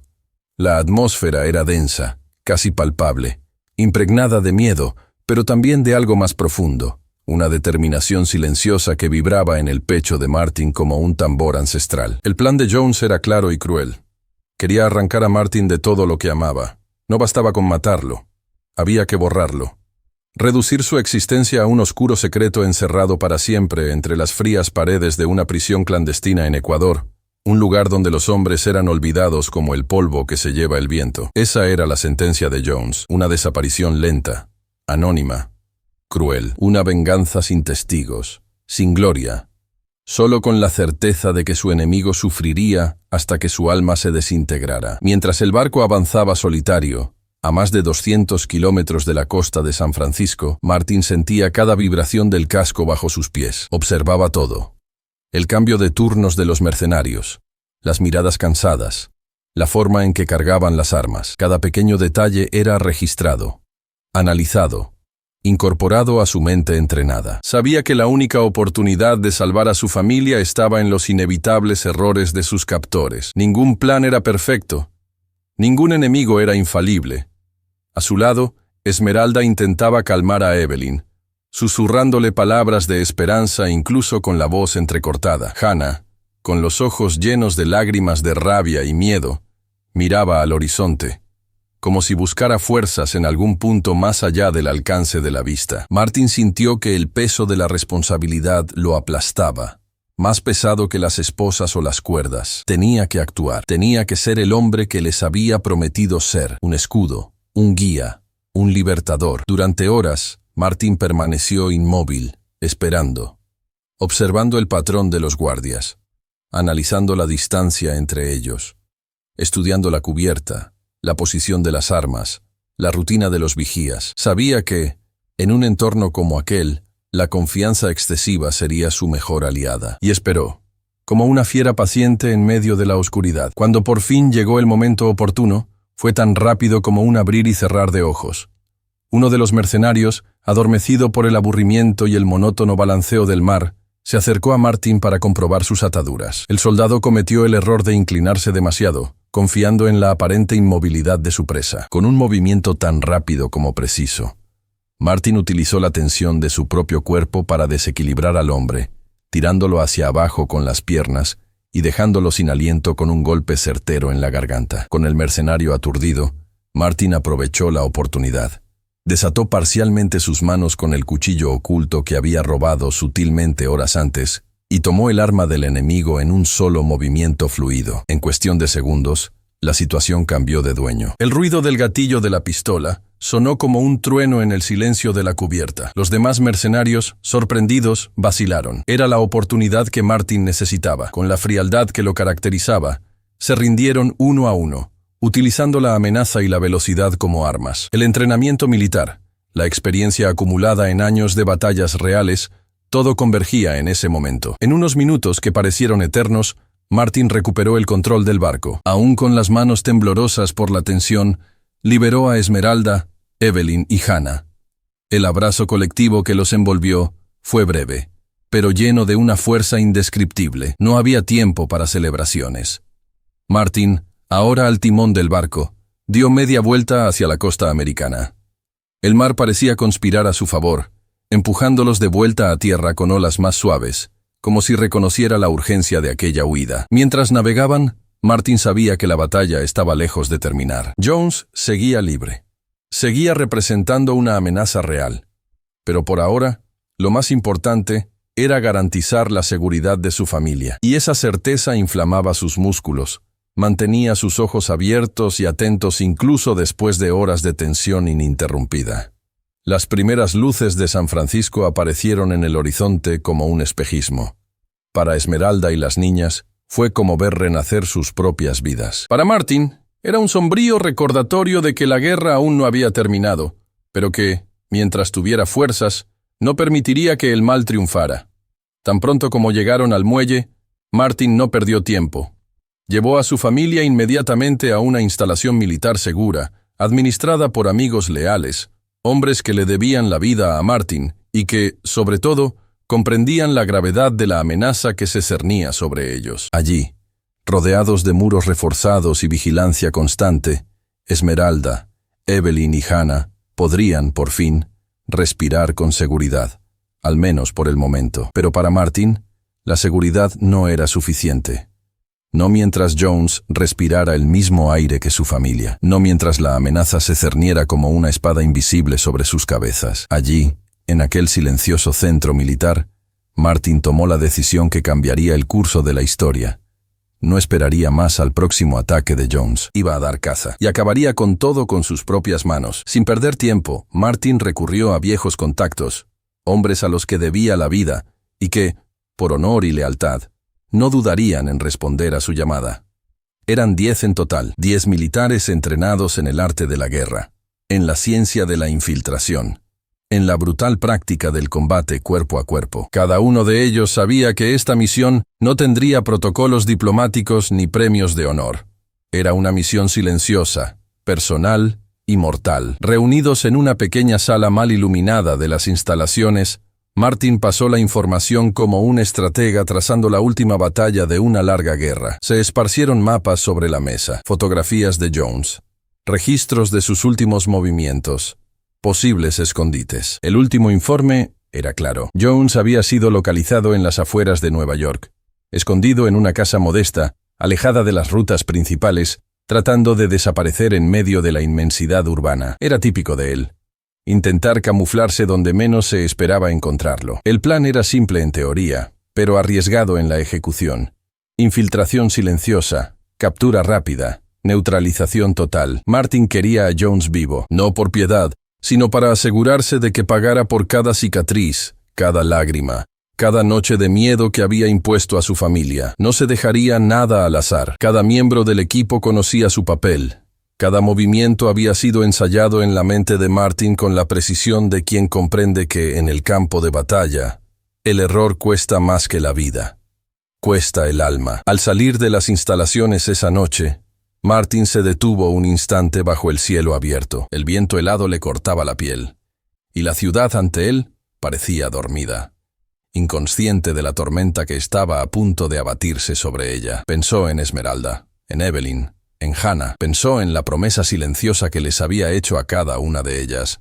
La atmósfera era densa, casi palpable, impregnada de miedo, pero también de algo más profundo, una determinación silenciosa que vibraba en el pecho de Martin como un tambor ancestral. El plan de Jones era claro y cruel. Quería arrancar a Martin de todo lo que amaba. No bastaba con matarlo. Había que borrarlo. Reducir su existencia a un oscuro secreto encerrado para siempre entre las frías paredes de una prisión clandestina en Ecuador, un lugar donde los hombres eran olvidados como el polvo que se lleva el viento. Esa era la sentencia de Jones, una desaparición lenta, anónima, cruel, una venganza sin testigos, sin gloria, solo con la certeza de que su enemigo sufriría hasta que su alma se desintegrara. Mientras el barco avanzaba solitario, a más de 200 kilómetros de la costa de San Francisco, Martin sentía cada vibración del casco bajo sus pies. Observaba todo. El cambio de turnos de los mercenarios, las miradas cansadas, la forma en que cargaban las armas. Cada pequeño detalle era registrado, analizado, incorporado a su mente entrenada. Sabía que la única oportunidad de salvar a su familia estaba en los inevitables errores de sus captores. Ningún plan era perfecto. Ningún enemigo era infalible. A su lado, Esmeralda intentaba calmar a Evelyn, susurrándole palabras de esperanza incluso con la voz entrecortada. Hannah, con los ojos llenos de lágrimas de rabia y miedo, miraba al horizonte, como si buscara fuerzas en algún punto más allá del alcance de la vista. Martin sintió que el peso de la responsabilidad lo aplastaba, más pesado que las esposas o las cuerdas. Tenía que actuar, tenía que ser el hombre que les había prometido ser, un escudo, un guía, un libertador. Durante horas, Martin permaneció inmóvil, esperando, observando el patrón de los guardias, analizando la distancia entre ellos, estudiando la cubierta, la posición de las armas, la rutina de los vigías. Sabía que, en un entorno como aquel, la confianza excesiva sería su mejor aliada. Y esperó, como una fiera paciente en medio de la oscuridad. Cuando por fin llegó el momento oportuno, fue tan rápido como un abrir y cerrar de ojos. Uno de los mercenarios, adormecido por el aburrimiento y el monótono balanceo del mar, se acercó a Martin para comprobar sus ataduras. El soldado cometió el error de inclinarse demasiado, confiando en la aparente inmovilidad de su presa. Con un movimiento tan rápido como preciso, Martin utilizó la tensión de su propio cuerpo para desequilibrar al hombre, tirándolo hacia abajo con las piernas y dejándolo sin aliento con un golpe certero en la garganta. Con el mercenario aturdido, Martin aprovechó la oportunidad. Desató parcialmente sus manos con el cuchillo oculto que había robado sutilmente horas antes y tomó el arma del enemigo en un solo movimiento fluido. En cuestión de segundos, la situación cambió de dueño. El ruido del gatillo de la pistola sonó como un trueno en el silencio de la cubierta. Los demás mercenarios, sorprendidos, vacilaron. Era la oportunidad que Martin necesitaba. Con la frialdad que lo caracterizaba, se rindieron uno a uno, utilizando la amenaza y la velocidad como armas. El entrenamiento militar, la experiencia acumulada en años de batallas reales, todo convergía en ese momento. En unos minutos que parecieron eternos, Martin recuperó el control del barco. Aún con las manos temblorosas por la tensión, liberó a Esmeralda, Evelyn y Hannah. El abrazo colectivo que los envolvió fue breve, pero lleno de una fuerza indescriptible. No había tiempo para celebraciones. Martin, ahora al timón del barco, dio media vuelta hacia la costa americana. El mar parecía conspirar a su favor, empujándolos de vuelta a tierra con olas más suaves, como si reconociera la urgencia de aquella huida. Mientras navegaban, Martin sabía que la batalla estaba lejos de terminar. Jones seguía libre. Seguía representando una amenaza real. Pero por ahora, lo más importante era garantizar la seguridad de su familia. Y esa certeza inflamaba sus músculos. Mantenía sus ojos abiertos y atentos incluso después de horas de tensión ininterrumpida. Las primeras luces de San Francisco aparecieron en el horizonte como un espejismo. Para Esmeralda y las niñas, fue como ver renacer sus propias vidas. Para Martin, era un sombrío recordatorio de que la guerra aún no había terminado, pero que, mientras tuviera fuerzas, no permitiría que el mal triunfara. Tan pronto como llegaron al muelle, Martin no perdió tiempo. Llevó a su familia inmediatamente a una instalación militar segura, administrada por amigos leales, hombres que le debían la vida a Martin y que, sobre todo, comprendían la gravedad de la amenaza que se cernía sobre ellos. Allí, rodeados de muros reforzados y vigilancia constante, Esmeralda, Evelyn y Hannah podrían, por fin, respirar con seguridad, al menos por el momento. Pero para Martin, la seguridad no era suficiente. No mientras Jones respirara el mismo aire que su familia, no mientras la amenaza se cerniera como una espada invisible sobre sus cabezas. Allí, en aquel silencioso centro militar, Martin tomó la decisión que cambiaría el curso de la historia. No esperaría más al próximo ataque de Jones. Iba a dar caza y acabaría con todo con sus propias manos. Sin perder tiempo, Martin recurrió a viejos contactos, hombres a los que debía la vida y que, por honor y lealtad, no dudarían en responder a su llamada. Eran 10 en total, 10 militares entrenados en el arte de la guerra, en la ciencia de la infiltración, en la brutal práctica del combate cuerpo a cuerpo. Cada uno de ellos sabía que esta misión no tendría protocolos diplomáticos ni premios de honor. Era una misión silenciosa, personal y mortal. Reunidos en una pequeña sala mal iluminada de las instalaciones, Martin pasó la información como un estratega trazando la última batalla de una larga guerra. Se esparcieron mapas sobre la mesa, fotografías de Jones, registros de sus últimos movimientos, posibles escondites. El último informe era claro. Jones había sido localizado en las afueras de Nueva York, escondido en una casa modesta, alejada de las rutas principales, tratando de desaparecer en medio de la inmensidad urbana. Era típico de él. Intentar camuflarse donde menos se esperaba encontrarlo. El plan era simple en teoría, pero arriesgado en la ejecución. Infiltración silenciosa, captura rápida, neutralización total. Martin quería a Jones vivo, no por piedad, sino para asegurarse de que pagara por cada cicatriz, cada lágrima, cada noche de miedo que había impuesto a su familia. No se dejaría nada al azar. Cada miembro del equipo conocía su papel. Cada movimiento había sido ensayado en la mente de Martin con la precisión de quien comprende que, en el campo de batalla, el error cuesta más que la vida. Cuesta el alma. Al salir de las instalaciones esa noche, Martin se detuvo un instante bajo el cielo abierto. El viento helado le cortaba la piel, y la ciudad ante él parecía dormida, inconsciente de la tormenta que estaba a punto de abatirse sobre ella. Pensó en Esmeralda, en Evelyn, en Hannah. Pensó en la promesa silenciosa que les había hecho a cada una de ellas,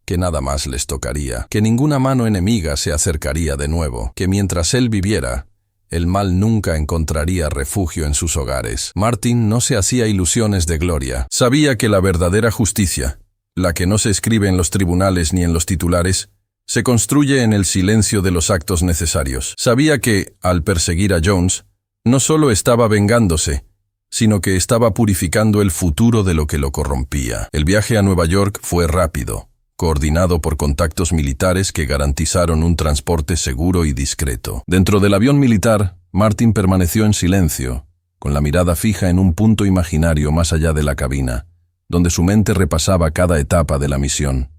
que nada más les tocaría, que ninguna mano enemiga se acercaría de nuevo, que mientras él viviera, el mal nunca encontraría refugio en sus hogares. Martin no se hacía ilusiones de gloria. Sabía que la verdadera justicia, la que no se escribe en los tribunales ni en los titulares, se construye en el silencio de los actos necesarios. Sabía que, al perseguir a Jones, no solo estaba vengándose, sino que estaba purificando el futuro de lo que lo corrompía. El viaje a Nueva York fue rápido, coordinado por contactos militares que garantizaron un transporte seguro y discreto. Dentro del avión militar, Martin permaneció en silencio, con la mirada fija en un punto imaginario más allá de la cabina, donde su mente repasaba cada etapa de la misión.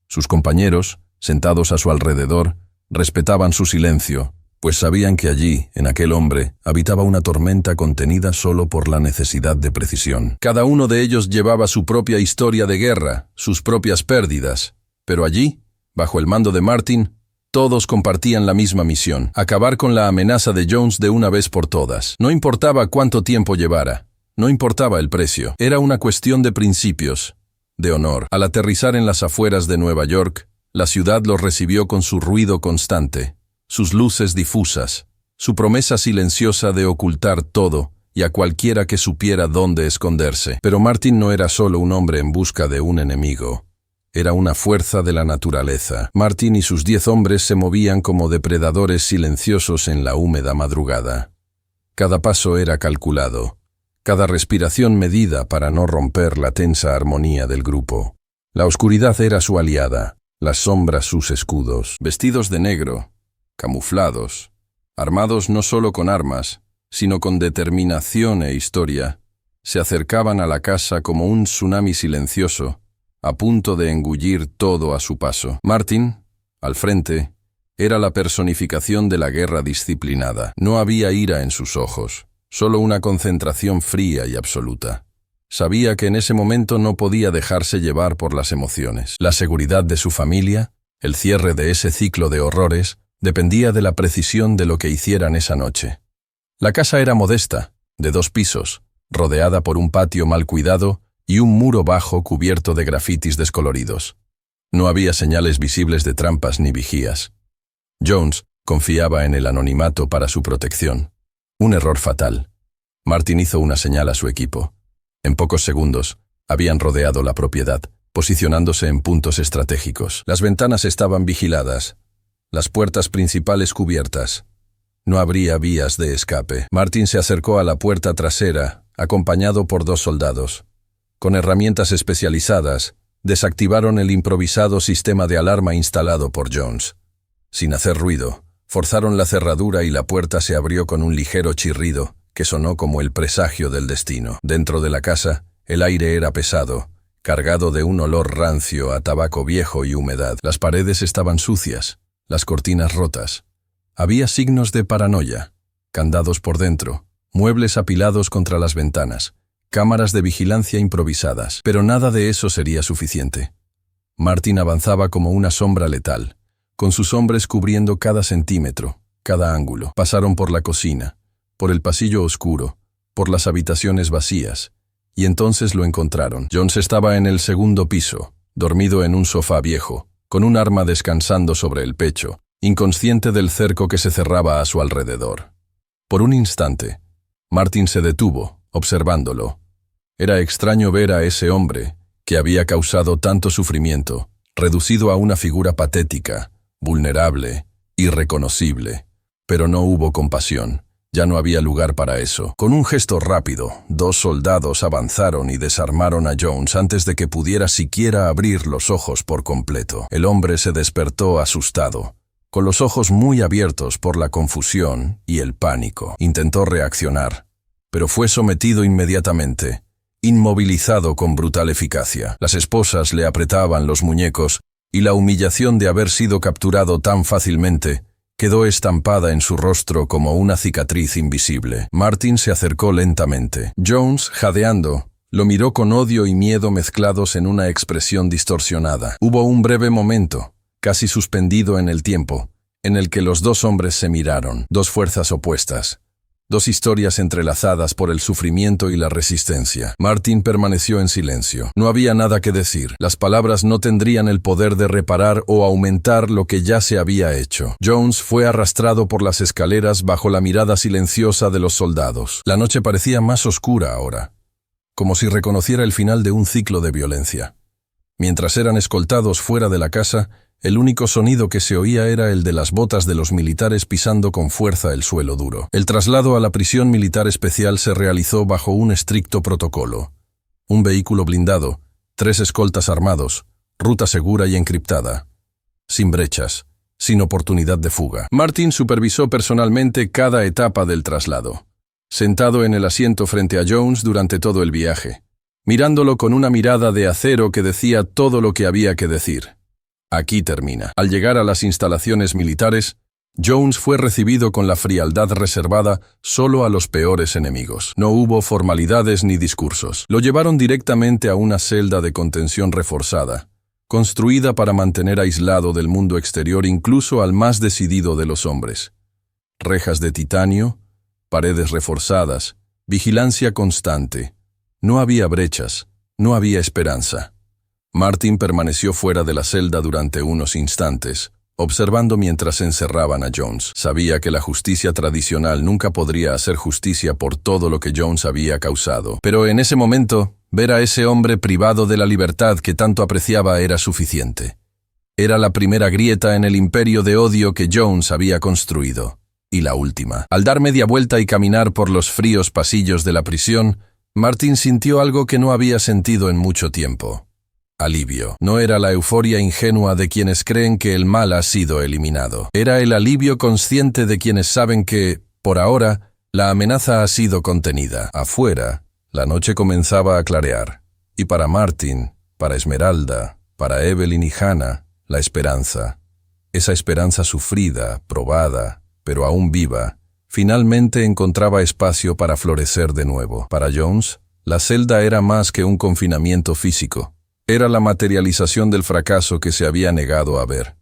Sus compañeros, sentados a su alrededor, respetaban su silencio, pues sabían que allí, en aquel hombre, habitaba una tormenta contenida solo por la necesidad de precisión. Cada uno de ellos llevaba su propia historia de guerra, sus propias pérdidas, pero allí, bajo el mando de Martin, todos compartían la misma misión: acabar con la amenaza de Jones de una vez por todas. No importaba cuánto tiempo llevara, no importaba el precio, era una cuestión de principios, de honor. Al aterrizar en las afueras de Nueva York, la ciudad los recibió con su ruido constante, sus luces difusas, su promesa silenciosa de ocultar todo y a cualquiera que supiera dónde esconderse. Pero Martin no era solo un hombre en busca de un enemigo. Era una fuerza de la naturaleza. Martin y sus 10 hombres se movían como depredadores silenciosos en la húmeda madrugada. Cada paso era calculado, cada respiración medida para no romper la tensa armonía del grupo. La oscuridad era su aliada, las sombras sus escudos. Vestidos de negro, camuflados, armados no solo con armas, sino con determinación e historia, se acercaban a la casa como un tsunami silencioso, a punto de engullir todo a su paso. Martin, al frente, era la personificación de la guerra disciplinada. No había ira en sus ojos, solo una concentración fría y absoluta. Sabía que en ese momento no podía dejarse llevar por las emociones. La seguridad de su familia, el cierre de ese ciclo de horrores, dependía de la precisión de lo que hicieran esa noche. La casa era modesta, de 2 pisos, rodeada por un patio mal cuidado y un muro bajo cubierto de grafitis descoloridos. No había señales visibles de trampas ni vigías. Jones confiaba en el anonimato para su protección. Un error fatal. Martin hizo una señal a su equipo. En pocos segundos, habían rodeado la propiedad, posicionándose en puntos estratégicos. Las ventanas estaban vigiladas, las puertas principales cubiertas. No habría vías de escape. Martin se acercó a la puerta trasera, acompañado por 2 soldados. Con herramientas especializadas, desactivaron el improvisado sistema de alarma instalado por Jones. Sin hacer ruido, forzaron la cerradura y la puerta se abrió con un ligero chirrido que sonó como el presagio del destino. Dentro de la casa, el aire era pesado, cargado de un olor rancio a tabaco viejo y humedad. Las paredes estaban sucias, las cortinas rotas. Había signos de paranoia, candados por dentro, muebles apilados contra las ventanas, cámaras de vigilancia improvisadas. Pero nada de eso sería suficiente. Martin avanzaba como una sombra letal, con sus hombres cubriendo cada centímetro, cada ángulo. Pasaron por la cocina, por el pasillo oscuro, por las habitaciones vacías, y entonces lo encontraron. Jones estaba en el 2º piso, dormido en un sofá viejo, con un arma descansando sobre el pecho, inconsciente del cerco que se cerraba a su alrededor. Por un instante, Martin se detuvo, observándolo. Era extraño ver a ese hombre, que había causado tanto sufrimiento, reducido a una figura patética, vulnerable, irreconocible. Pero no hubo compasión. Ya no había lugar para eso. Con un gesto rápido, 2 soldados avanzaron y desarmaron a Jones antes de que pudiera siquiera abrir los ojos por completo. El hombre se despertó asustado, con los ojos muy abiertos por la confusión y el pánico. Intentó reaccionar, pero fue sometido inmediatamente, inmovilizado con brutal eficacia. Las esposas le apretaban los muñecos y la humillación de haber sido capturado tan fácilmente quedó estampada en su rostro como una cicatriz invisible. Martin se acercó lentamente. Jones, jadeando, lo miró con odio y miedo mezclados en una expresión distorsionada. Hubo un breve momento, casi suspendido en el tiempo, en el que los 2 hombres se miraron. 2 fuerzas opuestas. 2 historias entrelazadas por el sufrimiento y la resistencia. Martin permaneció en silencio. No había nada que decir. Las palabras no tendrían el poder de reparar o aumentar lo que ya se había hecho. Jones fue arrastrado por las escaleras bajo la mirada silenciosa de los soldados. La noche parecía más oscura ahora, como si reconociera el final de un ciclo de violencia. Mientras eran escoltados fuera de la casa, el único sonido que se oía era el de las botas de los militares pisando con fuerza el suelo duro. El traslado a la prisión militar especial se realizó bajo un estricto protocolo. Un vehículo blindado, 3 escoltas armados, ruta segura y encriptada. Sin brechas, sin oportunidad de fuga. Martin supervisó personalmente cada etapa del traslado, sentado en el asiento frente a Jones durante todo el viaje, mirándolo con una mirada de acero que decía todo lo que había que decir. Aquí termina. Al llegar a las instalaciones militares, Jones fue recibido con la frialdad reservada solo a los peores enemigos. No hubo formalidades ni discursos. Lo llevaron directamente a una celda de contención reforzada, construida para mantener aislado del mundo exterior incluso al más decidido de los hombres. Rejas de titanio, paredes reforzadas, vigilancia constante. No había brechas, no había esperanza. Martin permaneció fuera de la celda durante unos instantes, observando mientras encerraban a Jones. Sabía que la justicia tradicional nunca podría hacer justicia por todo lo que Jones había causado. Pero en ese momento, ver a ese hombre privado de la libertad que tanto apreciaba era suficiente. Era la primera grieta en el imperio de odio que Jones había construido. Y la última. Al dar media vuelta y caminar por los fríos pasillos de la prisión, Martin sintió algo que no había sentido en mucho tiempo. Alivio. No era la euforia ingenua de quienes creen que el mal ha sido eliminado. Era el alivio consciente de quienes saben que, por ahora, la amenaza ha sido contenida. Afuera, la noche comenzaba a clarear. Y para Martin, para Esmeralda, para Evelyn y Hannah, la esperanza. Esa esperanza sufrida, probada, pero aún viva, finalmente encontraba espacio para florecer de nuevo. Para Jones, la celda era más que un confinamiento físico. Era la materialización del fracaso que se había negado a ver.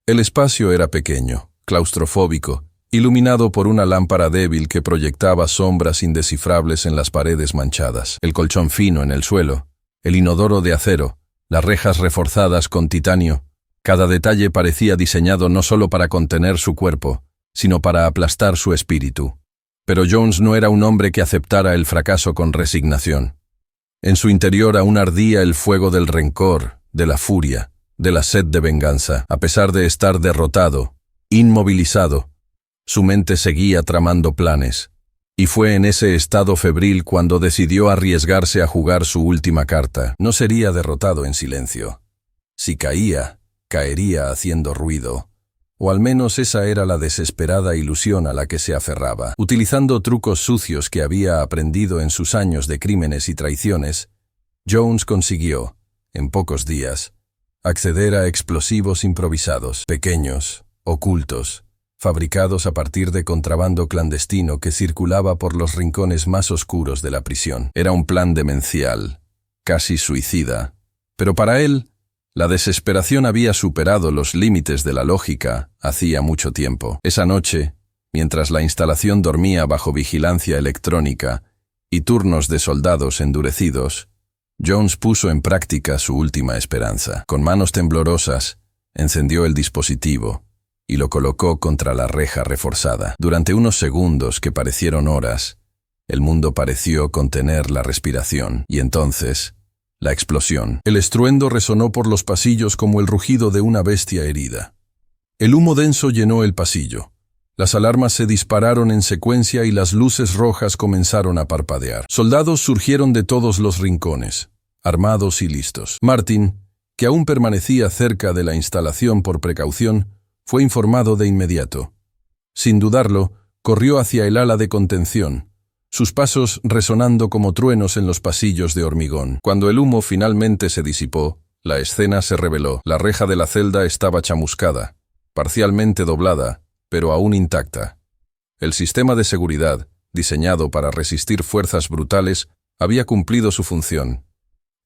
El espacio era pequeño, claustrofóbico, iluminado por una lámpara débil que proyectaba sombras indescifrables en las paredes manchadas, el colchón fino en el suelo, el inodoro de acero, las rejas reforzadas con titanio. Cada detalle parecía diseñado no solo para contener su cuerpo, sino para aplastar su espíritu. Pero Jones no era un hombre que aceptara el fracaso con resignación. En su interior aún ardía el fuego del rencor, de la furia, de la sed de venganza. A pesar de estar derrotado, inmovilizado, su mente seguía tramando planes. Y fue en ese estado febril cuando decidió arriesgarse a jugar su última carta. No sería derrotado en silencio. Si caía, caería haciendo ruido. O al menos esa era la desesperada ilusión a la que se aferraba. Utilizando trucos sucios que había aprendido en sus años de crímenes y traiciones, Jones consiguió, en pocos días, acceder a explosivos improvisados, pequeños, ocultos, fabricados a partir de contrabando clandestino que circulaba por los rincones más oscuros de la prisión. Era un plan demencial, casi suicida, pero para él, la desesperación había superado los límites de la lógica hacía mucho tiempo. Esa noche, mientras la instalación dormía bajo vigilancia electrónica y turnos de soldados endurecidos, Jones puso en práctica su última esperanza. Con manos temblorosas, encendió el dispositivo y lo colocó contra la reja reforzada. Durante unos segundos que parecieron horas, el mundo pareció contener la respiración y entonces, la explosión. El estruendo resonó por los pasillos como el rugido de una bestia herida. El humo denso llenó el pasillo. Las alarmas se dispararon en secuencia y las luces rojas comenzaron a parpadear. Soldados surgieron de todos los rincones, armados y listos. Martin, que aún permanecía cerca de la instalación por precaución, fue informado de inmediato. Sin dudarlo, corrió hacia el ala de contención, sus pasos resonando como truenos en los pasillos de hormigón. Cuando el humo finalmente se disipó, la escena se reveló. La reja de la celda estaba chamuscada, parcialmente doblada, pero aún intacta. El sistema de seguridad, diseñado para resistir fuerzas brutales, había cumplido su función.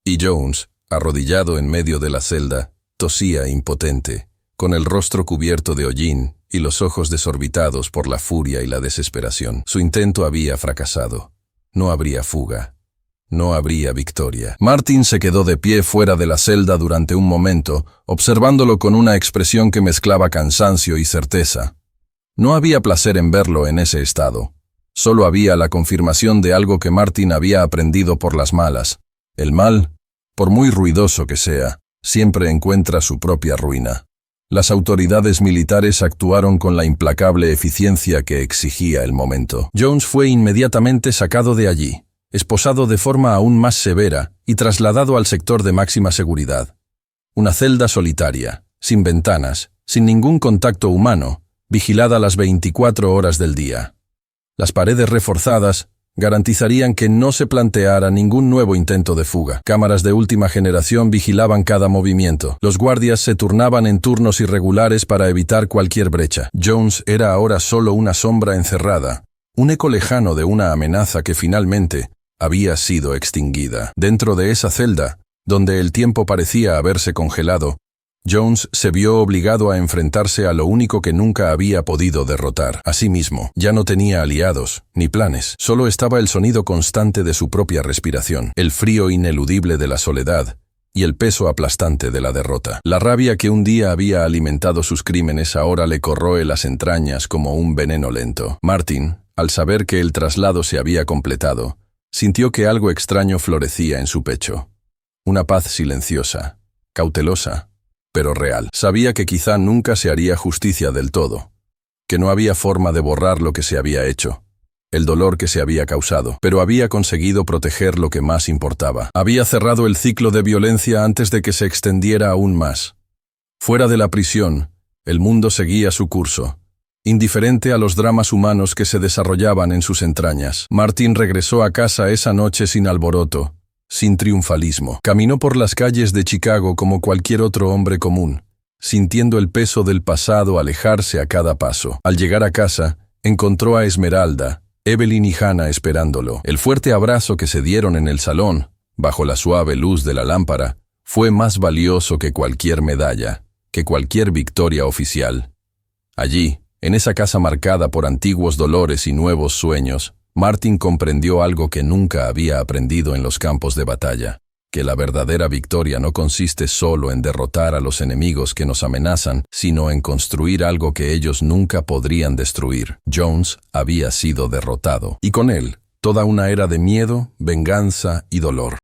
Y Jones, arrodillado en medio de la celda, tosía impotente, con el rostro cubierto de hollín y los ojos desorbitados por la furia y la desesperación. Su intento había fracasado. No habría fuga. No habría victoria. Martin se quedó de pie fuera de la celda durante un momento, observándolo con una expresión que mezclaba cansancio y certeza. No había placer en verlo en ese estado. Solo había la confirmación de algo que Martin había aprendido por las malas. El mal, por muy ruidoso que sea, siempre encuentra su propia ruina. Las autoridades militares actuaron con la implacable eficiencia que exigía el momento. Jones fue inmediatamente sacado de allí, esposado de forma aún más severa y trasladado al sector de máxima seguridad. Una celda solitaria, sin ventanas, sin ningún contacto humano, vigilada las 24 horas del día. Las paredes reforzadas garantizarían que no se planteara ningún nuevo intento de fuga. Cámaras de última generación vigilaban cada movimiento. Los guardias se turnaban en turnos irregulares para evitar cualquier brecha. Jones era ahora solo una sombra encerrada, un eco lejano de una amenaza que finalmente había sido extinguida. Dentro de esa celda, donde el tiempo parecía haberse congelado, Jones se vio obligado a enfrentarse a lo único que nunca había podido derrotar, a sí mismo. Ya no tenía aliados, ni planes, solo estaba el sonido constante de su propia respiración, el frío ineludible de la soledad y el peso aplastante de la derrota. La rabia que un día había alimentado sus crímenes ahora le corroe las entrañas como un veneno lento. Martin, al saber que el traslado se había completado, sintió que algo extraño florecía en su pecho. Una paz silenciosa, cautelosa, pero real. Sabía que quizá nunca se haría justicia del todo, que no había forma de borrar lo que se había hecho, el dolor que se había causado, pero había conseguido proteger lo que más importaba. Había cerrado el ciclo de violencia antes de que se extendiera aún más. Fuera de la prisión, el mundo seguía su curso, indiferente a los dramas humanos que se desarrollaban en sus entrañas. Martin regresó a casa esa noche sin alboroto, sin triunfalismo. Caminó por las calles de Chicago como cualquier otro hombre común, sintiendo el peso del pasado alejarse a cada paso. Al llegar a casa, encontró a Esmeralda, Evelyn y Hannah esperándolo. El fuerte abrazo que se dieron en el salón, bajo la suave luz de la lámpara, fue más valioso que cualquier medalla, que cualquier victoria oficial. Allí, en esa casa marcada por antiguos dolores y nuevos sueños, Martin comprendió algo que nunca había aprendido en los campos de batalla, que la verdadera victoria no consiste solo en derrotar a los enemigos que nos amenazan, sino en construir algo que ellos nunca podrían destruir. Jones había sido derrotado, y con él, toda una era de miedo, venganza y dolor.